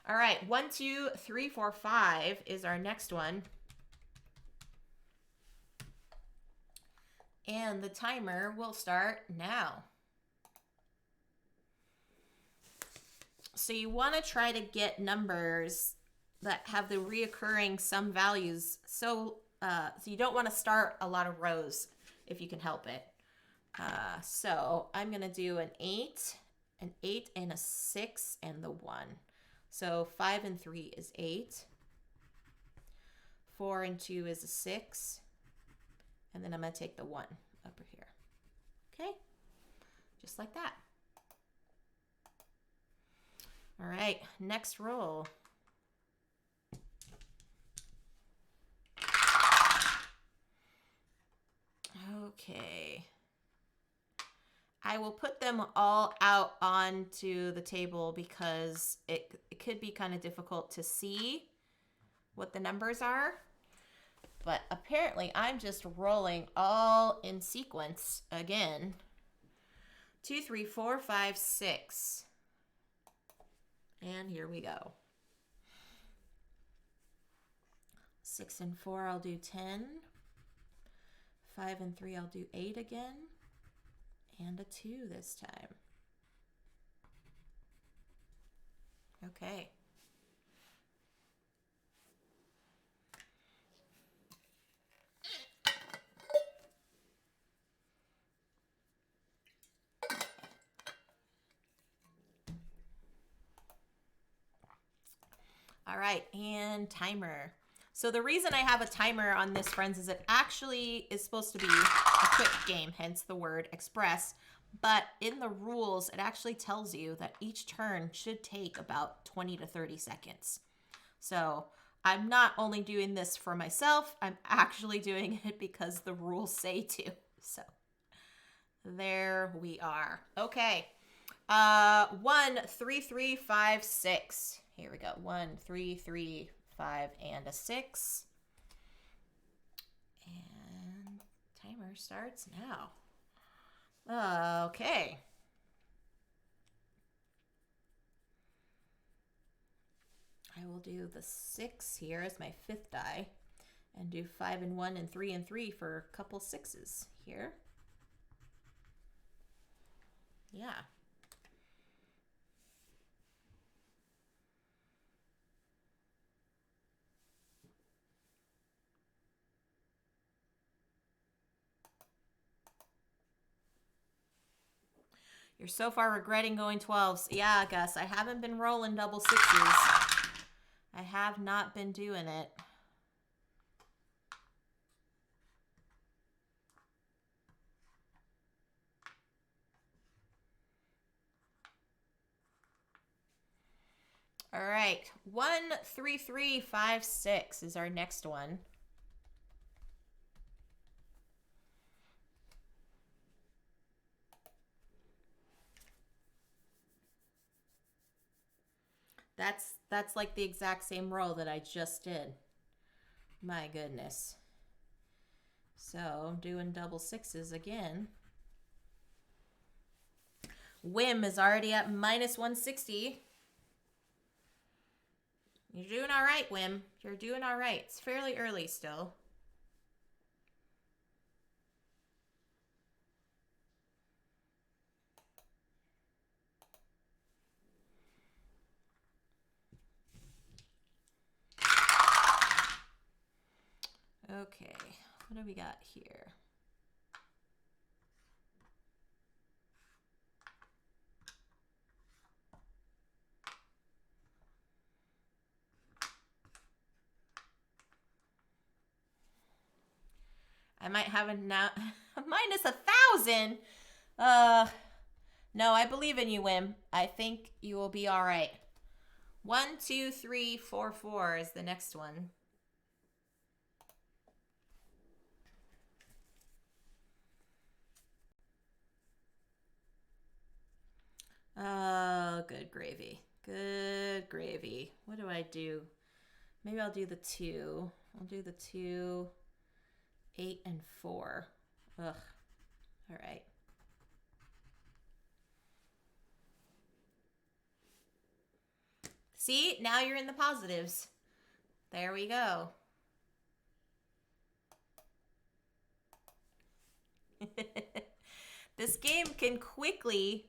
All right, 1, 2, 3, 4, 5 is our next one. And the timer will start now. So you want to try to get numbers that have the reoccurring sum values. So you don't want to start a lot of rows if you can help it. So I'm going to do an 8 and a 6 and the 1. So 5 and 3 is 8. 4 and 2 is a 6. And then I'm going to take the 1 over here. Okay? Just like that. All right, next roll. Okay. I will put them all out onto the table because it could be kind of difficult to see what the numbers are. But apparently I'm just rolling all in sequence again. 2, 3, 4, 5, 6. And here we go. 6 and 4, I'll do 10. 5 and 3, I'll do 8 again. And a 2 this time. Okay. All right, and timer. So the reason I have a timer on this, friends, is it actually is supposed to be a quick game, hence the word express. But in the rules, it actually tells you that each turn should take about 20 to 30 seconds. So I'm not only doing this for myself, I'm actually doing it because the rules say to. So there we are. Okay. 1, 3, 3, 5, 6. Here we go. 1, 3, 3, 5, and a 6. And timer starts now. Okay. I will do the 6 here as my 5th die and do 5 and 1 and 3 and 3 for a couple 6s here. Yeah. You're so far regretting going 12s. Yeah, Gus, I haven't been rolling double 6s. I have not been doing it. All right, 1, 3, 3, 5, 6 is our next one. That's like the exact same roll that I just did. My goodness. So doing double 6s again. Whim is already at minus 160. You're doing all right, Whim. You're doing all right. It's fairly early still. Okay, what do we got here? I might have a now minus 1,000. No, I believe in you, Wim. I think you will be all right. 1, 2, 3, 4, 4 is the next one. Oh, good gravy. Good gravy. What do I do? Maybe I'll do the 2. I'll do the 2, 8, and 4. Ugh. All right. See, now you're in the positives. There we go. This game can quickly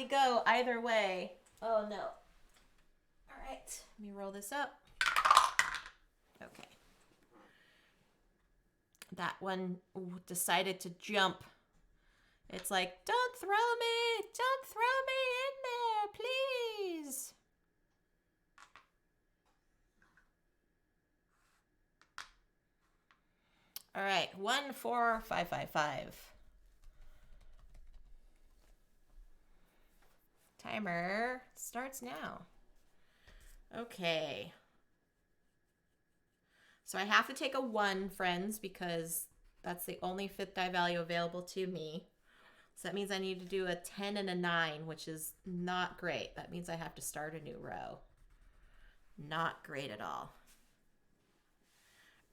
go either way. Oh no. All right, let me roll this up. Okay. That one decided to jump. It's like, don't throw me in there, please. All right, 1, 4, 5, 5, 5. Timer starts now. Okay. So I have to take a 1, friends, because that's the only 5th die value available to me. So that means I need to do a 10 and a 9, which is not great. That means I have to start a new row. Not great at all.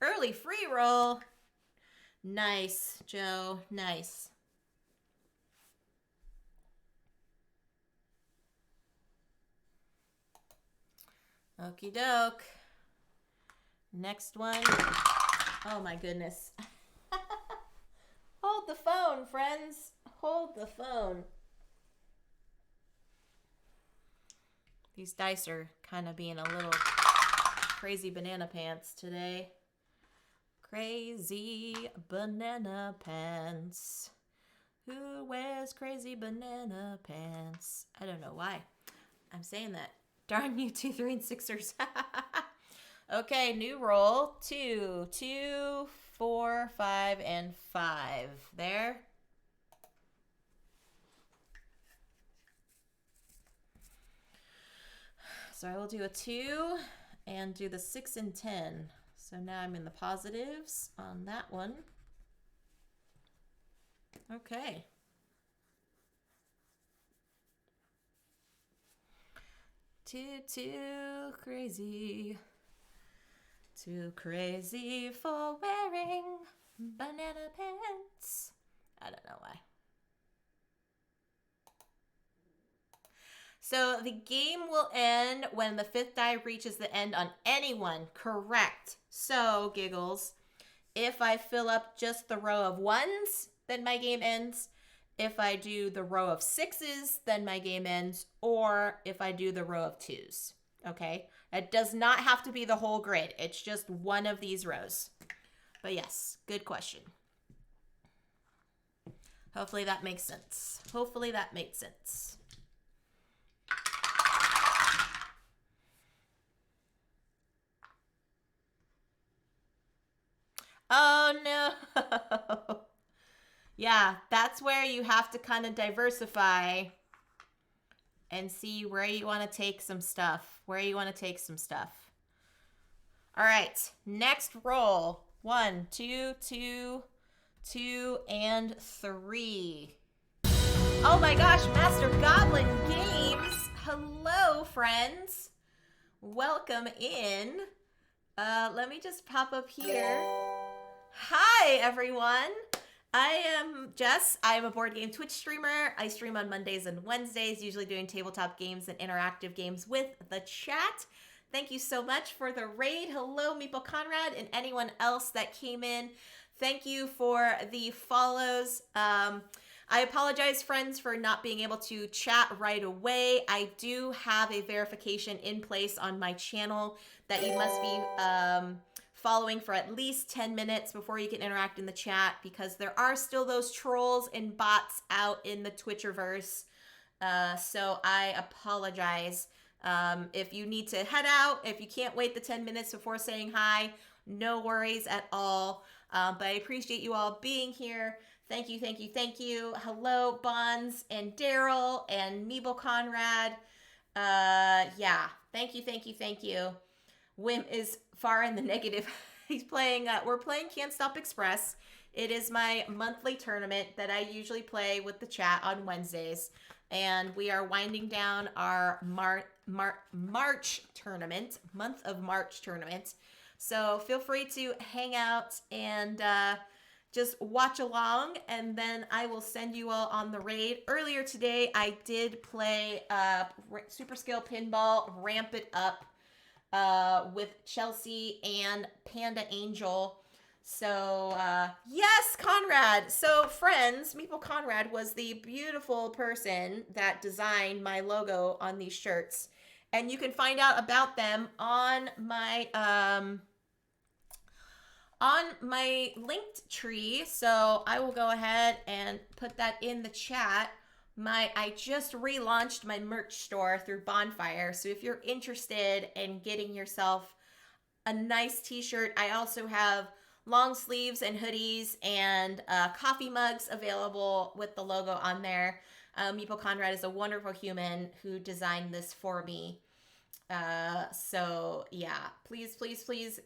Early free roll. Nice, Joe. Nice. Okie doke. Next one. Oh my goodness. Hold the phone, friends. Hold the phone. These dice are kind of being a little crazy banana pants today. Crazy banana pants. Who wears crazy banana pants? I don't know why I'm saying that. Darn you, 2, 3, and 6ers. Okay, new roll. 2, 2, 4, 5, and 5. There. So I will do a 2 and do the 6 and 10. So now I'm in the positives on that one. Okay. Too crazy. Too crazy for wearing banana pants. I don't know why. So the game will end when the 5th die reaches the end on anyone. Correct. So, Giggles, if I fill up just the row of 1s, then my game ends. If I do the row of 6s, then my game ends. Or if I do the row of 2s. Okay? It does not have to be the whole grid. It's just one of these rows. But yes, good question. Hopefully that makes sense. Hopefully that made sense. Oh no. Yeah, that's where you have to kind of diversify and see where you want to take some stuff. All right, next roll. 1, 2, 2, 2, and 3. Oh my gosh, Master Goblin Games. Hello, friends. Welcome in. Let me just pop up here. Hi, everyone. I am Jess. I am a board game Twitch streamer. I stream on Mondays and Wednesdays, usually doing tabletop games and interactive games with the chat. Thank you so much for the raid. Hello, Meeple Conrad, and anyone else that came in. Thank you for the follows. I apologize, friends, for not being able to chat right away. I do have a verification in place on my channel that you must be following for at least 10 minutes before you can interact in the chat, because there are still those trolls and bots out in the Twitcherverse. So I apologize. If you need to head out, if you can't wait the 10 minutes before saying hi, no worries at all. But I appreciate you all being here. Thank you, thank you, thank you. Hello, Bonds and Daryl and Meeble Conrad. Yeah. Thank you, thank you, thank you. Wim is far in the negative. He's playing, we're playing Can't Stop Express. It is my monthly tournament that I usually play with the chat on Wednesdays. And we are winding down our March tournament, month of March tournament. So feel free to hang out and just watch along, and then I will send you all on the raid. Earlier today, I did play Super Skill Pinball, Ramp It Up with Chelsea and Panda Angel. So, yes, Conrad. So, friends, Meeple Conrad was the beautiful person that designed my logo on these shirts. And you can find out about them on my linked tree. So I will go ahead and put that in the chat. I just relaunched my merch store through Bonfire. So if you're interested in getting yourself a nice t-shirt, I also have long sleeves and hoodies and coffee mugs available with the logo on there. Meeple Conrad is a wonderful human who designed this for me. So yeah, please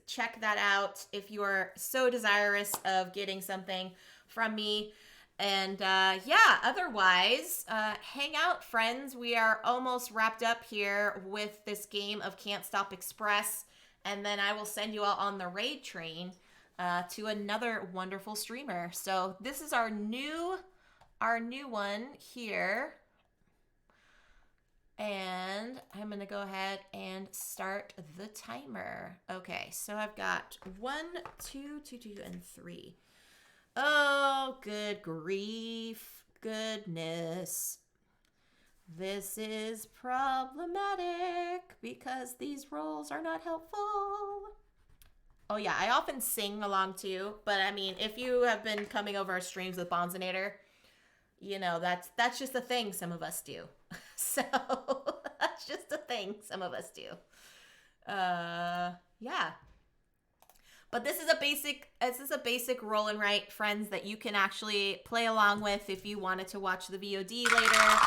check that out if you are so desirous of getting something from me. And yeah, otherwise, hang out, friends. We are almost wrapped up here with this game of Can't Stop Express, and then I will send you all on the raid train to another wonderful streamer. So this is our new one here. And I'm going to go ahead and start the timer. Okay, so I've got 1, 2, 2, 2, and 3. Oh, good grief. Goodness. This is problematic because these rolls are not helpful. Oh yeah, I often sing along too, but I mean, if you have been coming over our streams with Bonzinator, you know, that's just a thing some of us do. So that's just a thing some of us do. Yeah. But this is a basic roll and write, friends, that you can actually play along with if you wanted to watch the VOD later.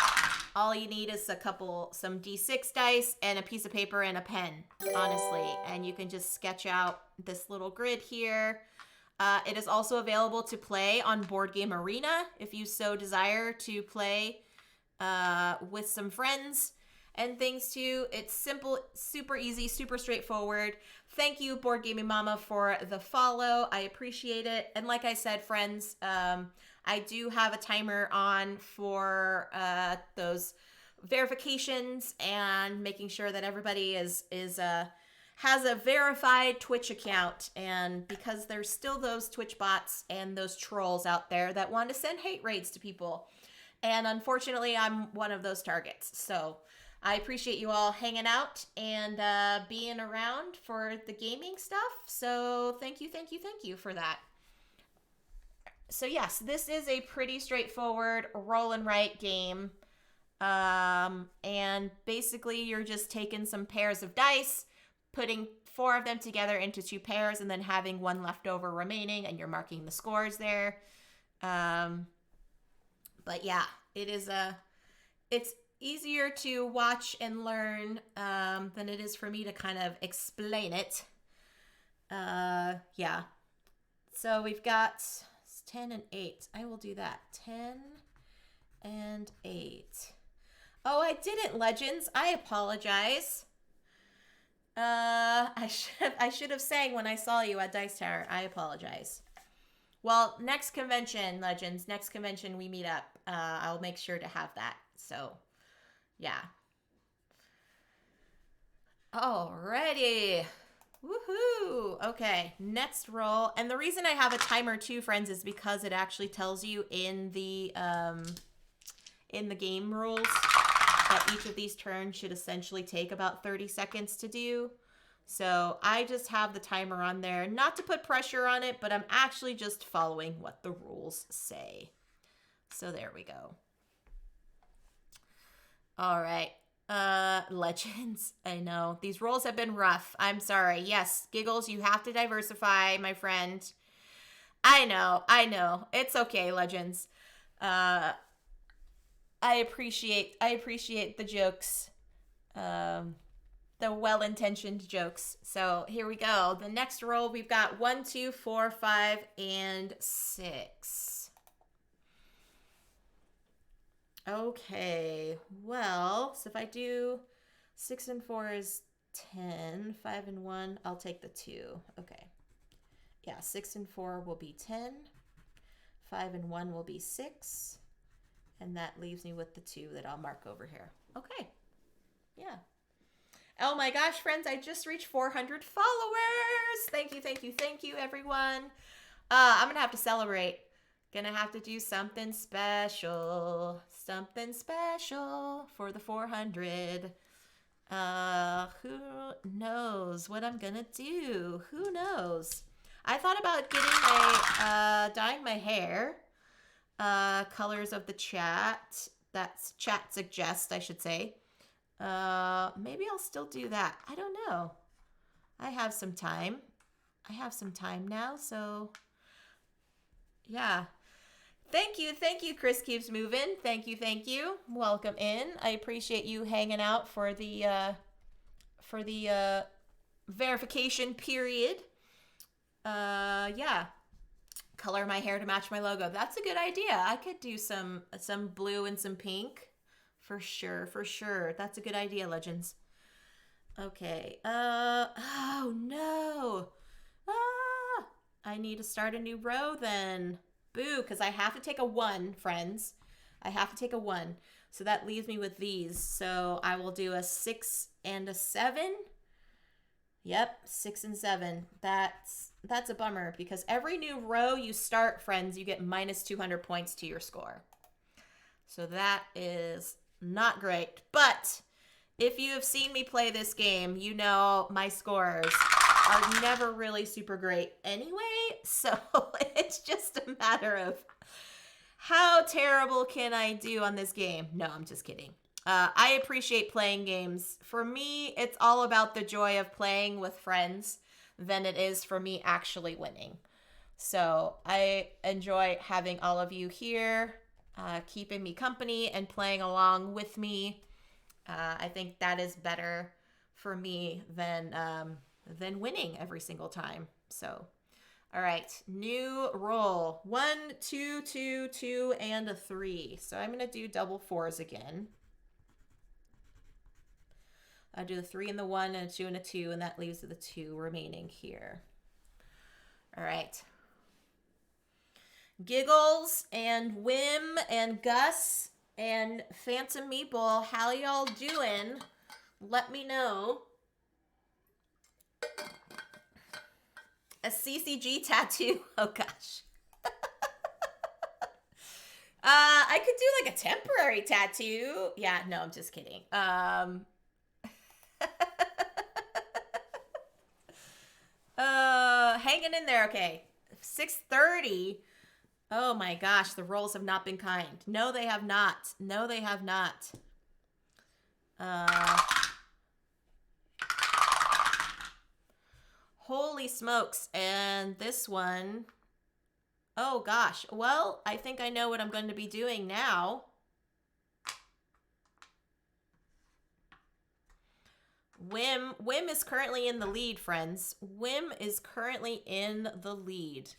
All you need is some D6 dice and a piece of paper and a pen, honestly. And you can just sketch out this little grid here. It is also available to play on Board Game Arena if you so desire to play with some friends and things too. It's simple, super easy, super straightforward. Thank you, Board Gaming Mama, for the follow. I appreciate it. And like I said, friends, I do have a timer on for those verifications and making sure that everybody has a verified Twitch account. And because there's still those Twitch bots and those trolls out there that want to send hate raids to people. And unfortunately, I'm one of those targets. So I appreciate you all hanging out and being around for the gaming stuff. So thank you for that. So yes, this is a pretty straightforward roll and write game. And basically you're just taking some pairs of dice, putting 4 of them together into 2 pairs, and then having 1 left over remaining, and you're marking the scores there. But yeah, it's easier to watch and learn than it is for me to kind of explain it. Yeah. So we've got 10 and 8. I will do that. 10 and 8. Oh, I didn't, Legends. I apologize. I should have sang when I saw you at Dice Tower. I apologize. Well, next convention, Legends, next convention we meet up. I'll make sure to have that. So, yeah. Alrighty. Woohoo! Okay, next roll. And the reason I have a timer too, friends, is because it actually tells you in the game rules that each of these turns should essentially take about 30 seconds to do. So I just have the timer on there, not to put pressure on it, but I'm actually just following what the rules say. So there we go. All right. Legends. I know. These rolls have been rough. I'm sorry. Yes, Giggles, you have to diversify, my friend. I know. It's okay, Legends. I appreciate the jokes. The well-intentioned jokes. So here we go. The next roll, we've got 1, 2, 4, 5, and 6. Okay. Well, so if I do 6 and 4 is 10. 5 and 1, I'll take the 2. Okay. Yeah, 6 and 4 will be 10. 5 and 1 will be 6. And that leaves me with the 2 that I'll mark over here. Okay. Yeah. Oh my gosh, friends, I just reached 400 followers. Thank you, everyone. I'm going to have to celebrate. Gonna have to do something special. Something special for the 400. Who knows what I'm gonna do? Who knows? I thought about getting dyeing my hair. Colors of the chat. That's chat suggest, I should say. Maybe I'll still do that. I don't know. I have some time. Now, so yeah. Thank you, Chris Keeps Moving. Thank you. Welcome in. I appreciate you hanging out for the verification period. Yeah. Color my hair to match my logo. That's a good idea. I could do some blue and some pink. For sure. That's a good idea, Legends. Okay. Oh no. I need to start a new row then. Boo, because I have to take a 1, friends. I have to take a 1. So that leaves me with these. So I will do a 6 and a 7. Yep, 6 and 7. That's a bummer because every new row you start, friends, you get minus 200 points to your score. So that is not great. But if you have seen me play this game, you know my scores are never really super great anyway. So it's just a matter of how terrible can I do on this game? No, I'm just kidding. I appreciate playing games. For me, it's all about the joy of playing with friends than it is for me actually winning. So I enjoy having all of you here, keeping me company and playing along with me. I think that is better for me than winning every single time. So, all right, new roll. 1, 2, 2, 2, and a 3. So I'm gonna do double 4s again. I do the 3 and the 1 and a 2 and a 2, and that leaves the 2 remaining here. All right. Giggles and Whim and Gus and Phantom Meatball, how y'all doing? Let me know. A CCG tattoo? Oh gosh. I could do like a temporary tattoo. Yeah, no, I'm just kidding. Hanging in there, okay. 6:30. Oh my gosh, the rolls have not been kind. No, they have not. Holy smokes. And this one, oh gosh. Well, I think I know what I'm going to be doing now. Whim is currently in the lead, friends. Whim is currently in the lead.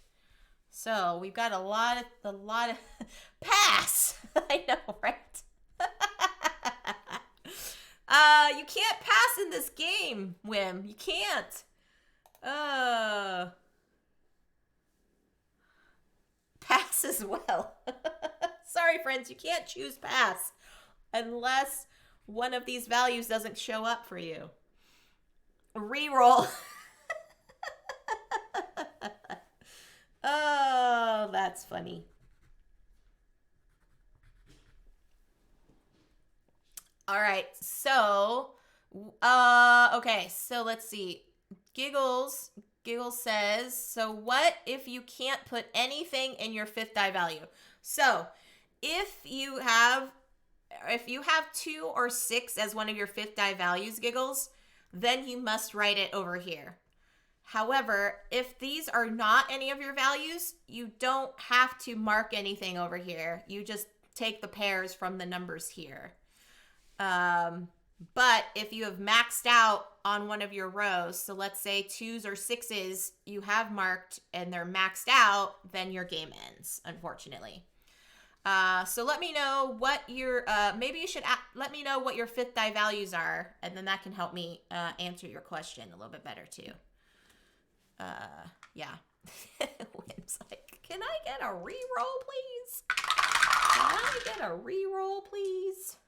So we've got a lot of pass. I know, right? You can't pass in this game, Whim. You can't. Pass as well. Sorry, friends, you can't choose pass unless one of these values doesn't show up for you. Reroll. Oh, that's funny. All right, so, okay, so let's see. Giggles says, so what if you can't put anything in your 5th die value? So, if you have 2 or 6 as one of your 5th die values, Giggles, then you must write it over here. However, if these are not any of your values, you don't have to mark anything over here. You just take the pairs from the numbers here. But if you have maxed out on one of your rows, so let's say 2s or 6s you have marked and they're maxed out, then your game ends, unfortunately. So let me know what your, maybe you should let me know what your 5th die values are, and then that can help me answer your question a little bit better too. Yeah. Wynn's like, can I get a reroll, please? Can I get a reroll, please?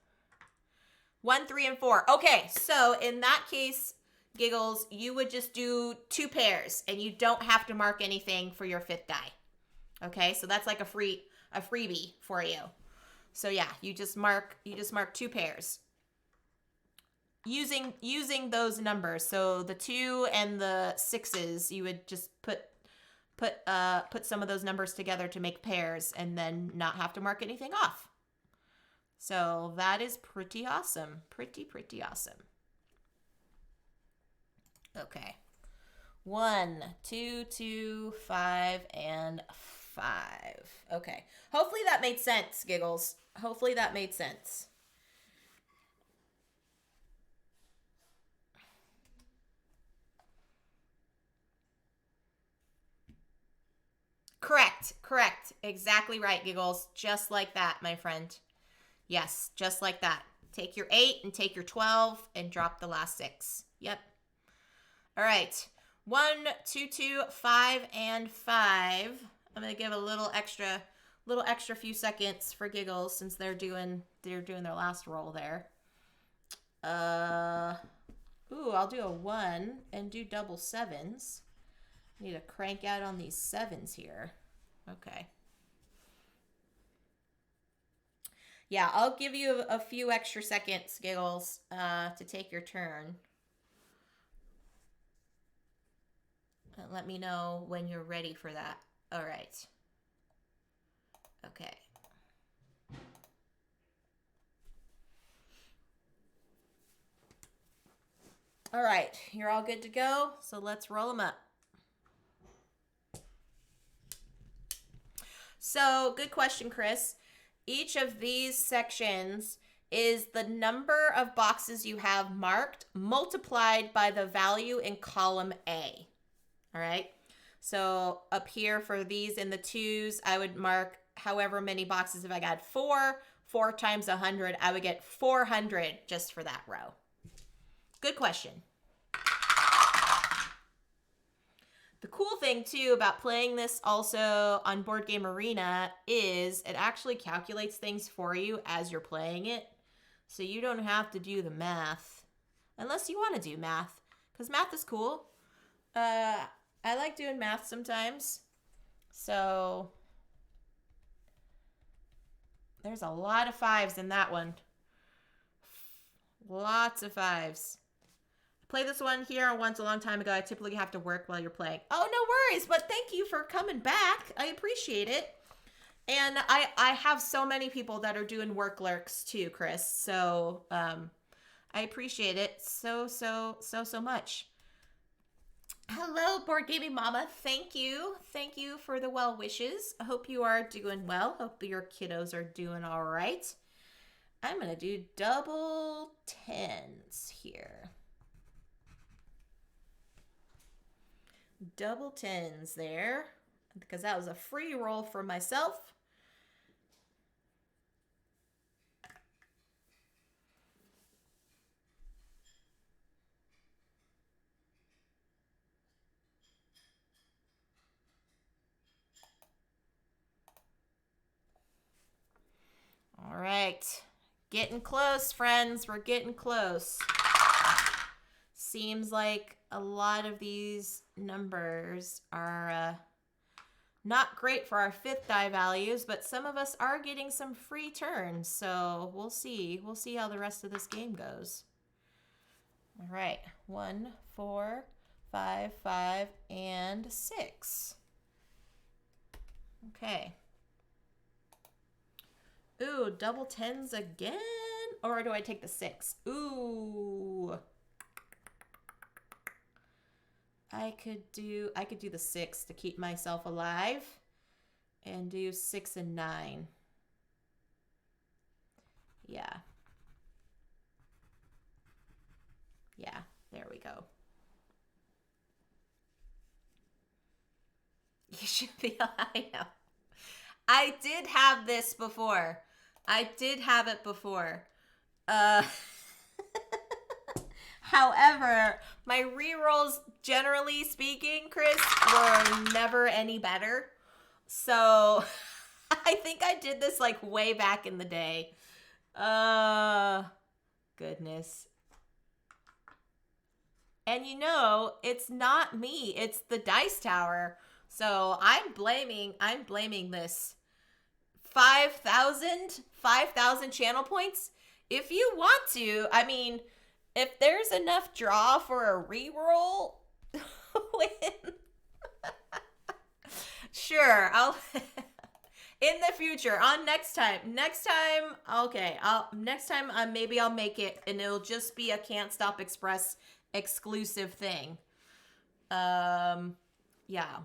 1, 3, and 4. Okay, so in that case, Giggles, you would just do 2 pairs, and you don't have to mark anything for your 5th die. Okay, so that's like a freebie for you. So yeah, you just mark 2 pairs using those numbers. So the 2 and the 6s, you would just put some of those numbers together to make pairs, and then not have to mark anything off. So that is pretty awesome. Pretty awesome. Okay. 1, 2, 2, 5, and 5. Okay. Hopefully that made sense, Giggles. Hopefully that made sense. Correct. Exactly right, Giggles. Just like that, my friend. Yes, just like that. Take your 8 and take your 12 and drop the last 6. Yep. All right. 1, 2, 2, 5, and 5. I'm gonna give a little extra few seconds for Giggles since they're doing their last roll there. I'll do a 1 and do double 7s. Need to crank out on these 7s here. Okay. Yeah, I'll give you a few extra seconds, Giggles, to take your turn. And let me know when you're ready for that. All right. Okay. All right, you're all good to go, so let's roll them up. So, good question, Chris. Each of these sections is the number of boxes you have marked multiplied by the value in column A. All right. So up here for these in the 2s, I would mark however many boxes. If I got 4 times 100, I would get 400 just for that row. Good question. The cool thing too about playing this also on Board Game Arena is it actually calculates things for you as you're playing it. So you don't have to do the math unless you want to do math, because math is cool. I like doing math sometimes. So there's a lot of 5s in that one. Lots of 5s. Played this one here once a long time ago. I typically have to work while you're playing. Oh, no worries, but thank you for coming back. I appreciate it. And I have so many people that are doing work lurks too, Chris. So I appreciate it so much. Hello, Board Gaming Mama. Thank you. Thank you for the well wishes. I hope you are doing well. Hope your kiddos are doing all right. I'm going to do double 10s here. Double 10s there, because that was a free roll for myself. All right, getting close, friends. We're getting close. Seems like a lot of these numbers are not great for our 5th die values, but some of us are getting some free turns, so we'll see. We'll see how the rest of this game goes. All right, 1, 4, 5, 5, and 6. Okay. Ooh, double 10s again? Or do I take the 6? Ooh. I could do the 6 to keep myself alive and do 6 and 9. Yeah. Yeah, there we go. You should be, I know. I did have this before. I did have it before. However, my rerolls, generally speaking, Chris, were never any better. So I think I did this like way back in the day. Goodness. And you know, it's not me, it's the dice tower. So I'm blaming this. 5,000 channel points. If you want to, I mean, if there's enough draw for a reroll, sure, I'll in the future on next time, okay, next time maybe I'll make it and it'll just be a Can't Stop Express exclusive thing. Yeah,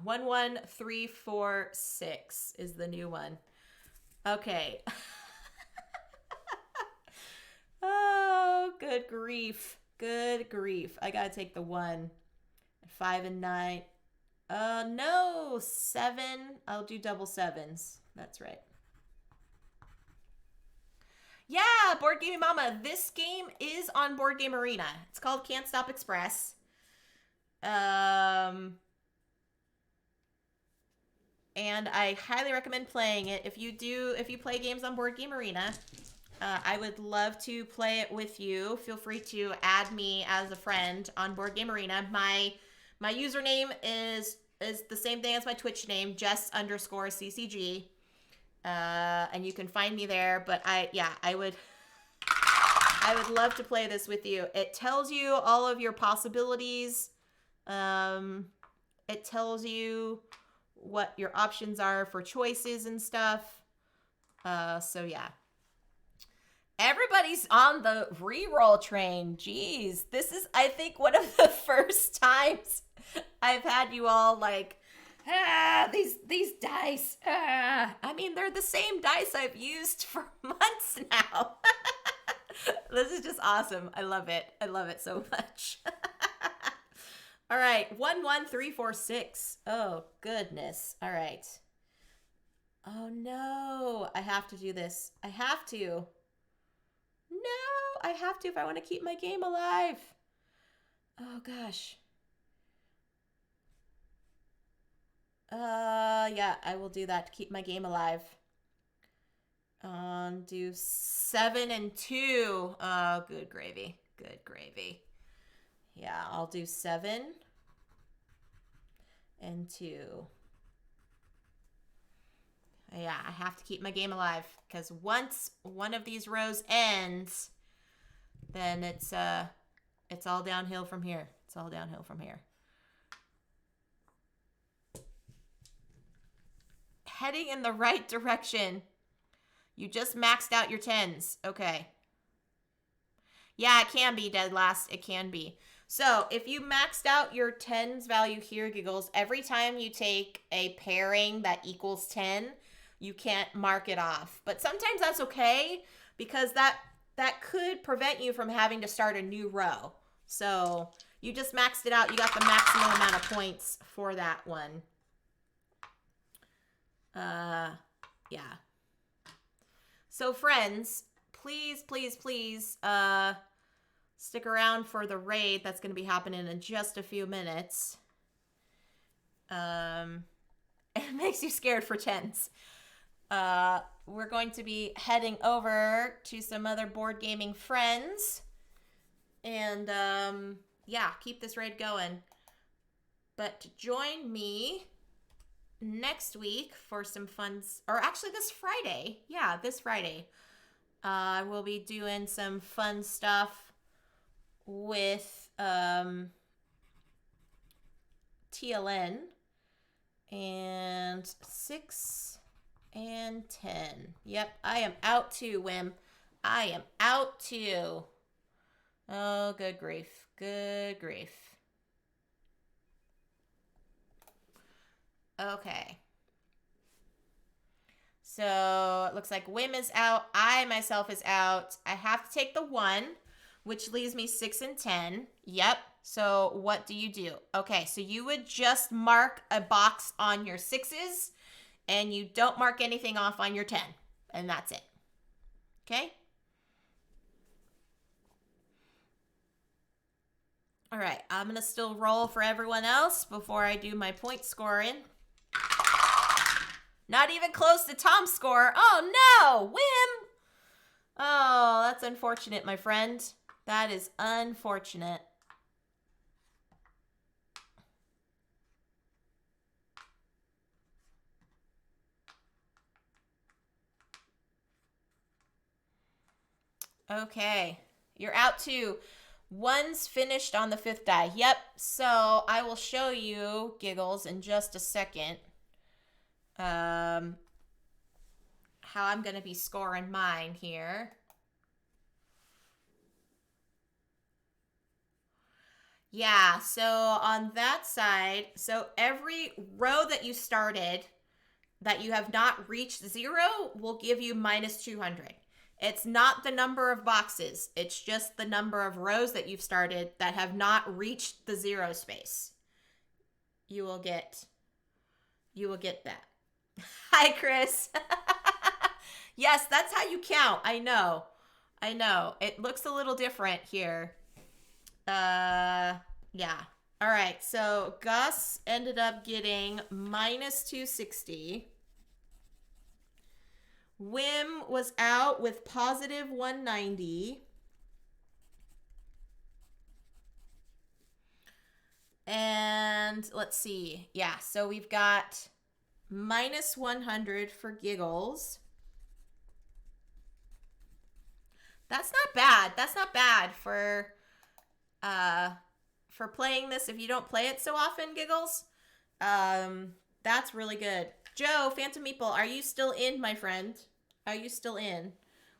11346 is the new one. Okay. Oh, good grief. Good grief. I gotta take the 1. 5 and 9. No, 7. I'll do double 7s. That's right. Yeah, Board Gaming Mama. This game is on Board Game Arena. It's called Can't Stop Express. And I highly recommend playing it. If you play games on Board Game Arena, I would love to play it with you. Feel free to add me as a friend on Board Game Arena. My username is the same thing as my Twitch name, Jess_CCG. And you can find me there. But I would love to play this with you. It tells you all of your possibilities. It tells you what your options are for choices and stuff. So yeah. Everybody's on the reroll train. Jeez, this is, I think, one of the first times I've had you all like, these dice. I mean, they're the same dice I've used for months now. This is just awesome. I love it. I love it so much. All right, 11346. Oh, goodness. All right. Oh, no. I have to do this. I have to. No, I have to if I want to keep my game alive. Oh, gosh. Yeah, I will do that to keep my game alive. Do 7 and 2. Oh, good gravy. Good gravy. Yeah, I'll do 7 and 2. Yeah, I have to keep my game alive because once one of these rows ends, then it's all downhill from here. It's all downhill from here. Heading in the right direction. You just maxed out your 10s. Okay. Yeah, it can be, dead last. It can be. So if you maxed out your 10s value here, Giggles, every time you take a pairing that equals 10, you can't mark it off. But sometimes that's okay because that could prevent you from having to start a new row. So you just maxed it out. You got the maximum amount of points for that one. Yeah. So friends, please, please, please, stick around for the raid that's going to be happening in just a few minutes. It makes you scared for 10s. We're going to be heading over to some other board gaming friends. And, yeah, keep this raid going. But join me next week for some fun, or actually this Friday. Yeah, this Friday. We'll be doing some fun stuff with TLN and 6 and 10. Yep, I am out too, Wim. I am out too. Oh, good grief. Good grief. Okay. So it looks like Wim is out. I myself is out. I have to take the 1, which leaves me 6 and 10. Yep. So what do you do? Okay, so you would just mark a box on your 6s, and you don't mark anything off on your 10. And that's it. Okay? All right, I'm going to still roll for everyone else before I do my point scoring. Not even close to Tom's score. Oh, no! Wim! Oh, that's unfortunate, my friend. That is unfortunate. Okay, you're out too. 1's finished on the 5th die. Yep, so I will show you, Giggles, in just a second. How I'm going to be scoring mine here. Yeah, so on that side, so every row that you started that you have not reached 0 will give you minus 200. It's not the number of boxes. It's just the number of rows that you've started that have not reached the 0 space. You will get that. Hi, Chris. Yes, that's how you count. I know. It looks a little different here. Yeah. All right, so Gus ended up getting minus 260. Wim was out with positive 190. And let's see. Yeah, so we've got minus 100 for Giggles. That's not bad. That's not bad for playing this if you don't play it so often, Giggles. That's really good. Joe, Phantom Meeple, are you still in, my friend? Are you still in?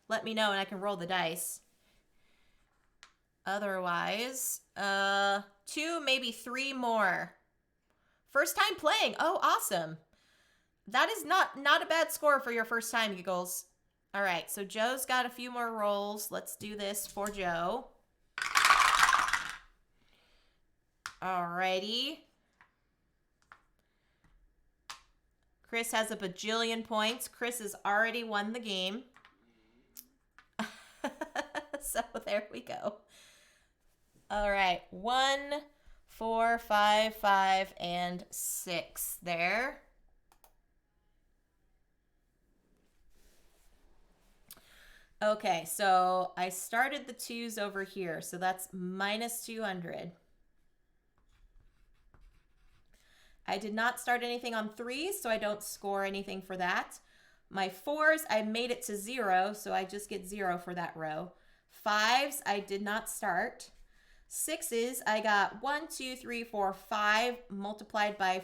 Let me know and I can roll the dice. Otherwise, 2, maybe 3 more. First time playing. Oh, awesome. That is not a bad score for your first time, Giggles. All right, so Joe's got a few more rolls. Let's do this for Joe. Alrighty. Chris has a bajillion points. Chris has already won the game. So there we go. All right, 1, 4, 5, 5, and 6 there. Okay, so I started the 2s over here, so that's minus 200. I did not start anything on 3s, so I don't score anything for that. My 4s, I made it to 0, so I just get 0 for that row. 5s, I did not start. 6s, I got 1, 2, 3, 4, 5 multiplied by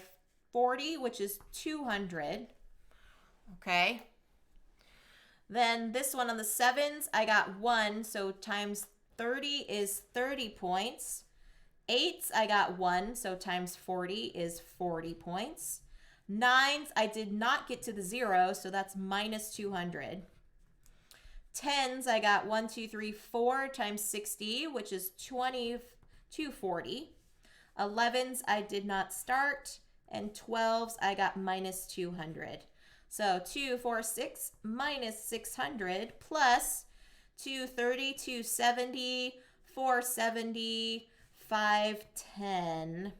40, which is 200. Okay. Then this one on the 7s, I got 1, so times 30 is 30 points. 8s, I got 1, so times 40 is 40 points. 9s, I did not get to the 0, so that's minus 200. 10s, I got 1, 2, 3, 4 times 60, which is 240. 11s, I did not start. And 12s, I got minus 200. So 2, 4, 6 minus 600 plus 230, 270, 470, 510.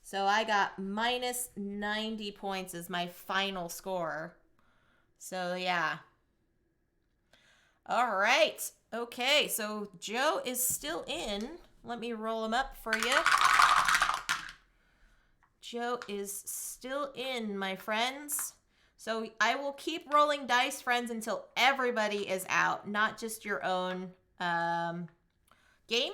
So I got minus 90 points as my final score. So yeah. All right. Okay, so Joe is still in. Let me roll him up for you. Joe is still in, my friends. So I will keep rolling dice, friends, until everybody is out, not just your own game.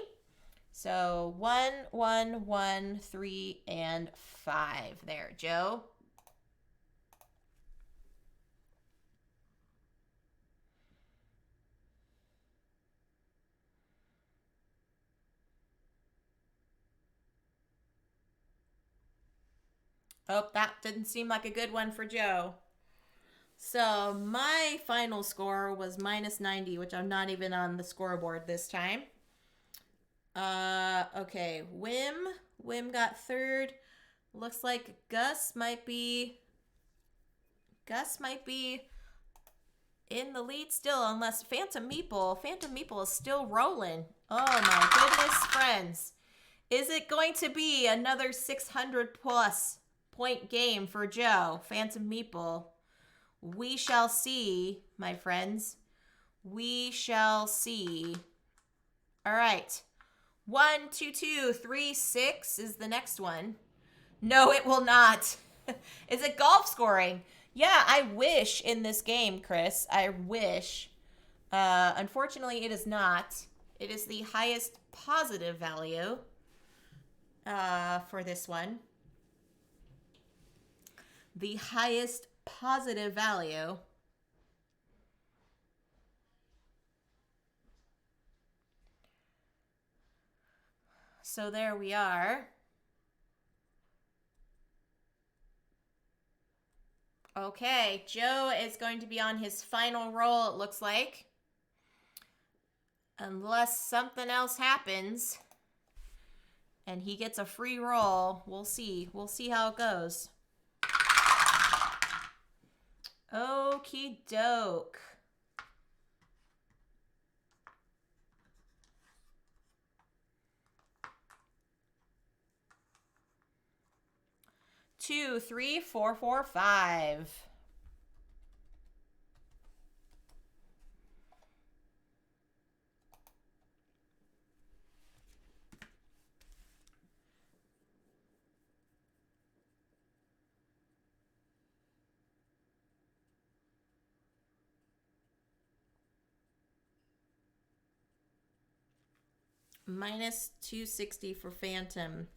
So 1, 1, 1, 3, and 5 there, Joe. Oh, that didn't seem like a good one for Joe. So my final score was minus 90, which I'm not even on the scoreboard this time. Okay, Wim got third. Looks like Gus might be in the lead still, unless Phantom Meeple is still rolling. Oh my goodness, friends. Is it going to be another 600 plus point game for Joe, Phantom Meeple? We shall see, my friends. We shall see. All right. 1, 2, 2, 3, 6 is the next one. No, it will not. Is it golf scoring? Yeah, I wish in this game, Chris. I wish. Unfortunately, it is not. It is the highest positive value for this one. The highest positive value. So there we are. Okay, Joe is going to be on his final roll, it looks like. Unless something else happens and he gets a free roll. We'll see. We'll see how it goes. Okie doke. Two, three, four, four, five. Minus 260 for Phantom.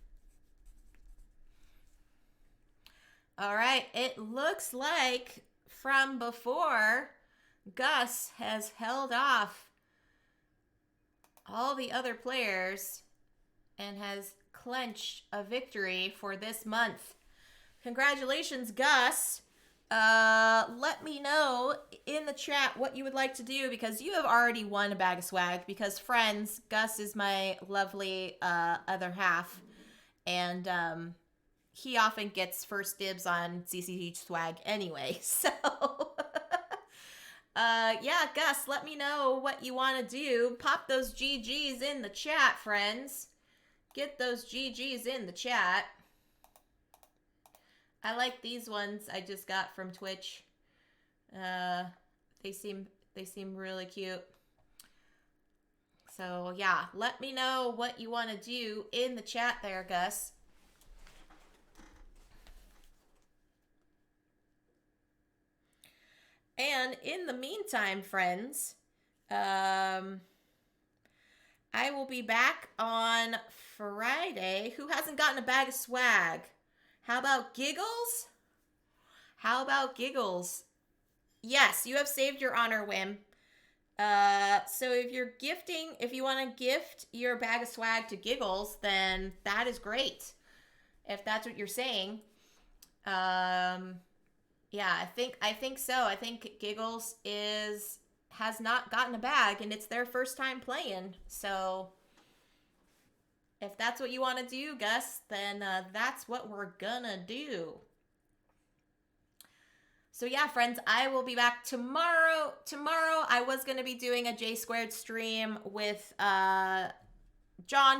All right, it looks like from before, Gus has held off all the other players and has clinched a victory for this month. Congratulations, Gus. Let me know in the chat what you would like to do, because you have already won a bag of swag, because friends, Gus is my lovely other half, and he often gets first dibs on CCG swag anyway. So yeah, Gus, let me know what you want to do. Pop those GGs in the chat, friends. Get those GGs in the chat. I like these ones I just got from Twitch. They seem really cute. So yeah, let me know what you want to do in the chat there, Gus. And in the meantime, friends, I will be back on Friday. Who hasn't gotten a bag of swag? How about Giggles? How about Giggles? Yes, you have saved your honor, Wim. So if you want to gift your bag of swag to Giggles, then that is great. If that's what you're saying. Yeah, I think so. I think Giggles has not gotten a bag, and it's their first time playing. So if that's what you want to do, Gus, then that's what we're gonna do. So yeah, friends, I will be back tomorrow. Tomorrow, I was gonna be doing a J Squared stream with John,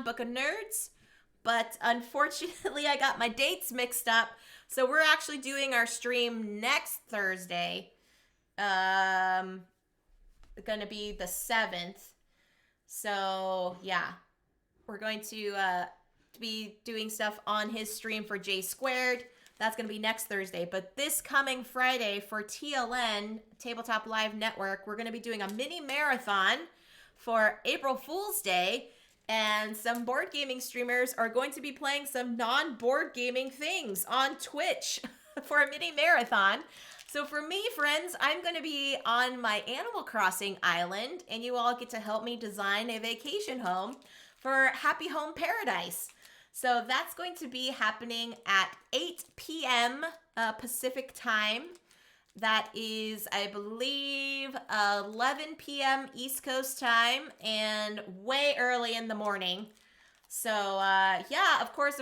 Book of Nerds, but unfortunately, I got my dates mixed up. So we're actually doing our stream next Thursday. Gonna be the 7th. So yeah, we're going to be doing stuff on his stream for J Squared. That's gonna be next Thursday. But this coming Friday for TLN, Tabletop Live Network, we're gonna be doing a mini marathon for April Fool's Day. And some board gaming streamers are going to be playing some non-board gaming things on Twitch for a mini marathon. So for me, friends, I'm going to be on my Animal Crossing island, and you all get to help me design a vacation home for Happy Home Paradise. So that's going to be happening at 8 p.m. Pacific time. That is, I believe, 11 p.m. East Coast time and way early in the morning. So, yeah, of course.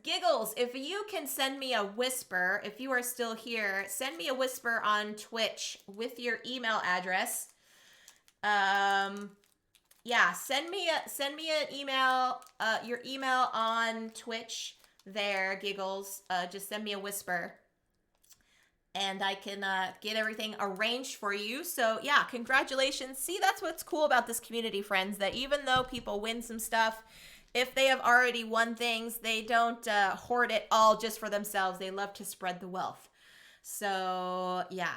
Giggles, if you can send me a whisper, if you are still here, send me a whisper on Twitch with your email address. Yeah, send me an email, your email on Twitch there, Giggles. Just send me a whisper. And I can get everything arranged for you. So yeah, congratulations. See, that's what's cool about this community, friends, that even though people win some stuff, if they have already won things, they don't hoard it all just for themselves. They love to spread the wealth. So yeah.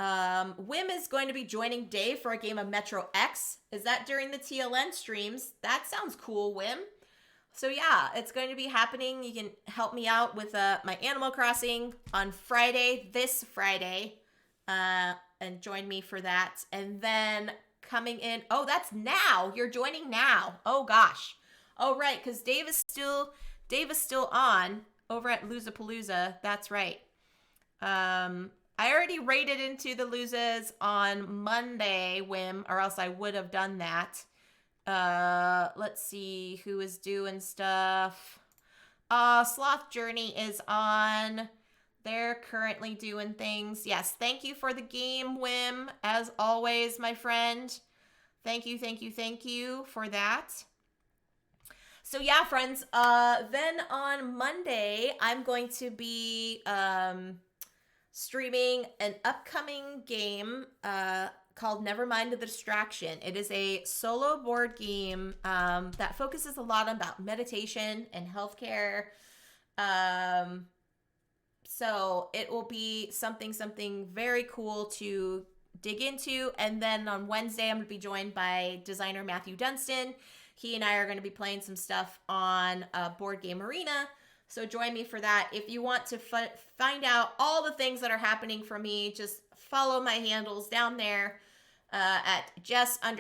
Wim is going to be joining Dave for a game of Metro X. Is that during the TLN streams? That sounds cool, Wim. So yeah, it's going to be happening. You can help me out with my Animal Crossing on Friday, this Friday, and join me for that. And then coming in, oh, that's now. You're joining now. Oh gosh. Oh right, because Dave is still on over at Loozapalooza. That's right. I already raided into the Loozas on Monday, Wim, or else I would have done that. Let's see who is doing stuff. Sloth Journey is on. They're currently doing things. Yes, thank you for the game, Wim, as always, my friend. Thank you for that. So yeah, friends, then on Monday, I'm going to be streaming an upcoming game called Nevermind the Distraction. It is a solo board game that focuses a lot about meditation and healthcare. So it will be something very cool to dig into. And then on Wednesday, I'm going to be joined by designer Matthew Dunstan. He and I are going to be playing some stuff on Board Game Arena. So join me for that. If you want to find out all the things that are happening for me, just follow my handles down there at Jess_CCG.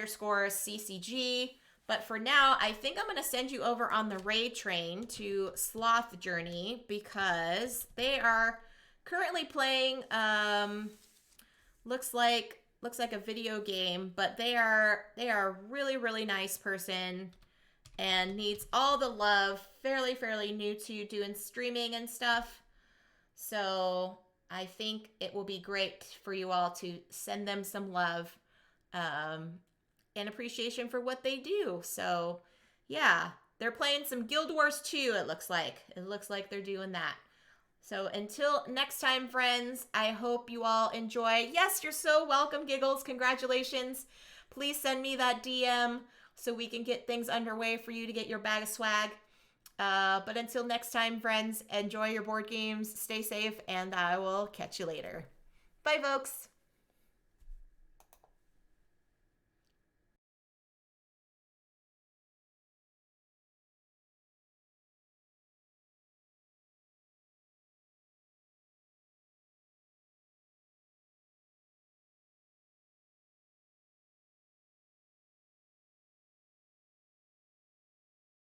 But for now, I think I'm going to send you over on the raid train to Sloth Journey because they are currently playing, looks like a video game, but they are a really, really nice person and needs all the love. Fairly new to doing streaming and stuff. So I think it will be great for you all to send them some love and appreciation for what they do. So yeah, they're playing some Guild Wars 2, it looks like. It looks like they're doing that. So until next time, friends, I hope you all enjoy. Yes, you're so welcome, Giggles. Congratulations. Please send me that DM so we can get things underway for you to get your bag of swag. But until next time, friends, enjoy your board games, stay safe, and I will catch you later. Bye, folks.